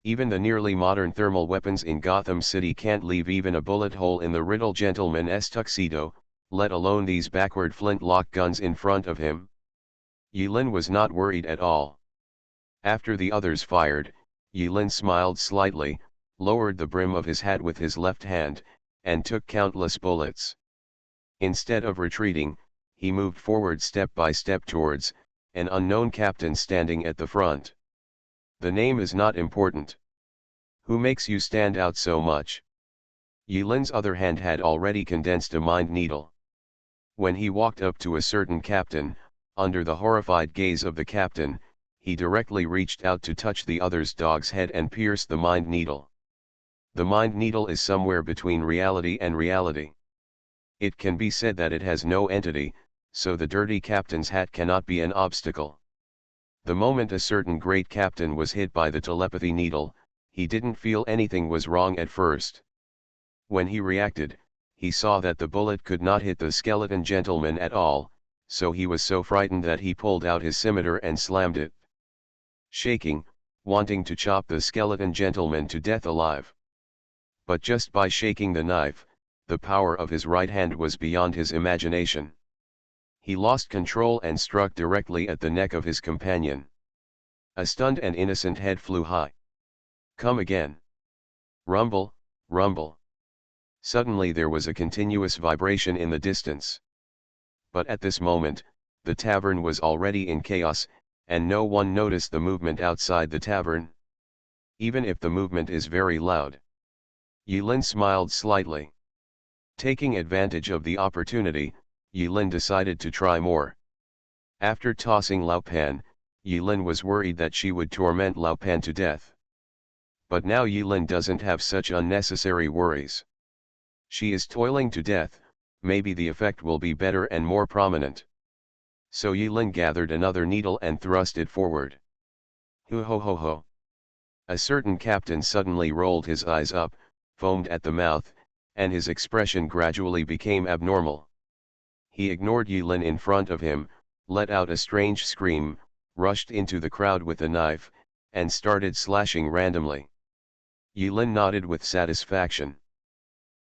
Even the nearly modern thermal weapons in Gotham City can't leave even a bullet hole in the Riddle gentleman's tuxedo, let alone these backward flintlock guns in front of him. Yulin was not worried at all. After the others fired, Yulin smiled slightly, lowered the brim of his hat with his left hand, and took countless bullets. Instead of retreating, he moved forward step by step towards an unknown captain standing at the front. The name is not important. Who makes you stand out so much? Yulin's other hand had already condensed a mind needle. When he walked up to a certain captain, under the horrified gaze of the captain, he directly reached out to touch the other's dog's head and pierce the mind needle. The mind needle is somewhere between reality and reality. It can be said that it has no entity, so the dirty captain's hat cannot be an obstacle. The moment a certain great captain was hit by the telepathy needle, he didn't feel anything was wrong at first. When he reacted, he saw that the bullet could not hit the skeleton gentleman at all, so he was so frightened that he pulled out his scimitar and slammed it. Shaking, wanting to chop the skeleton gentleman to death alive. But just by shaking the knife, the power of his right hand was beyond his imagination. He lost control and struck directly at the neck of his companion. A stunned and innocent head flew high. Come again. Rumble, rumble. Suddenly there was a continuous vibration in the distance. But at this moment, the tavern was already in chaos, and no one noticed the movement outside the tavern. Even if the movement is very loud. Yulin smiled slightly. Taking advantage of the opportunity, Yulin decided to try more. After tossing Lao Pan, Yulin was worried that she would torment Lao Pan to death. But now Yulin doesn't have such unnecessary worries. She is toiling to death, maybe the effect will be better and more prominent. So Yilin gathered another needle and thrust it forward. Hoo ho ho ho. A certain captain suddenly rolled his eyes up, foamed at the mouth, and his expression gradually became abnormal. He ignored Yilin in front of him, let out a strange scream, rushed into the crowd with a knife, and started slashing randomly. Yilin nodded with satisfaction.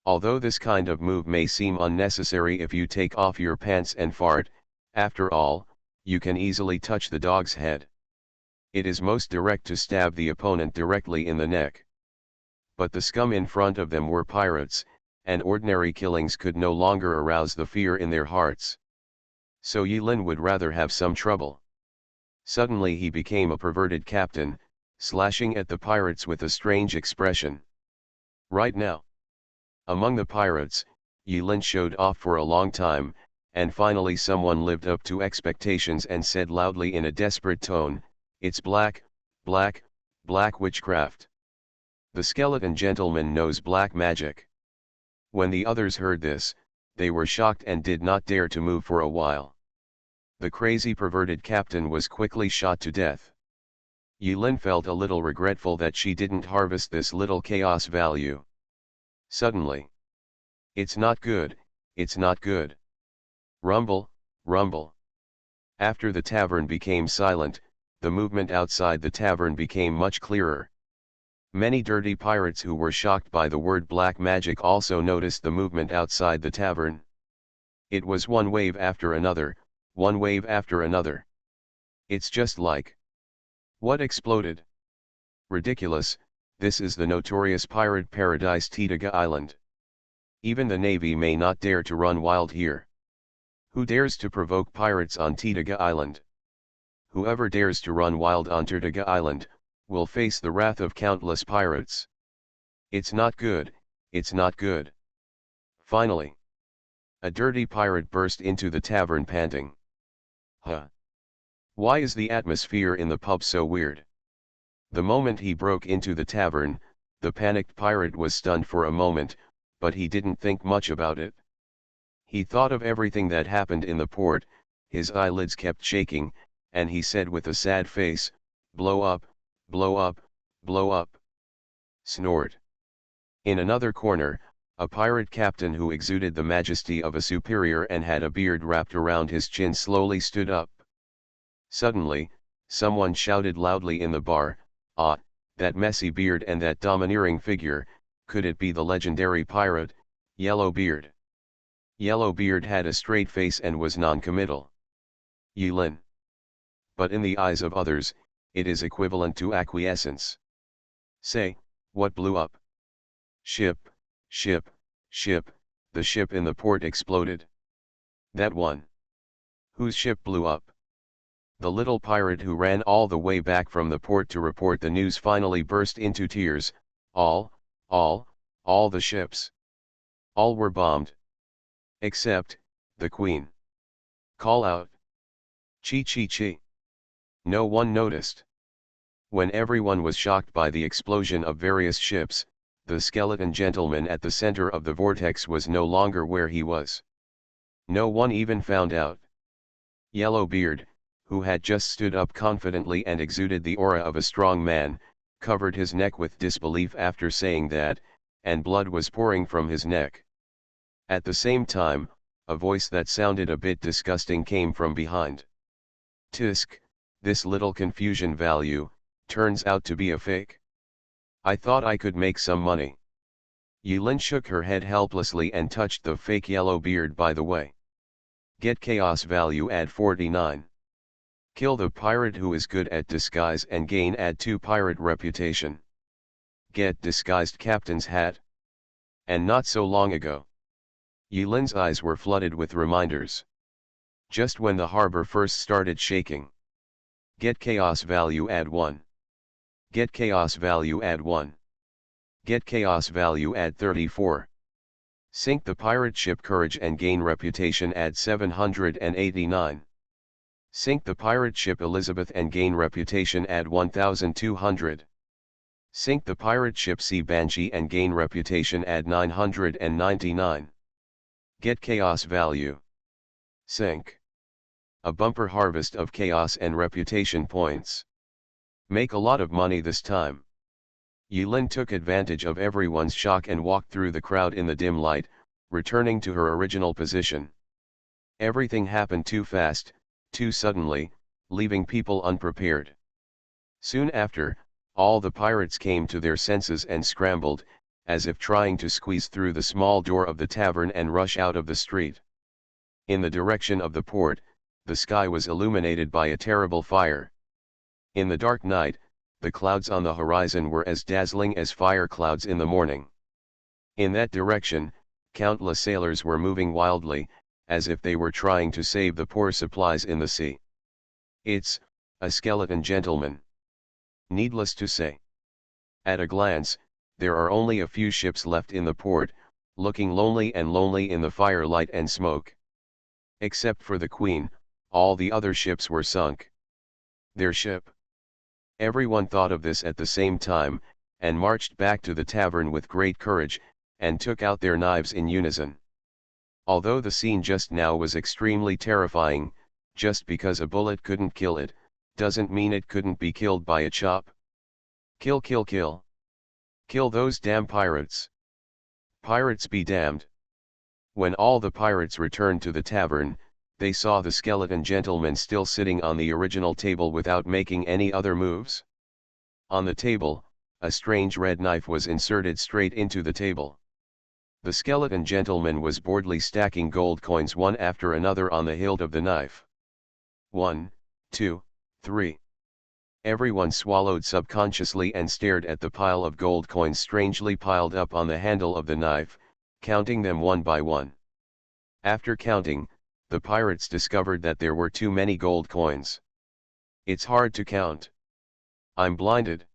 Although this kind of move may seem unnecessary if you take off your pants and fart, after all, you can easily touch the dog's head. It is most direct to stab the opponent directly in the neck. But the scum in front of them were pirates, and ordinary killings could no longer arouse the fear in their hearts. So Yilin would rather have some trouble. Suddenly he became a perverted captain, slashing at the pirates with a strange expression. Right now. Among the pirates, Yilin showed off for a long time, and finally someone lived up to expectations and said loudly in a desperate tone, "It's black, black, black witchcraft. The skeleton gentleman knows black magic." When the others heard this, they were shocked and did not dare to move for a while. The crazy perverted captain was quickly shot to death. Yilin felt a little regretful that she didn't harvest this little chaos value. Suddenly. It's not good, it's not good. Rumble, rumble. After the tavern became silent, the movement outside the tavern became much clearer. Many dirty pirates who were shocked by the word black magic also noticed the movement outside the tavern. It was one wave after another, one wave after another. It's just like. What exploded? Ridiculous, this is the notorious pirate paradise Titaga Island. Even the navy may not dare to run wild here. Who dares to provoke pirates on Titaga Island? Whoever dares to run wild on Titaga Island, will face the wrath of countless pirates. It's not good, it's not good. Finally. A dirty pirate burst into the tavern panting. Huh? Why is the atmosphere in the pub so weird? The moment he broke into the tavern, the panicked pirate was stunned for a moment, but he didn't think much about it. He thought of everything that happened in the port, his eyelids kept shaking, and he said with a sad face, "Blow up, blow up, blow up." Snort. In another corner, a pirate captain who exuded the majesty of a superior and had a beard wrapped around his chin slowly stood up. Suddenly, someone shouted loudly in the bar, "Ah, that messy beard and that domineering figure, could it be the legendary pirate, Yellowbeard?" Yellowbeard had a straight face and was non-committal. Yilin. But in the eyes of others, it is equivalent to acquiescence. Say, what blew up? Ship, ship, ship, the ship in the port exploded. That one. Whose ship blew up? The little pirate who ran all the way back from the port to report the news finally burst into tears. All the ships. All were bombed. Except, the Queen. Call out. Chi chi chi. No one noticed. When everyone was shocked by the explosion of various ships, the skeleton gentleman at the center of the vortex was no longer where he was. No one even found out. Yellowbeard, who had just stood up confidently and exuded the aura of a strong man, covered his neck with disbelief after saying that, and blood was pouring from his neck. At the same time, a voice that sounded a bit disgusting came from behind. Tisk, this little confusion value, turns out to be a fake. I thought I could make some money. Yilin shook her head helplessly and touched the fake Yellowbeard by the way. Get chaos value add 49. Kill the pirate who is good at disguise and gain add 2 pirate reputation. Get disguised captain's hat. And not so long ago. Yilin's eyes were flooded with reminders. Just when the harbor first started shaking. Get chaos value add 1. Get chaos value add 1. Get chaos value add 34. Sink the pirate ship Courage and gain reputation add 789. Sink the pirate ship Elizabeth and gain reputation add 1200. Sink the pirate ship Sea Banshee and gain reputation at 999. Get chaos value. Sink. A bumper harvest of chaos and reputation points. Make a lot of money this time. Yulin took advantage of everyone's shock and walked through the crowd in the dim light, returning to her original position. Everything happened too fast, too suddenly, leaving people unprepared. Soon after, all the pirates came to their senses and scrambled, as if trying to squeeze through the small door of the tavern and rush out of the street. In the direction of the port, the sky was illuminated by a terrible fire. In the dark night, the clouds on the horizon were as dazzling as fire clouds in the morning. In that direction, countless sailors were moving wildly, as if they were trying to save the poor supplies in the sea. It's a skeleton gentleman. Needless to say. At a glance, there are only a few ships left in the port, looking lonely in the firelight and smoke. Except for the Queen, all the other ships were sunk. Their ship. Everyone thought of this at the same time, and marched back to the tavern with great courage, and took out their knives in unison. Although the scene just now was extremely terrifying, just because a bullet couldn't kill it, doesn't mean it couldn't be killed by a chop. Kill, kill, kill. Kill those damn pirates. Pirates be damned. When all the pirates returned to the tavern, they saw the skeleton gentleman still sitting on the original table without making any other moves. On the table, a strange red knife was inserted straight into the table. The skeleton gentleman was boredly stacking gold coins one after another on the hilt of the knife. 1, 2, 3. Everyone swallowed subconsciously and stared at the pile of gold coins strangely piled up on the handle of the knife, counting them one by one. After counting, the pirates discovered that there were too many gold coins. It's hard to count. I'm blinded.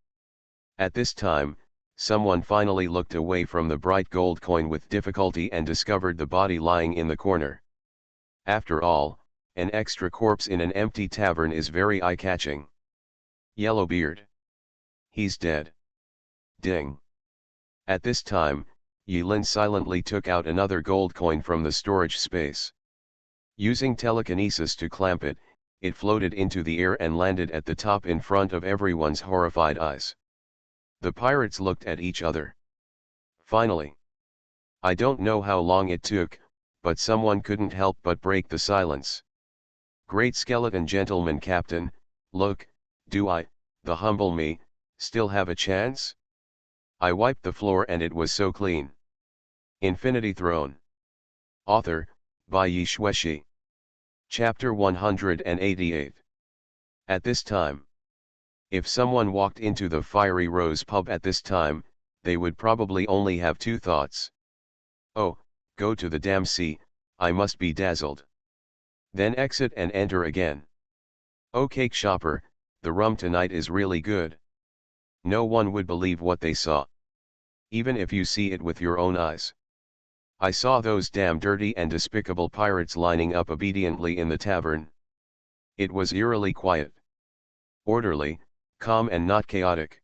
At this time, someone finally looked away from the bright gold coin with difficulty and discovered the body lying in the corner. After all, an extra corpse in an empty tavern is very eye-catching. Yellowbeard. He's dead. Ding. At this time, Yulin silently took out another gold coin from the storage space. Using telekinesis to clamp it, it floated into the air and landed at the top in front of everyone's horrified eyes. The pirates looked at each other. Finally. I don't know how long it took, but someone couldn't help but break the silence. Great skeleton gentleman captain, look, do I, the humble me, still have a chance? I wiped the floor and it was so clean. Infinity Throne. Author, by Yi Shueshi. Chapter 188. At this time. If someone walked into the Fiery Rose pub at this time, they would probably only have two thoughts. Oh, go to the damn sea, I must be dazzled. Then exit and enter again. Oh cake shopper, the rum tonight is really good. No one would believe what they saw. Even if you see it with your own eyes. I saw those damn dirty and despicable pirates lining up obediently in the tavern. It was eerily quiet. Orderly, calm and not chaotic.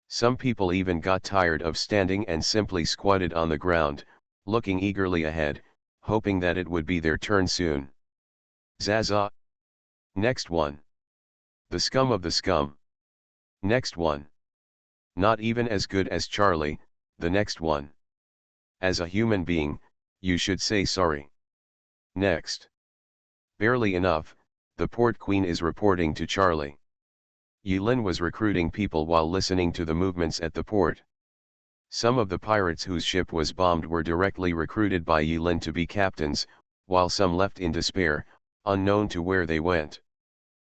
Some people even got tired of standing and simply squatted on the ground, looking eagerly ahead, hoping that it would be their turn soon. Zaza. Next one. The scum of the scum. Next one. Not even as good as Charlie, the next one. As a human being, you should say sorry. Next. Barely enough, the port queen is reporting to Charlie. Yulin was recruiting people while listening to the movements at the port. Some of the pirates whose ship was bombed were directly recruited by Yulin to be captains, while some left in despair, unknown to where they went.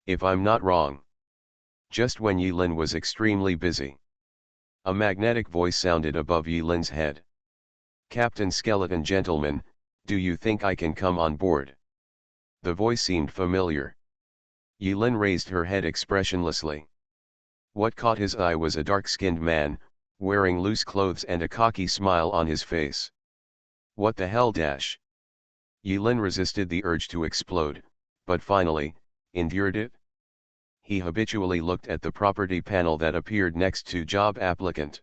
If I'm not wrong. Just when Yulin was extremely busy. A magnetic voice sounded above Yulin's head. Captain Skeleton Gentleman, do you think I can come on board? The voice seemed familiar. Yulin raised her head expressionlessly. What caught his eye was a dark-skinned man, wearing loose clothes and a cocky smile on his face. What the hell dash? Yulin resisted the urge to explode, but finally, endured it. he habitually looked at the property panel that appeared next to job applicant.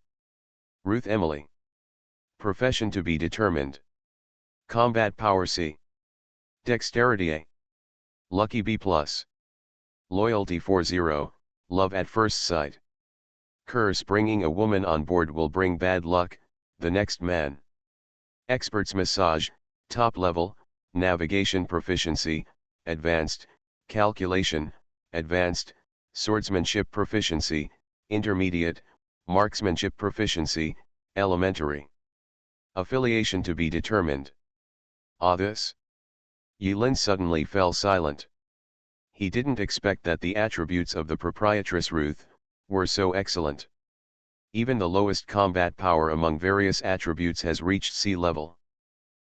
Ruth Emily. Profession to be determined. Combat power C. Dexterity A. Lucky B+. Loyalty 40, love at first sight. Curse bringing a woman on board will bring bad luck, the next man. Experts massage, top level, navigation proficiency, advanced, calculation, advanced, swordsmanship proficiency, intermediate, marksmanship proficiency, elementary. Affiliation to be determined. This? Yulin suddenly fell silent. He didn't expect that the attributes of the proprietress Ruth were so excellent. Even the lowest combat power among various attributes has reached sea level.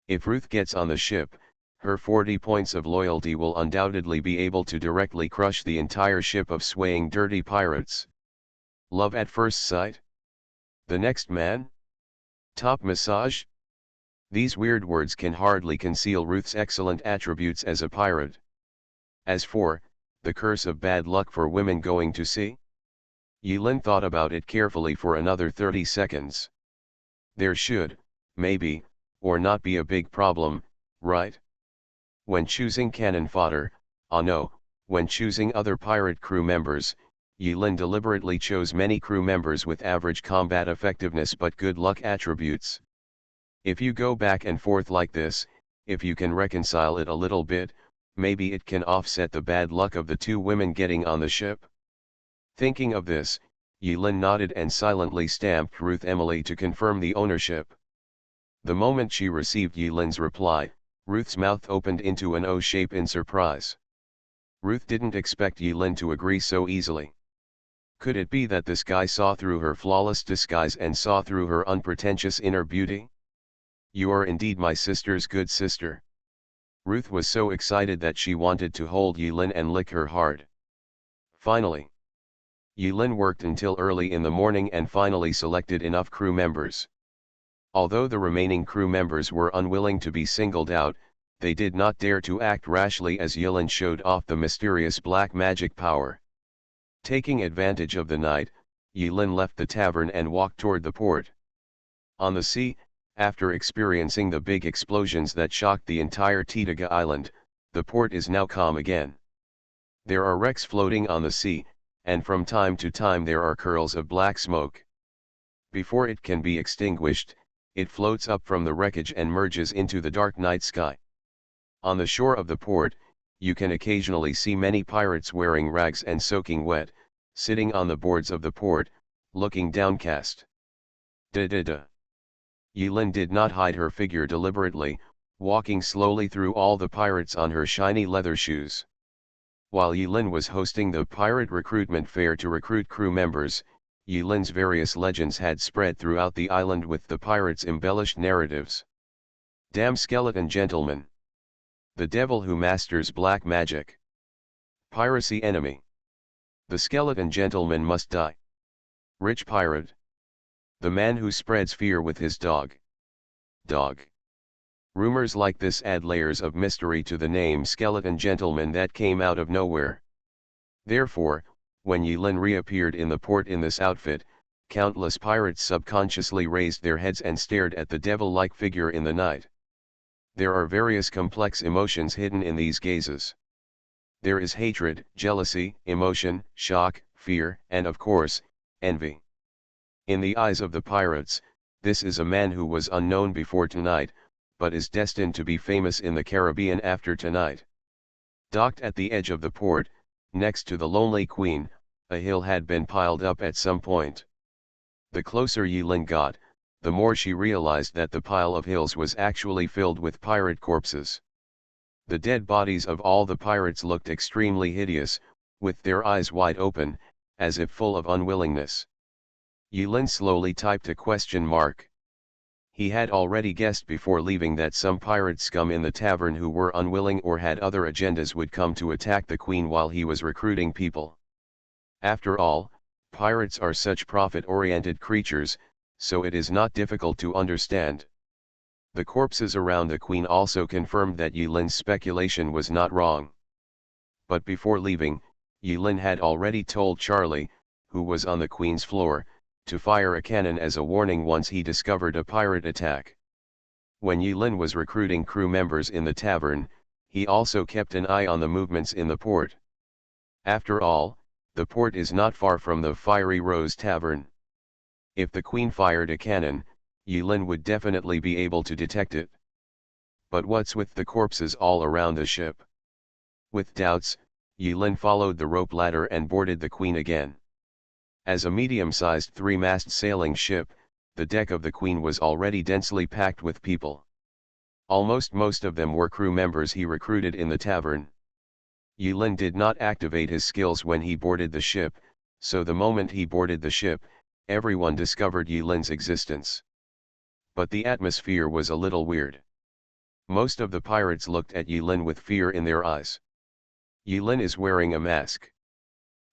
If Ruth gets on the ship, her 40 points of loyalty will undoubtedly be able to directly crush the entire ship of swaying dirty pirates. Love at first sight? The next man? Top massage? These weird words can hardly conceal Ruth's excellent attributes as a pirate. As for the curse of bad luck for women going to sea? Yulin thought about it carefully for another 30 seconds. There should, maybe, or not be a big problem, right? When choosing cannon fodder, no, when choosing other pirate crew members, Yulin deliberately chose many crew members with average combat effectiveness but good luck attributes. If you go back and forth like this, if you can reconcile it a little bit, maybe it can offset the bad luck of the two women getting on the ship. Thinking of this, Yulin nodded and silently stamped Ruth Emily to confirm the ownership. The moment she received Yulin's reply, Ruth's mouth opened into an O shape in surprise. Ruth didn't expect Yulin to agree so easily. Could it be that this guy saw through her flawless disguise and saw through her unpretentious inner beauty? You are indeed my sister's good sister. Ruth was so excited that she wanted to hold Yulin and lick her hard. Finally, Yulin worked until early in the morning and finally selected enough crew members. Although the remaining crew members were unwilling to be singled out, they did not dare to act rashly as Yulin showed off the mysterious black magic power. Taking advantage of the night, Yulin left the tavern and walked toward the port. On the sea, after experiencing the big explosions that shocked the entire Titiga Island, the port is now calm again. There are wrecks floating on the sea, and from time to time there are curls of black smoke. Before it can be extinguished, it floats up from the wreckage and merges into the dark night sky. On the shore of the port, you can occasionally see many pirates wearing rags and soaking wet, sitting on the boards of the port, looking downcast. Da-da-da. Yulin did not hide her figure deliberately, walking slowly through all the pirates on her shiny leather shoes. While Yulin was hosting the pirate recruitment fair to recruit crew members, Yulin's various legends had spread throughout the island with the pirates' embellished narratives. Damn skeleton gentleman. The devil who masters black magic. Piracy enemy. The skeleton gentleman must die. Rich pirate. The man who spreads fear with his dog. Dog. Rumors like this add layers of mystery to the name skeleton gentleman that came out of nowhere. Therefore, when Yulin reappeared in the port in this outfit, countless pirates subconsciously raised their heads and stared at the devil-like figure in the night. There are various complex emotions hidden in these gazes. There is hatred, jealousy, emotion, shock, fear, and of course, envy. In the eyes of the pirates, this is a man who was unknown before tonight, but is destined to be famous in the Caribbean after tonight. Docked at the edge of the port, next to the Lonely Queen, a hill had been piled up at some point. The closer Yulin got, the more she realized that the pile of hills was actually filled with pirate corpses. The dead bodies of all the pirates looked extremely hideous, with their eyes wide open, as if full of unwillingness. Yulin slowly typed a question mark. He had already guessed before leaving that some pirate scum in the tavern who were unwilling or had other agendas would come to attack the queen while he was recruiting people. After all, pirates are such profit-oriented creatures, so it is not difficult to understand. The corpses around the queen also confirmed that Yulin's speculation was not wrong. But before leaving, Yulin had already told Charlie, who was on the Queen's floor, to fire a cannon as a warning once he discovered a pirate attack. When Yulin was recruiting crew members in the tavern, he also kept an eye on the movements in the port. After all, the port is not far from the Fiery Rose Tavern. If the Queen fired a cannon, Yulin would definitely be able to detect it. But what's with the corpses all around the ship? With doubts, Yulin followed the rope ladder and boarded the Queen again. As a medium-sized three-mast sailing ship, the deck of the Queen was already densely packed with people. Almost most of them were crew members he recruited in the tavern. Yulin did not activate his skills when he boarded the ship, so the moment he boarded the ship, everyone discovered Yulin's existence. But the atmosphere was a little weird. Most of the pirates looked at Yulin with fear in their eyes. Yulin is wearing a mask.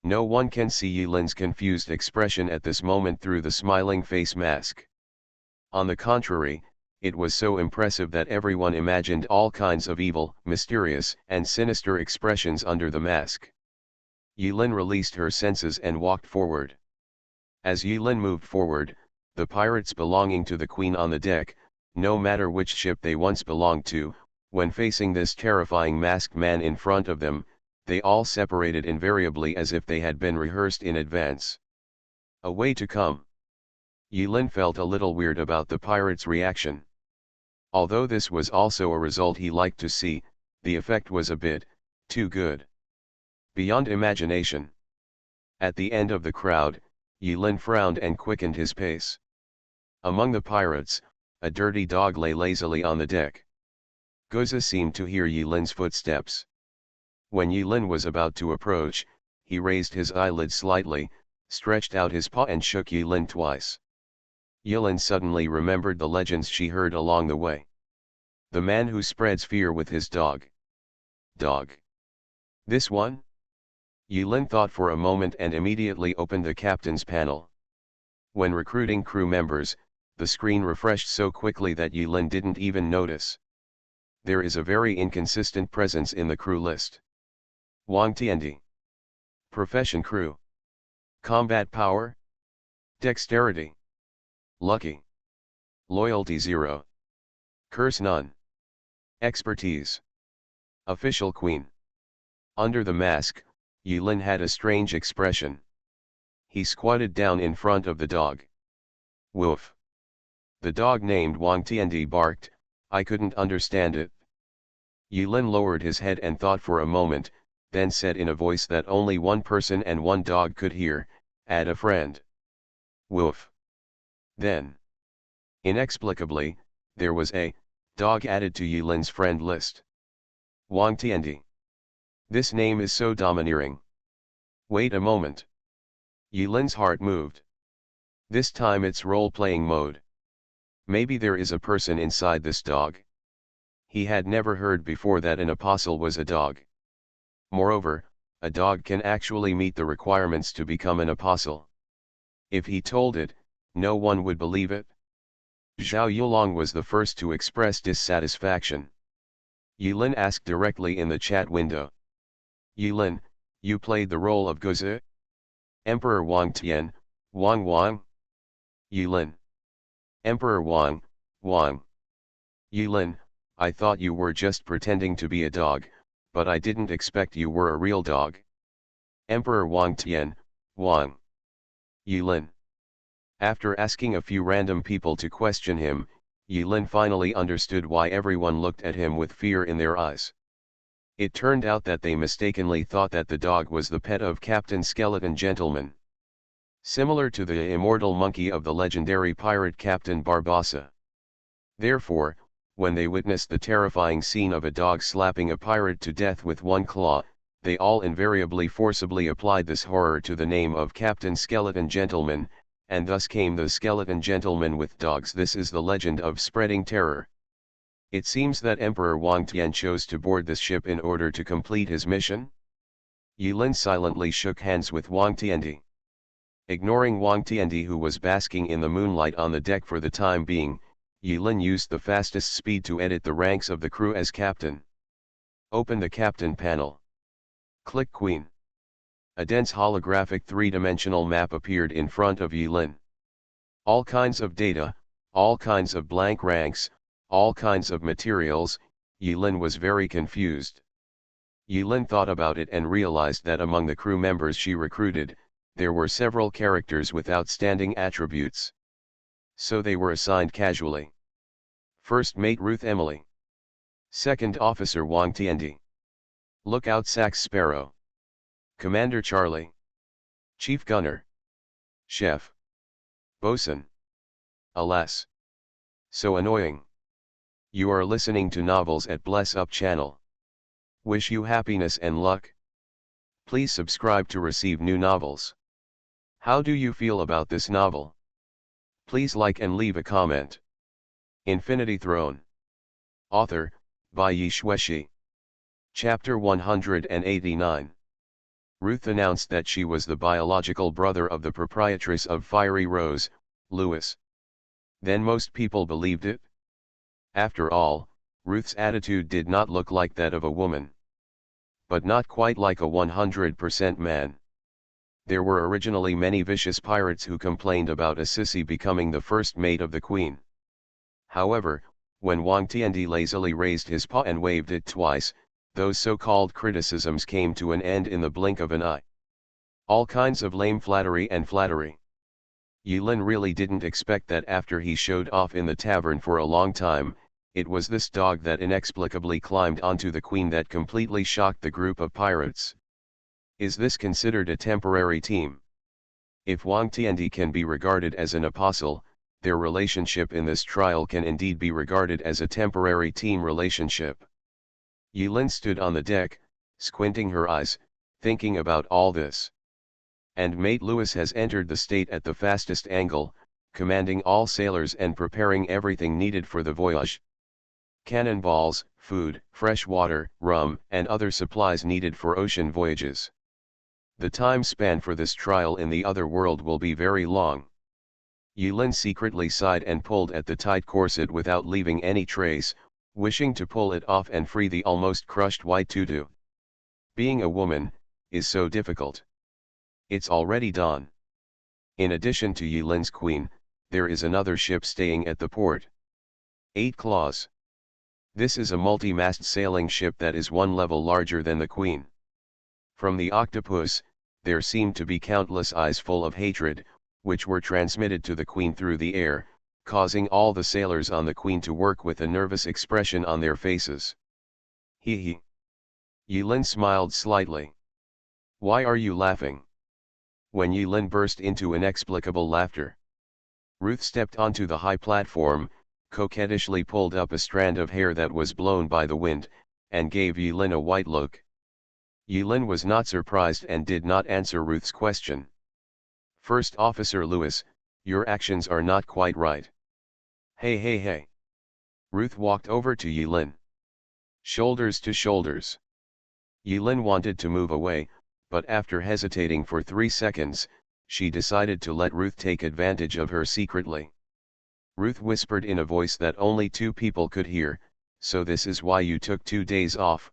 No one can see Yulin's confused expression at this moment through the smiling face mask. On the contrary, it was so impressive that everyone imagined all kinds of evil, mysterious, and sinister expressions under the mask. Yulin released her senses and walked forward. As Yulin moved forward, the pirates belonging to the Queen on the deck, no matter which ship they once belonged to, when facing this terrifying masked man in front of them, they all separated invariably as if they had been rehearsed in advance. A way to come. Yulin felt a little weird about the pirate's reaction. Although this was also a result he liked to see, the effect was a bit too good. Beyond imagination. At the end of the crowd, Yulin frowned and quickened his pace. Among the pirates, a dirty dog lay lazily on the deck. Goza seemed to hear Yulin's footsteps. When Yulin was about to approach, he raised his eyelids slightly, stretched out his paw and shook Yulin twice. Yulin suddenly remembered the legends she heard along the way. The man who spreads fear with his dog. Dog. This one? Yulin thought for a moment and immediately opened the captain's panel. When recruiting crew members, the screen refreshed so quickly that Yulin didn't even notice. There is a very inconsistent presence in the crew list. Wang Tiandi. Profession crew. Combat power. Dexterity. Lucky. Loyalty 0. Curse none. Expertise. Official Queen. Under the mask, Yulin had a strange expression. He squatted down in front of the dog. Woof. The dog named Wang Tiandi barked. I couldn't understand it. Yulin lowered his head and thought for a moment, then said in a voice that only one person and one dog could hear, add a friend. Woof. Then, inexplicably, there was a dog added to Yulin's friend list. Wang Tiandi. This name is so domineering. Wait a moment. Yulin's heart moved. This time it's role-playing mode. Maybe there is a person inside this dog. He had never heard before that an apostle was a dog. Moreover, a dog can actually meet the requirements to become an apostle. If he told it, no one would believe it. Zhao Yulong was the first to express dissatisfaction. Yulin asked directly in the chat window. Yulin, you played the role of Gozi? Emperor Wang Tian, Wang. Yulin. Emperor Wang, Wang. Yulin, I thought you were just pretending to be a dog, but I didn't expect you were a real dog. Emperor Wang Tian, Wang. Yulin. After asking a few random people to question him, Yulin finally understood why everyone looked at him with fear in their eyes. It turned out that they mistakenly thought that the dog was the pet of Captain Skeleton Gentleman. Similar to the immortal monkey of the legendary pirate Captain Barbossa. Therefore, when they witnessed the terrifying scene of a dog slapping a pirate to death with one claw, they all invariably forcibly applied this horror to the name of Captain Skeleton Gentleman, and thus came the Skeleton Gentleman with dogs. This is the legend of spreading terror. It seems that Emperor Wang Tian chose to board this ship in order to complete his mission. Yulin silently shook hands with Wang Tiandi. Ignoring Wang Tiandi, who was basking in the moonlight on the deck for the time being, Yulin used the fastest speed to edit the ranks of the crew as captain. Open the captain panel. Click Queen. A dense holographic three-dimensional map appeared in front of Yilin. All kinds of data, all kinds of blank ranks, all kinds of materials. Yilin was very confused. Yilin thought about it and realized that among the crew members she recruited, there were several characters with outstanding attributes. So they were assigned casually. First Mate Ruth Emily. Second Officer Wang Tiandi. Lookout Sax Sparrow. Commander Charlie. Chief Gunner. Chef. Bosun. Alas. So annoying. You are listening to Novels at Bless Up channel. Wish you happiness and luck. Please subscribe to receive new novels. How do you feel about this novel? Please like and leave a comment. Infinity Throne. Author, by Yi Shueshi. Chapter 189. Ruth announced that she was the biological brother of the proprietress of Fiery Rose, Lewis. Then most people believed it. After all, Ruth's attitude did not look like that of a woman. But not quite like a 100% man. There were originally many vicious pirates who complained about a sissy becoming the first mate of the queen. However, when Wang Tiandi lazily raised his paw and waved it twice, those so-called criticisms came to an end in the blink of an eye. All kinds of lame flattery and flattery. Yilin really didn't expect that after he showed off in the tavern for a long time, it was this dog that inexplicably climbed onto the queen that completely shocked the group of pirates. Is this considered a temporary team? If Wang Tiandi can be regarded as an apostle, their relationship in this trial can indeed be regarded as a temporary team relationship. Yilin stood on the deck, squinting her eyes, thinking about all this. And Mate Lewis has entered the state at the fastest angle, commanding all sailors and preparing everything needed for the voyage. Cannonballs, food, fresh water, rum, and other supplies needed for ocean voyages. The time span for this trial in the other world will be very long. Yilin secretly sighed and pulled at the tight corset without leaving any trace, wishing to pull it off and free the almost crushed white tutu. Being a woman is so difficult. It's already dawn. In addition to Yilin's queen, there is another ship staying at the port. 8 Claws. This is a multi-mast sailing ship that is one level larger than the queen. From the octopus, there seemed to be countless eyes full of hatred, which were transmitted to the queen through the air, causing all the sailors on the queen to work with a nervous expression on their faces. Hee hee. Yilin smiled slightly. Why are you laughing? When Yilin burst into inexplicable laughter. Ruth stepped onto the high platform, coquettishly pulled up a strand of hair that was blown by the wind, and gave Yilin a white look. Yilin was not surprised and did not answer Ruth's question. First Officer Lewis, your actions are not quite right. Hey hey hey. Ruth walked over to Yilin. Shoulders to shoulders. Yilin wanted to move away, but after hesitating for 3 seconds, she decided to let Ruth take advantage of her secretly. Ruth whispered in a voice that only 2 people could hear, so this is why you took 2 days off.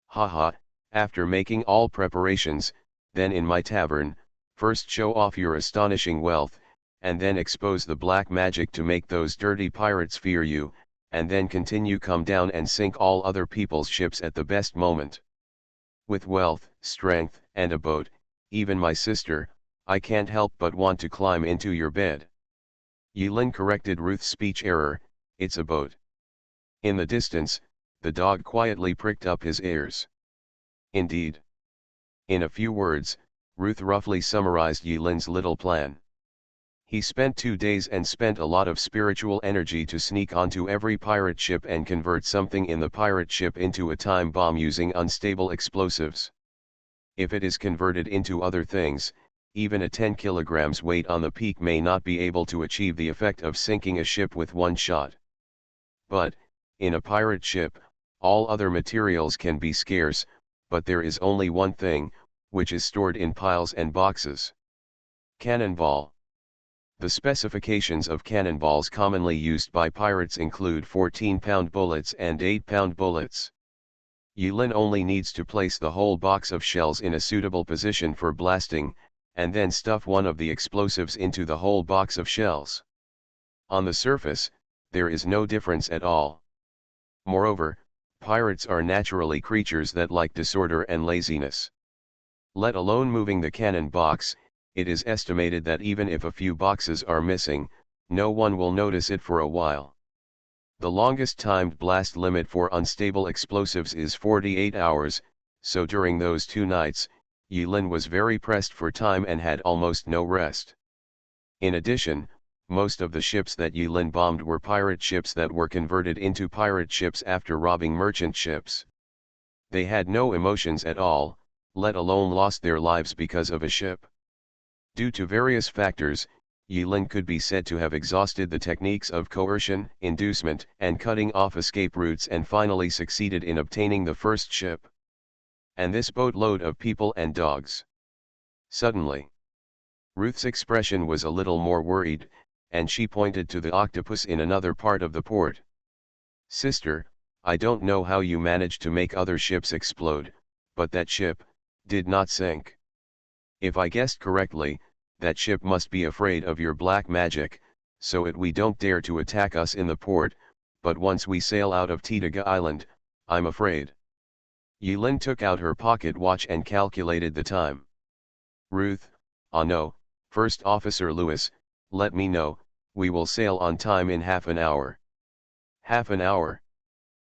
Haha, after making all preparations, then in my tavern, first show off your astonishing wealth, and then expose the black magic to make those dirty pirates fear you, and then continue come down and sink all other people's ships at the best moment. With wealth, strength, and a boat, even my sister, I can't help but want to climb into your bed. Yilin corrected Ruth's speech error, it's a boat. In the distance, the dog quietly pricked up his ears. Indeed. In a few words, Ruth roughly summarized Yilin's little plan. He spent 2 days and spent a lot of spiritual energy to sneak onto every pirate ship and convert something in the pirate ship into a time bomb using unstable explosives. If it is converted into other things, even a 10 kilograms weight on the peak may not be able to achieve the effect of sinking a ship with one shot. But, in a pirate ship, all other materials can be scarce, but there is only one thing, which is stored in piles and boxes. Cannonball. The specifications of cannonballs commonly used by pirates include 14-pound bullets and 8-pound bullets. Yulin only needs to place the whole box of shells in a suitable position for blasting, and then stuff one of the explosives into the whole box of shells. On the surface, there is no difference at all. Moreover, pirates are naturally creatures that like disorder and laziness. Let alone moving the cannon box, it is estimated that even if a few boxes are missing, no one will notice it for a while. The longest timed blast limit for unstable explosives is 48 hours, so during those 2 nights, Yulin was very pressed for time and had almost no rest. In addition, most of the ships that Yulin bombed were pirate ships that were converted into pirate ships after robbing merchant ships. They had no emotions at all, let alone lost their lives because of a ship. Due to various factors, Yulin could be said to have exhausted the techniques of coercion, inducement, and cutting off escape routes and finally succeeded in obtaining the first ship. And this boatload of people and dogs. Suddenly, Ruth's expression was a little more worried, and she pointed to the octopus in another part of the port. "Sister, I don't know how you managed to make other ships explode, but that ship did not sink. If I guessed correctly, that ship must be afraid of your black magic, so we don't dare to attack us in the port, but once we sail out of Titaga Island, I'm afraid." Yulin took out her pocket watch and calculated the time. "Ruth, no, First Officer Lewis, let me know, we will sail on time in half an hour." Half an hour?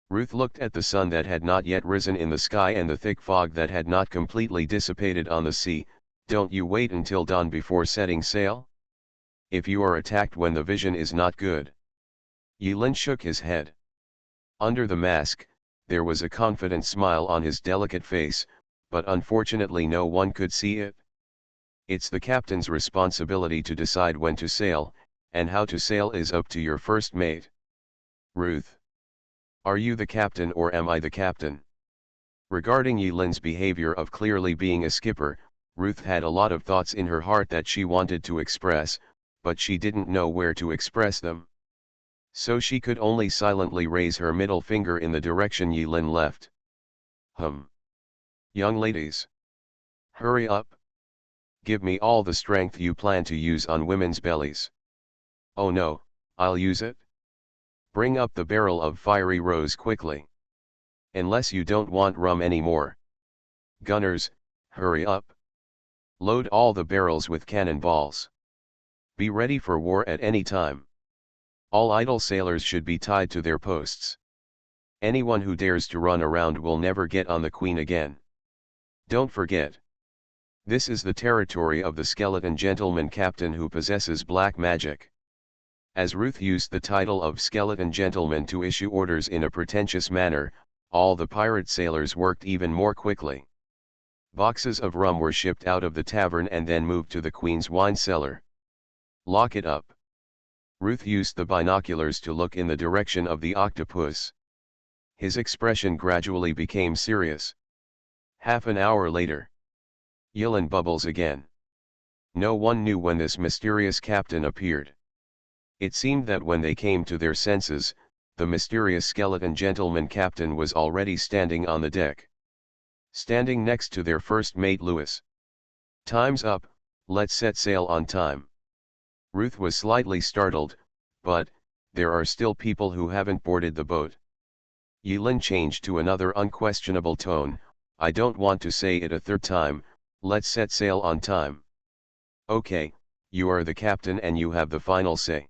Ruth looked at the sun that had not yet risen in the sky and the thick fog that had not completely dissipated on the sea. "Don't you wait until dawn before setting sail? If you are attacked when the vision is not good." Yulin shook his head. Under the mask, there was a confident smile on his delicate face, but unfortunately no one could see it. "It's the captain's responsibility to decide when to sail, and how to sail is up to your first mate." "Ruth. Are you the captain or am I the captain?" Regarding Yulin's behavior of clearly being a skipper, Ruth had a lot of thoughts in her heart that she wanted to express, but she didn't know where to express them. So she could only silently raise her middle finger in the direction Yulin left. Young ladies. Hurry up. Give me all the strength you plan to use on women's bellies." "Oh no, I'll use it. Bring up the barrel of fiery rose quickly. Unless you don't want rum anymore. Gunners, hurry up. Load all the barrels with cannonballs. Be ready for war at any time. All idle sailors should be tied to their posts. Anyone who dares to run around will never get on the Queen again. Don't forget. This is the territory of the skeleton gentleman captain who possesses black magic." As Ruth used the title of skeleton gentleman to issue orders in a pretentious manner, all the pirate sailors worked even more quickly. Boxes of rum were shipped out of the tavern and then moved to the Queen's wine cellar. "Lock it up." Ruth used the binoculars to look in the direction of the octopus. His expression gradually became serious. Half an hour later. Yulin bubbles again. No one knew when this mysterious captain appeared. It seemed that when they came to their senses, the mysterious skeleton gentleman captain was already standing on the deck. Standing next to their first mate Lewis. "Time's up, let's set sail on time." Ruth was slightly startled, but, there are still people who haven't boarded the boat. Yulin changed to another unquestionable tone, "I don't want to say it a third time, let's set sail on time." "Okay, you are the captain and you have the final say."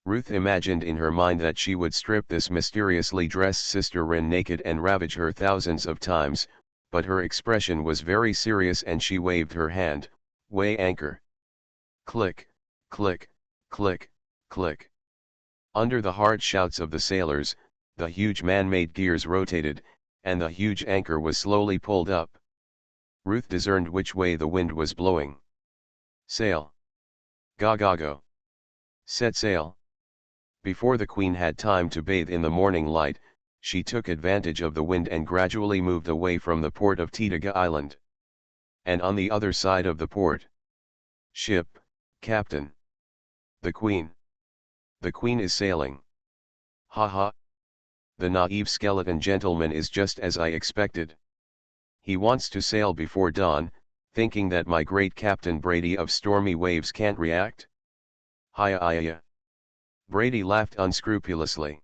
Ruth imagined in her mind that she would strip this mysteriously dressed Sister Rin naked and ravage her thousands of times, but her expression was very serious and she waved her hand, "Weigh anchor." Click, click, click, click. Under the hard shouts of the sailors, the huge man-made gears rotated, and the huge anchor was slowly pulled up. Ruth discerned which way the wind was blowing. "Sail. Go go go. Set sail." Before the Queen had time to bathe in the morning light, she took advantage of the wind and gradually moved away from the port of Titaga Island. And on the other side of the port. "Ship, Captain. The Queen. The Queen is sailing." "Ha ha. The naive skeleton gentleman is just as I expected. He wants to sail before dawn, thinking that my great Captain Brady of stormy waves can't react? Hiya. Brady laughed unscrupulously.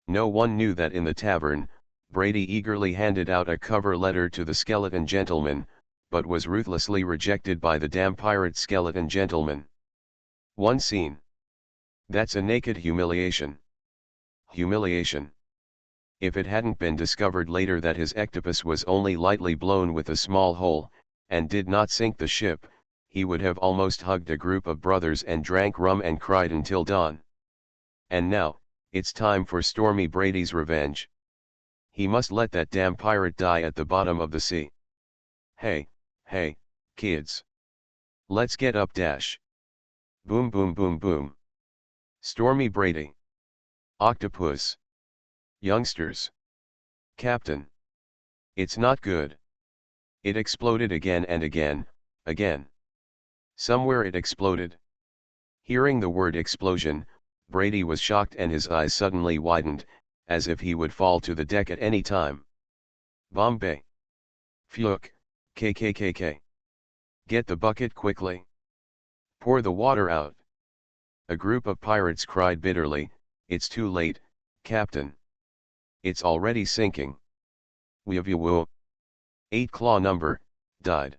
No one knew that in the tavern, Brady eagerly handed out a cover letter to the skeleton gentleman, but was ruthlessly rejected by the damn pirate skeleton gentleman. One scene. That's a naked humiliation. Humiliation. If it hadn't been discovered later that his ectopus was only lightly blown with a small hole, and did not sink the ship, he would have almost hugged a group of brothers and drank rum and cried until dawn. And now, it's time for Stormy Brady's revenge. He must let that damn pirate die at the bottom of the sea. Hey, kids. Let's get up dash. Boom boom boom boom. Stormy Brady. Octopus. Youngsters. Captain. It's not good. It exploded again and again. Somewhere it exploded. Hearing the word explosion, Brady was shocked and his eyes suddenly widened, as if he would fall to the deck at any time. Bombay. Phew, KKKK. Get the bucket quickly. Pour the water out. A group of pirates cried bitterly, it's too late, Captain. It's already sinking. Woo. 8 claw number, died.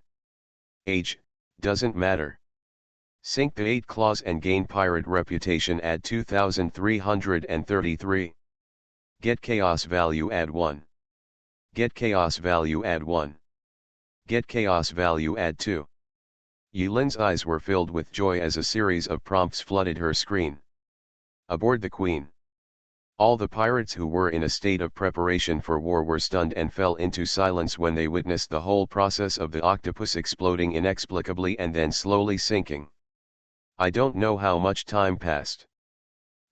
Age, doesn't matter. Sink the 8 claws and gain pirate reputation add 2333. Get chaos value add 1. Get chaos value add 1. Get chaos value add 2. Yulin's eyes were filled with joy as a series of prompts flooded her screen. Aboard the Queen. All the pirates who were in a state of preparation for war were stunned and fell into silence when they witnessed the whole process of the octopus exploding inexplicably and then slowly sinking. I don't know how much time passed.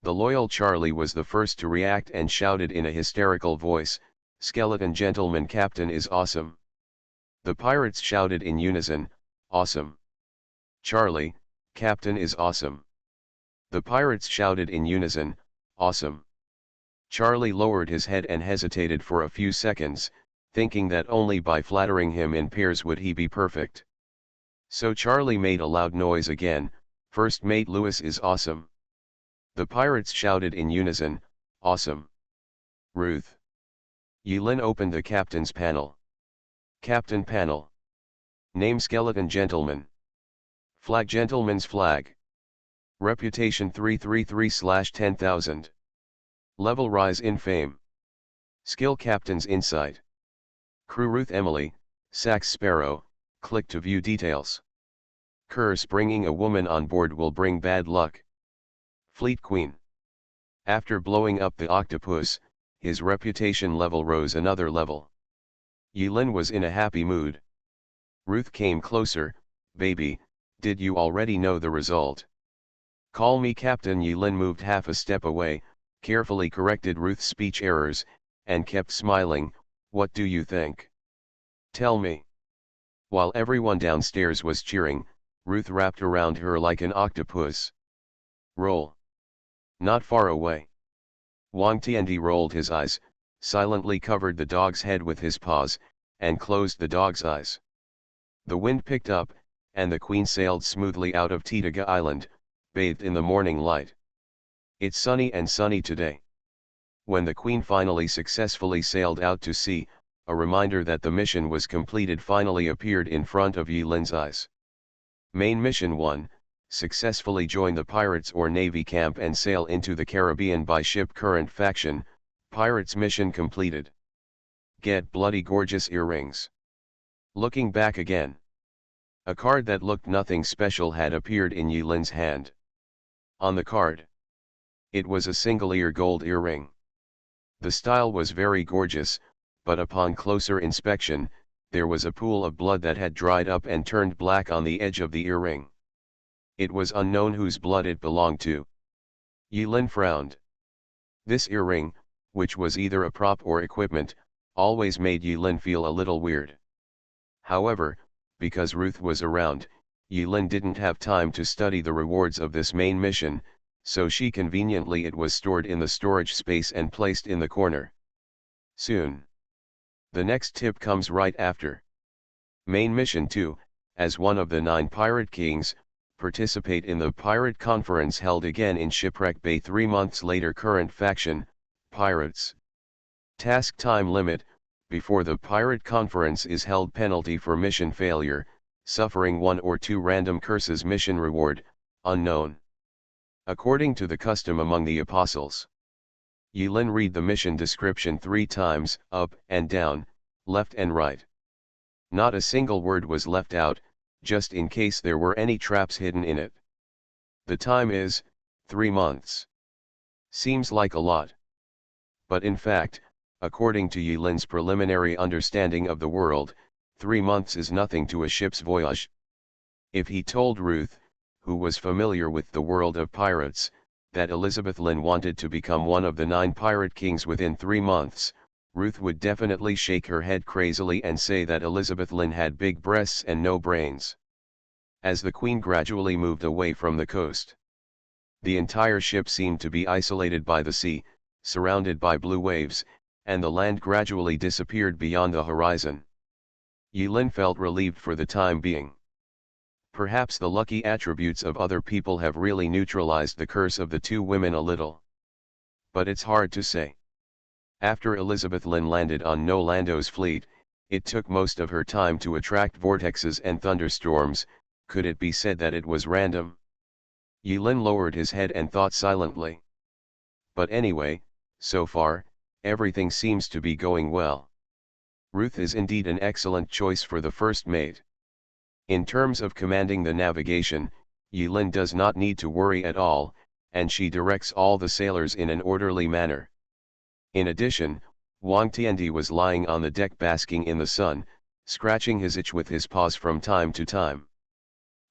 The loyal Charlie was the first to react and shouted in a hysterical voice, "Skeleton Gentleman Captain is awesome." The pirates shouted in unison, "Awesome." Charlie, Captain is awesome. The pirates shouted in unison, "Awesome." Charlie lowered his head and hesitated for a few seconds, thinking that only by flattering him in pairs would he be perfect. So Charlie made a loud noise again, "First Mate Lewis is awesome." The pirates shouted in unison, "Awesome." Ruth. Yulin opened the captain's panel. Captain panel. Name Skeleton Gentleman. Flag Gentleman's flag. Reputation 333/10,000. Level rise in fame. Skill Captain's insight. Crew Ruth Emily, Sax Sparrow, click to view details. Curse bringing a woman on board will bring bad luck. Fleet Queen. After blowing up the octopus, his reputation level rose another level. Yulin was in a happy mood. Ruth came closer, "Baby, did you already know the result?" "Call me Captain." Yulin moved half a step away, carefully corrected Ruth's speech errors, and kept smiling, "What do you think? Tell me." While everyone downstairs was cheering, Ruth wrapped around her like an octopus. "Roll." Not far away. Wang Tiandi rolled his eyes, silently covered the dog's head with his paws, and closed the dog's eyes. The wind picked up, and the Queen sailed smoothly out of Titiga Island, bathed in the morning light. It's sunny and sunny today. When the Queen finally successfully sailed out to sea, a reminder that the mission was completed finally appeared in front of Yulin's eyes. Main Mission 1, successfully join the pirates or navy camp and sail into the Caribbean by ship. Current faction, pirates mission completed. Get bloody gorgeous earrings. Looking back again. A card that looked nothing special had appeared in Yulin's hand. On the card, it was a single-ear gold earring. The style was very gorgeous, but upon closer inspection, there was a pool of blood that had dried up and turned black on the edge of the earring. It was unknown whose blood it belonged to. Yulin frowned. This earring, which was either a prop or equipment, always made Yulin feel a little weird. However, because Ruth was around, Yulin didn't have time to study the rewards of this main mission, so she conveniently it was stored in the storage space and placed in the corner. Soon. The next tip comes right after. Main mission 2, as one of the 9 pirate kings, participate in the pirate conference held again in Shipwreck Bay 3 months later. Current faction, pirates. Task time limit, before the pirate conference is held. Penalty for mission failure, suffering 1 or 2 random curses. Mission reward, unknown. According to the custom among the apostles. Yulin read the mission description 3 times, up and down, left and right. Not a single word was left out, just in case there were any traps hidden in it. The time is 3 months. Seems like a lot. But in fact, according to Yulin's preliminary understanding of the world, 3 months is nothing to a ship's voyage. If he told Ruth, who was familiar with the world of pirates, that Elizabeth Lynn wanted to become one of the 9 pirate kings within 3 months, Ruth would definitely shake her head crazily and say that Elizabeth Lynn had big breasts and no brains. As the Queen gradually moved away from the coast, the entire ship seemed to be isolated by the sea, surrounded by blue waves, and the land gradually disappeared beyond the horizon. Yulin felt relieved for the time being. Perhaps the lucky attributes of other people have really neutralized the curse of the 2 women a little. But it's hard to say. After Elizabeth Lynn landed on No Lando's fleet, it took most of her time to attract vortexes and thunderstorms. Could it be said that it was random? Yulin lowered his head and thought silently. But anyway, so far, everything seems to be going well. Ruth is indeed an excellent choice for the first mate. In terms of commanding the navigation, Yulin does not need to worry at all, and she directs all the sailors in an orderly manner. In addition, Wang Tiandi was lying on the deck basking in the sun, scratching his itch with his paws from time to time.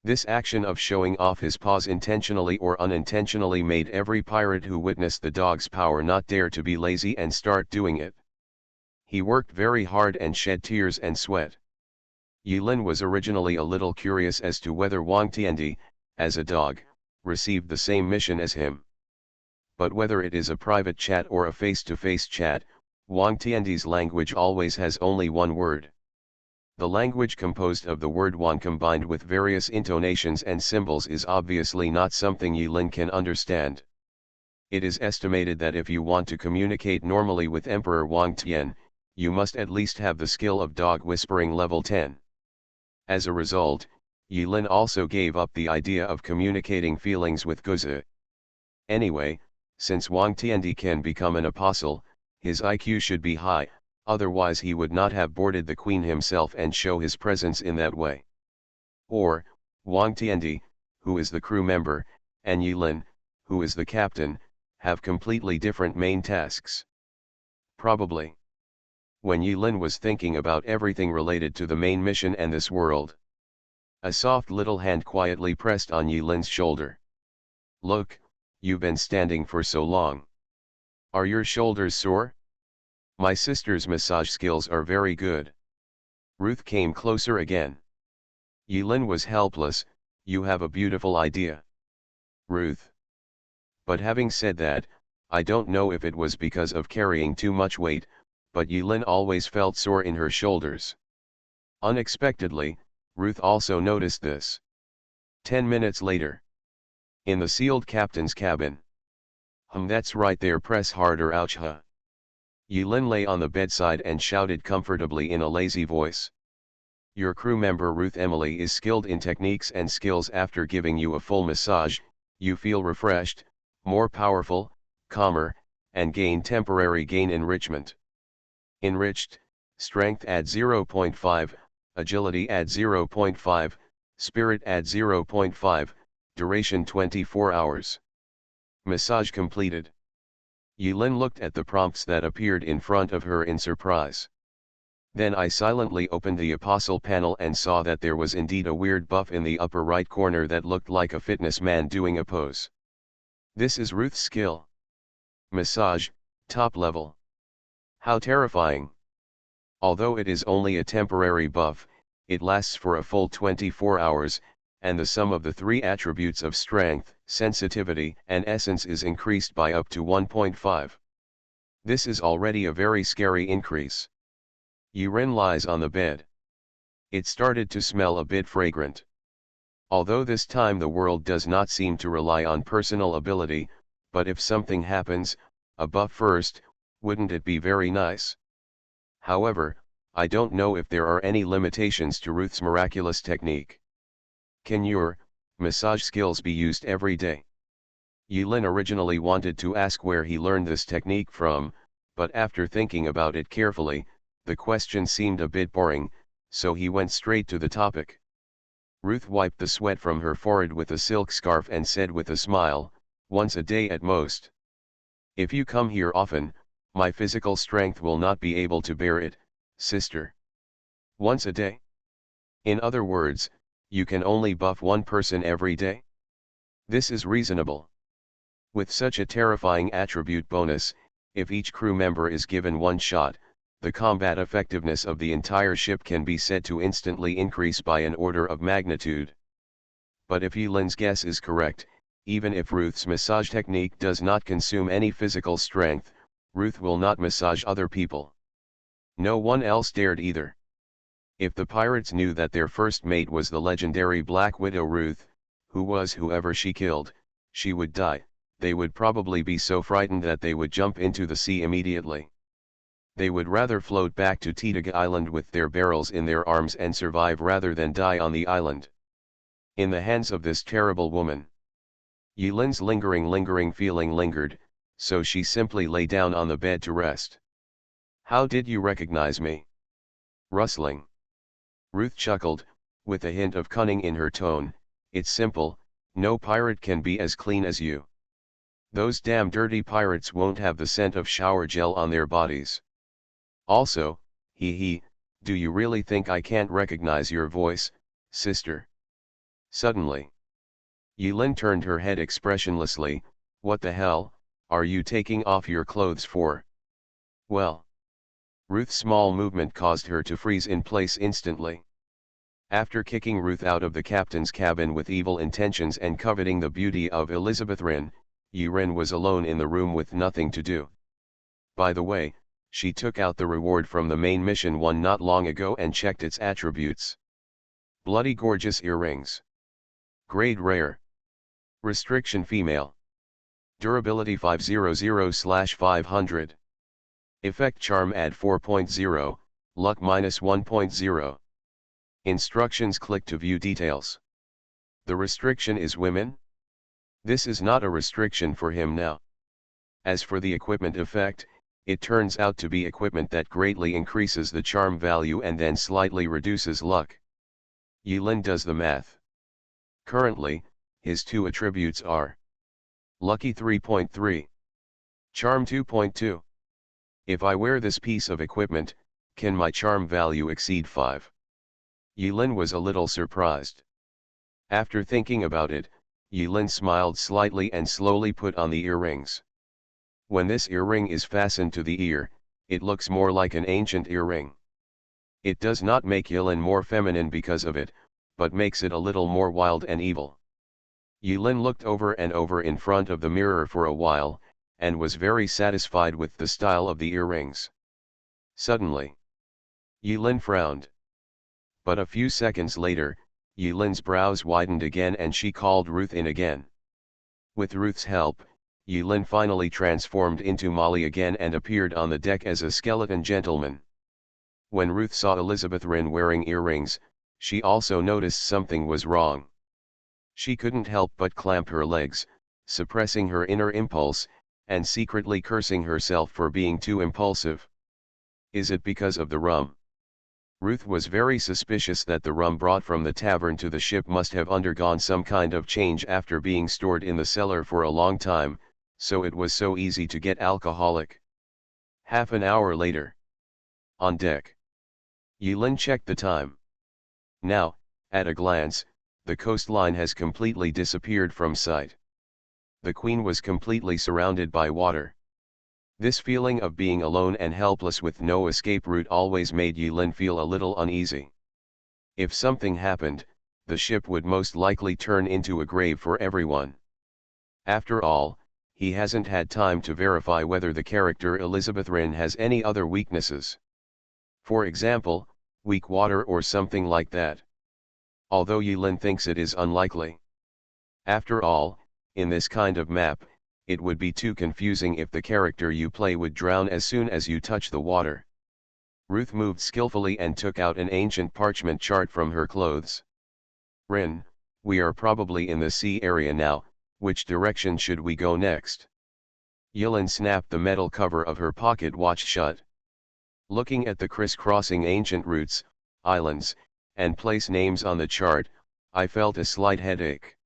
This action of showing off his paws intentionally or unintentionally made every pirate who witnessed the dog's power not dare to be lazy and start doing it. He worked very hard and shed tears and sweat. Yulin was originally a little curious as to whether Wang Tiandi, as a dog, received the same mission as him. But whether it is a private chat or a face-to-face chat, Wang Tiandi's language always has only one word. The language composed of the word Wang combined with various intonations and symbols is obviously not something Yulin can understand. It is estimated that if you want to communicate normally with Emperor Wang Tian, you must at least have the skill of dog whispering level 10. As a result, Yulin also gave up the idea of communicating feelings with Guzi. Anyway, since Wang Tiandi can become an apostle, his IQ should be high, otherwise he would not have boarded the Queen himself and show his presence in that way. Or, Wang Tiandi, who is the crew member, and Yulin, who is the captain, have completely different main tasks. Probably. When Yulin was thinking about everything related to the main mission and this world, a soft little hand quietly pressed on Yulin's shoulder. Look, you've been standing for so long. Are your shoulders sore? My sister's massage skills are very good. Ruth came closer again. Yulin was helpless. You have a beautiful idea, Ruth. But having said that, I don't know if it was because of carrying too much weight, but Yulin always felt sore in her shoulders. Unexpectedly, Ruth also noticed this. 10 minutes later. In the sealed captain's cabin. That's right there, press harder, ouch huh. Yulin lay on the bedside and shouted comfortably in a lazy voice. Your crew member Ruth Emily is skilled in techniques and skills. After giving you a full massage, you feel refreshed, more powerful, calmer, and gain temporary gain enrichment. Enriched, strength add 0.5, agility add 0.5, spirit add 0.5, duration 24 hours. Massage completed. Yulin looked at the prompts that appeared in front of her in surprise. Then I silently opened the apostle panel and saw that there was indeed a weird buff in the upper right corner that looked like a fitness man doing a pose. This is Ruth's skill. Massage, top level. How terrifying. Although it is only a temporary buff, it lasts for a full 24 hours, and the sum of the 3 attributes of strength, sensitivity and essence is increased by up to 1.5. This is already a very scary increase. Yu-Ren lies on the bed. It started to smell a bit fragrant. Although this time the world does not seem to rely on personal ability, but if something happens, a buff first, wouldn't it be very nice? However, I don't know if there are any limitations to Ruth's miraculous technique. Can your massage skills be used every day? Yulin originally wanted to ask where he learned this technique from, but after thinking about it carefully, the question seemed a bit boring, so he went straight to the topic. Ruth wiped the sweat from her forehead with a silk scarf and said with a smile, "Once a day at most. If you come here often, my physical strength will not be able to bear it, sister." Once a day? In other words, you can only buff one person every day? This is reasonable. With such a terrifying attribute bonus, if each crew member is given one shot, the combat effectiveness of the entire ship can be said to instantly increase by an order of magnitude. But if Yulin's guess is correct, even if Ruth's massage technique does not consume any physical strength, Ruth will not massage other people. No one else dared either. If the pirates knew that their first mate was the legendary Black Widow Ruth, who was whoever she killed, she would die, they would probably be so frightened that they would jump into the sea immediately. They would rather float back to Titaga Island with their barrels in their arms and survive rather than die on the island. In the hands of this terrible woman. Yulin's lingering feeling lingered, so she simply lay down on the bed to rest. "How did you recognize me?" Rustling. Ruth chuckled, with a hint of cunning in her tone. "It's simple, no pirate can be as clean as you. Those damn dirty pirates won't have the scent of shower gel on their bodies. Also, do you really think I can't recognize your voice, sister?" Suddenly, Yulin turned her head expressionlessly. "What the hell, are you taking off your clothes for?" "Well." Ruth's small movement caused her to freeze in place instantly. After kicking Ruth out of the captain's cabin with evil intentions and coveting the beauty of Elizabeth Wren, Yu-Ren was alone in the room with nothing to do. By the way, she took out the reward from the main mission one not long ago and checked its attributes. Bloody gorgeous earrings. Grade rare. Restriction female. Durability 500/500. Effect charm add 4.0, luck -1.0. Instructions: click to view details. The restriction is women? This is not a restriction for him now. As for the equipment effect, it turns out to be equipment that greatly increases the charm value and then slightly reduces luck. Yulin does the math. Currently, his two attributes are Lucky 3.3, Charm 2.2. If I wear this piece of equipment, can my charm value exceed 5? Yulin was a little surprised. After thinking about it, Yulin smiled slightly and slowly put on the earrings. When this earring is fastened to the ear, it looks more like an ancient earring. It does not make Yulin more feminine because of it, but makes it a little more wild and evil. Yulin looked over and over in front of the mirror for a while, and was very satisfied with the style of the earrings. Suddenly, Yulin frowned. But a few seconds later, Yulin's brows widened again and she called Ruth in again. With Ruth's help, Yulin finally transformed into Molly again and appeared on the deck as a skeleton gentleman. When Ruth saw Elizabeth Wren wearing earrings, she also noticed something was wrong. She couldn't help but clamp her legs, suppressing her inner impulse, and secretly cursing herself for being too impulsive. Is it because of the rum? Ruth was very suspicious that the rum brought from the tavern to the ship must have undergone some kind of change after being stored in the cellar for a long time, so it was so easy to get alcoholic. Half an hour later. On deck. Yulin checked the time. Now, at a glance, the coastline has completely disappeared from sight. The Queen was completely surrounded by water. This feeling of being alone and helpless with no escape route always made Yulin feel a little uneasy. If something happened, the ship would most likely turn into a grave for everyone. After all, he hasn't had time to verify whether the character Elizabeth Rin has any other weaknesses. For example, weak water or something like that. Although Yulin thinks it is unlikely. After all, in this kind of map, it would be too confusing if the character you play would drown as soon as you touch the water. Ruth moved skillfully and took out an ancient parchment chart from her clothes. Rin, we are probably in the sea area now, which direction should we go next? Yulin snapped the metal cover of her pocket watch shut. Looking at the crisscrossing ancient routes, islands, and place names on the chart, I felt a slight headache.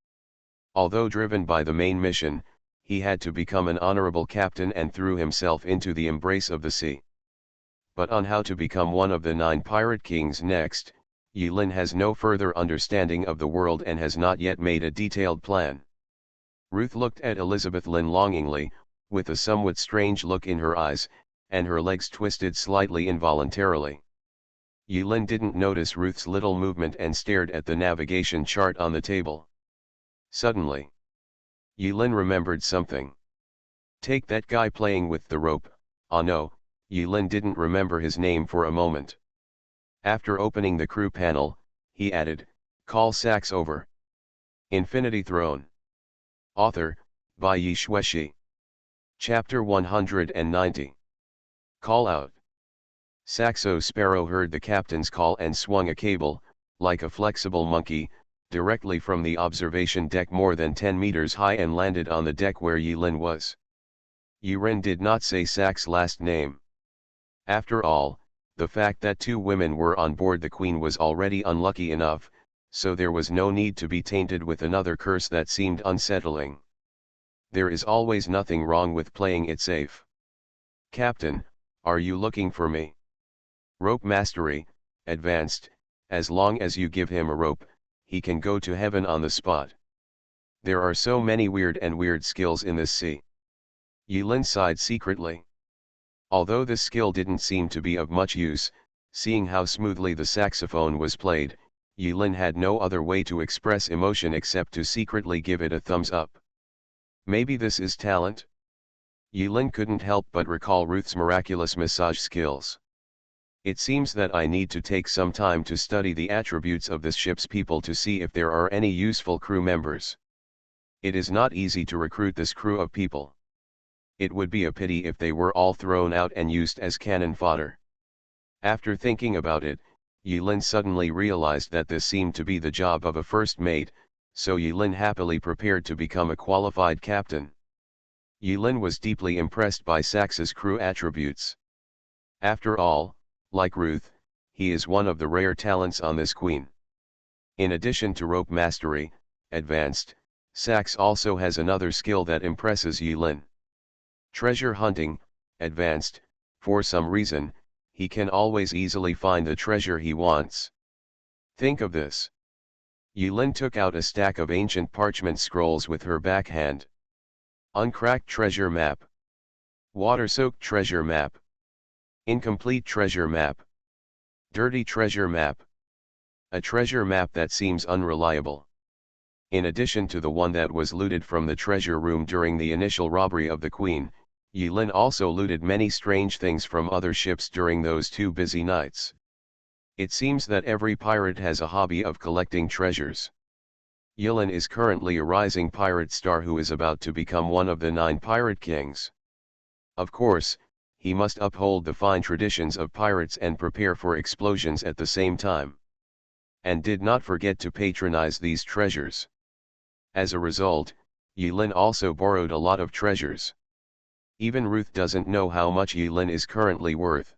Although driven by the main mission, he had to become an honorable captain and threw himself into the embrace of the sea. But on how to become one of the 9 pirate kings next, Yulin has no further understanding of the world and has not yet made a detailed plan. Ruth looked at Elizabeth Lin longingly, with a somewhat strange look in her eyes, and her legs twisted slightly involuntarily. Yulin didn't notice Ruth's little movement and stared at the navigation chart on the table. Suddenly, Yulin remembered something. Take that guy playing with the rope. Ah no, Yulin didn't remember his name for a moment. After opening the crew panel, he added, "Call Sax over." Infinity Throne. Author, by Yi Shueshi. Chapter 190. Call out. Saxo Sparrow heard the captain's call and swung a cable, like a flexible monkey, directly from the observation deck more than 10 meters high and landed on the deck where Yulin was. Yulin did not say Sax's last name. After all, the fact that 2 women were on board the Queen was already unlucky enough, so there was no need to be tainted with another curse that seemed unsettling. There is always nothing wrong with playing it safe. Captain, are you looking for me? Rope Mastery, Advanced, as long as you give him a rope, he can go to heaven on the spot. There are so many weird skills in this sea. Yulin sighed secretly. Although this skill didn't seem to be of much use, seeing how smoothly the saxophone was played, Yulin had no other way to express emotion except to secretly give it a thumbs up. Maybe this is talent? Yulin couldn't help but recall Ruth's miraculous massage skills. It seems that I need to take some time to study the attributes of this ship's people to see if there are any useful crew members. It is not easy to recruit this crew of people. It would be a pity if they were all thrown out and used as cannon fodder. After thinking about it, Yulin suddenly realized that this seemed to be the job of a first mate, so Yulin happily prepared to become a qualified captain. Yulin was deeply impressed by Sax's crew attributes. After all, like Ruth, he is one of the rare talents on this Queen. In addition to rope mastery, Advanced, Sax also has another skill that impresses Yulin. Treasure hunting, Advanced. For some reason, he can always easily find the treasure he wants. Think of this. Yulin took out a stack of ancient parchment scrolls with her backhand. Uncracked treasure map. Water-soaked treasure map. Incomplete treasure map. Dirty treasure map. A treasure map that seems unreliable. In addition to the one that was looted from the treasure room during the initial robbery of the Queen, Yulin also looted many strange things from other ships during those 2 busy nights. It seems that every pirate has a hobby of collecting treasures. Yulin is currently a rising pirate star who is about to become one of the 9 pirate kings. Of course, he must uphold the fine traditions of pirates and prepare for explosions at the same time. And did not forget to patronize these treasures. As a result, Yulin also borrowed a lot of treasures. Even Ruth doesn't know how much Yulin is currently worth.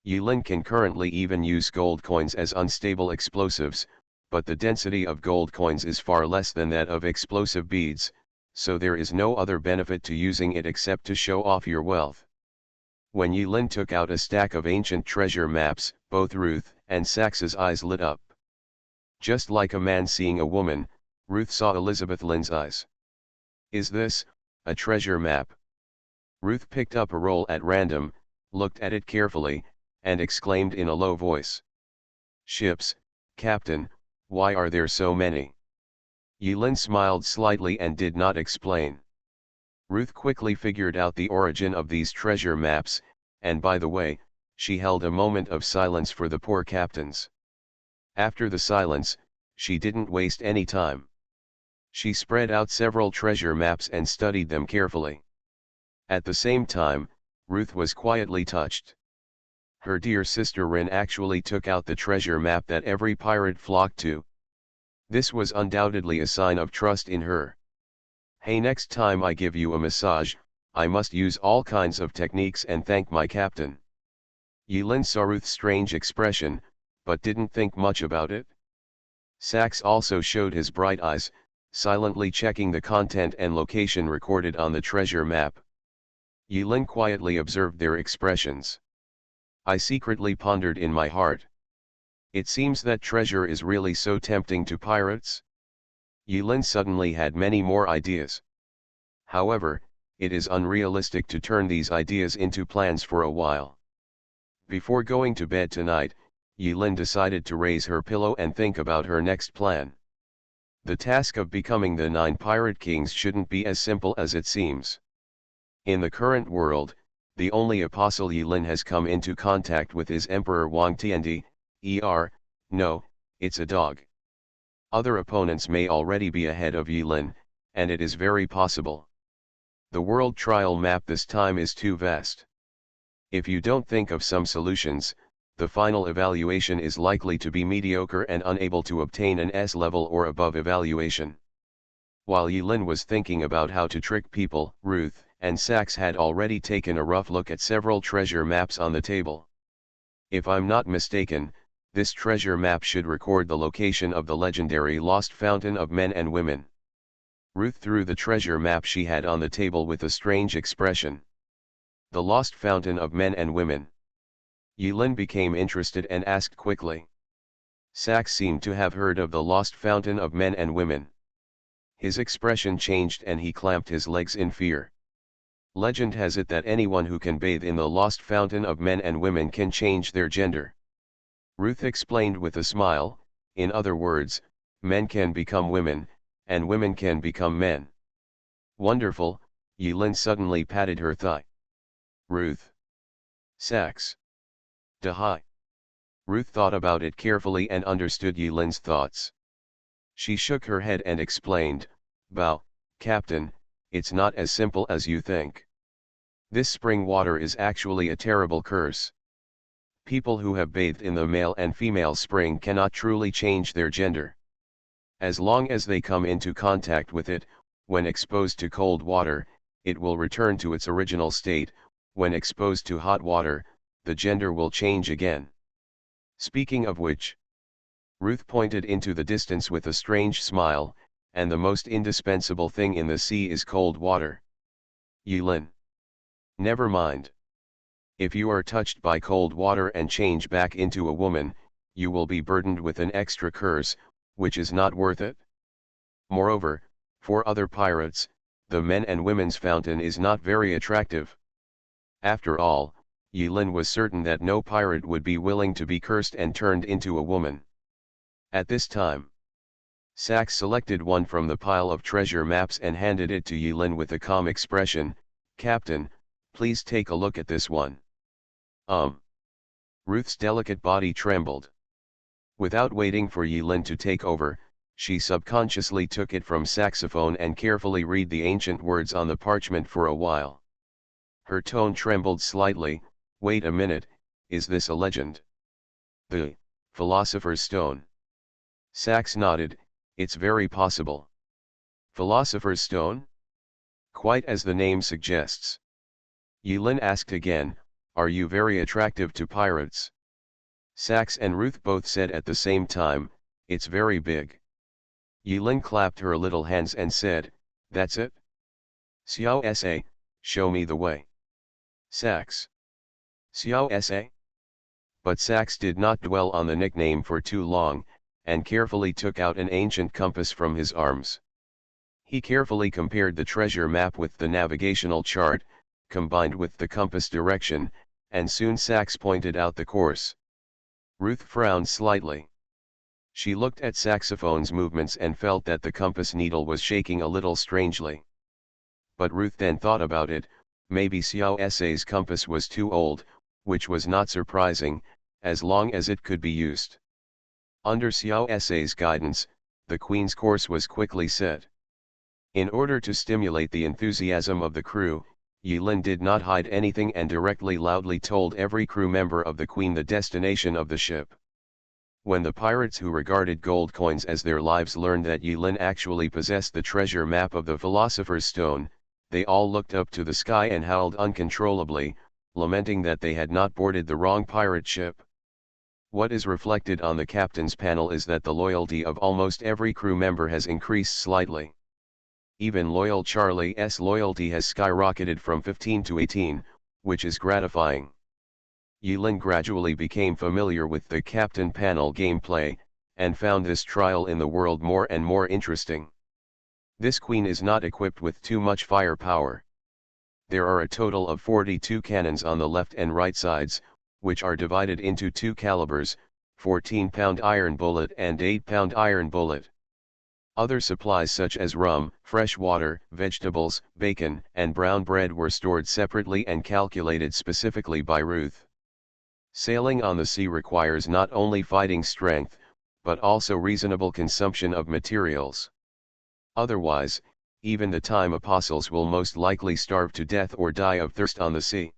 Yulin can currently even use gold coins as unstable explosives, but the density of gold coins is far less than that of explosive beads, so there is no other benefit to using it except to show off your wealth. When Yulin took out a stack of ancient treasure maps, both Ruth and Sax's eyes lit up. Just like a man seeing a woman, Ruth saw Elizabeth Lin's eyes. Is this a treasure map? Ruth picked up a roll at random, looked at it carefully, and exclaimed in a low voice. Ships, Captain, why are there so many? Yilin smiled slightly and did not explain. Ruth quickly figured out the origin of these treasure maps, and by the way, she held a moment of silence for the poor captains. After the silence, she didn't waste any time. She spread out several treasure maps and studied them carefully. At the same time, Ruth was quietly touched. Her dear sister Rin actually took out the treasure map that every pirate flocked to. This was undoubtedly a sign of trust in her. Hey, next time I give you a massage, I must use all kinds of techniques and thank my captain. Yilin saw Ruth's strange expression, but didn't think much about it. Sax also showed his bright eyes, silently checking the content and location recorded on the treasure map. Yilin quietly observed their expressions. I secretly pondered in my heart. It seems that treasure is really so tempting to pirates. Yilin suddenly had many more ideas. However, it is unrealistic to turn these ideas into plans for a while. Before going to bed tonight, Yilin decided to raise her pillow and think about her next plan. The task of becoming the 9 pirate kings shouldn't be as simple as it seems. In the current world, the only apostle Yilin has come into contact with is Emperor Wang Tiandi. No, it's a dog. Other opponents may already be ahead of Yilin, and it is very possible. The world trial map this time is too vast. If you don't think of some solutions, the final evaluation is likely to be mediocre and unable to obtain an S level or above evaluation. While Yilin was thinking about how to trick people, Ruth and Sax had already taken a rough look at several treasure maps on the table. If I'm not mistaken, this treasure map should record the location of the legendary Lost Fountain of Men and Women. Ruth threw the treasure map she had on the table with a strange expression. The Lost Fountain of Men and Women. Yilin became interested and asked quickly. Sax seemed to have heard of the Lost Fountain of Men and Women. His expression changed and he clamped his legs in fear. Legend has it that anyone who can bathe in the Lost Fountain of Men and Women can change their gender. Ruth explained with a smile, in other words, men can become women, and women can become men. Wonderful, Yilin suddenly patted her thigh. Ruth. Sax. Dahai. Ruth thought about it carefully and understood Yilin's thoughts. She shook her head and explained, Bow, Captain, it's not as simple as you think. This spring water is actually a terrible curse. People who have bathed in the male and female spring cannot truly change their gender. As long as they come into contact with it, when exposed to cold water, it will return to its original state. When exposed to hot water, the gender will change again. Speaking of which, Ruth pointed into the distance with a strange smile, and the most indispensable thing in the sea is cold water. Yilin. Never mind. If you are touched by cold water and change back into a woman, you will be burdened with an extra curse, which is not worth it. Moreover, for other pirates, the men and women's fountain is not very attractive. After all, Yilin was certain that no pirate would be willing to be cursed and turned into a woman. At this time, Sax selected one from the pile of treasure maps and handed it to Yilin with a calm expression. Captain, please take a look at this one. Ruth's delicate body trembled. Without waiting for Yilin to take over, she subconsciously took it from saxophone and carefully read the ancient words on the parchment for a while. Her tone trembled slightly. Wait a minute, is this a legend? The Philosopher's Stone. Sax nodded. It's very possible. Philosopher's Stone? Quite as the name suggests. Yilin asked again, are you very attractive to pirates? Sax and Ruth both said at the same time, it's very big. Yilin clapped her little hands and said, that's it. Xiao sa, show me the way. Sax. Xiao sa? But Sax did not dwell on the nickname for too long, and carefully took out an ancient compass from his arms. He carefully compared the treasure map with the navigational chart, combined with the compass direction, and soon Sax pointed out the course. Ruth frowned slightly. She looked at Saxophone's movements and felt that the compass needle was shaking a little strangely. But Ruth then thought about it, maybe Xiao Sa's compass was too old, which was not surprising, as long as it could be used. Under Xiao Sa's guidance, the Queen's course was quickly set. In order to stimulate the enthusiasm of the crew, Yilin did not hide anything and directly loudly told every crew member of the Queen the destination of the ship. When the pirates who regarded gold coins as their lives learned that Yilin actually possessed the treasure map of the Philosopher's Stone, they all looked up to the sky and howled uncontrollably, lamenting that they had not boarded the wrong pirate ship. What is reflected on the captain's panel is that the loyalty of almost every crew member has increased slightly. Even loyal Charlie's loyalty has skyrocketed from 15 to 18, which is gratifying. Yilin gradually became familiar with the captain panel gameplay, and found this trial in the world more and more interesting. This queen is not equipped with too much firepower. There are a total of 42 cannons on the left and right sides, which are divided into two calibers, 14-pound iron bullet and 8-pound iron bullet. Other supplies such as rum, fresh water, vegetables, bacon, and brown bread were stored separately and calculated specifically by Ruth. Sailing on the sea requires not only fighting strength, but also reasonable consumption of materials. Otherwise, even the time apostles will most likely starve to death or die of thirst on the sea.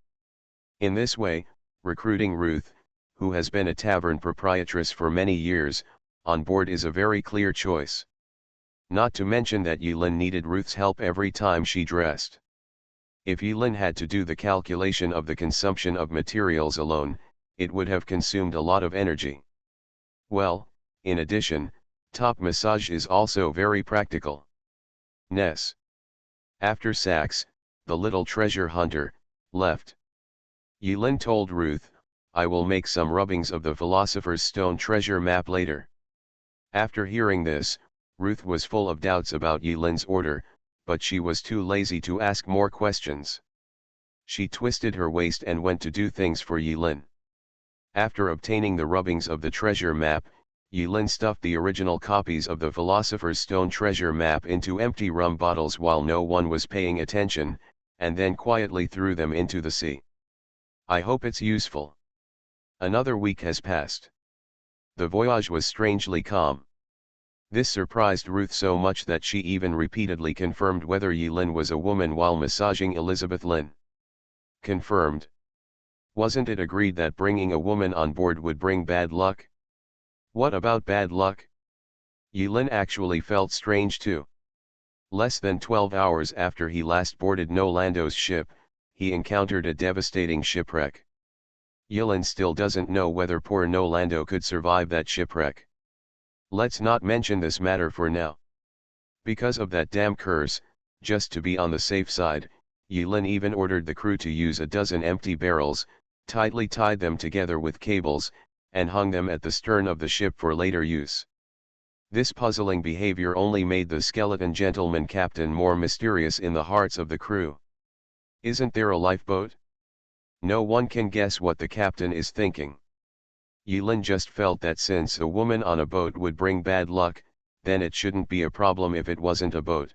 In this way, recruiting Ruth, who has been a tavern proprietress for many years, on board is a very clear choice. Not to mention that Yilin needed Ruth's help every time she dressed. If Yilin had to do the calculation of the consumption of materials alone, it would have consumed a lot of energy. Well, in addition, top massage is also very practical. Ness. After Sax, the little treasure hunter, left, Yilin told Ruth, "I will make some rubbings of the Philosopher's Stone treasure map later." After hearing this, Ruth was full of doubts about Yilin's order, but she was too lazy to ask more questions. She twisted her waist and went to do things for Yilin. After obtaining the rubbings of the treasure map, Yilin stuffed the original copies of the Philosopher's Stone treasure map into empty rum bottles while no one was paying attention, and then quietly threw them into the sea. I hope it's useful. Another week has passed. The voyage was strangely calm. This surprised Ruth so much that she even repeatedly confirmed whether Yilin was a woman while massaging Elizabeth Lynn. Confirmed. Wasn't it agreed that bringing a woman on board would bring bad luck? What about bad luck? Yilin actually felt strange too. Less than 12 hours after he last boarded Nolando's ship, he encountered a devastating shipwreck. Yilin still doesn't know whether poor Nolando could survive that shipwreck. Let's not mention this matter for now. Because of that damn curse, just to be on the safe side, Yilin even ordered the crew to use a dozen empty barrels, tightly tied them together with cables, and hung them at the stern of the ship for later use. This puzzling behavior only made the skeleton gentleman captain more mysterious in the hearts of the crew. Isn't there a lifeboat? No one can guess what the captain is thinking. Yilin just felt that since a woman on a boat would bring bad luck, then it shouldn't be a problem if it wasn't a boat.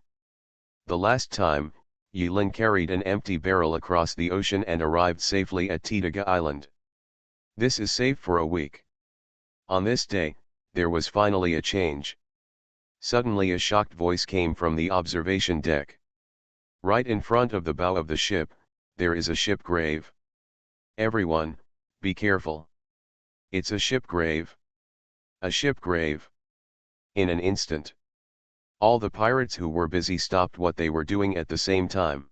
The last time, Yilin carried an empty barrel across the ocean and arrived safely at Titiga Island. This is safe for a week. On this day, there was finally a change. Suddenly a shocked voice came from the observation deck. Right in front of the bow of the ship, there is a ship grave. Everyone, be careful. It's a ship grave. A ship grave. In an instant, all the pirates who were busy stopped what they were doing at the same time.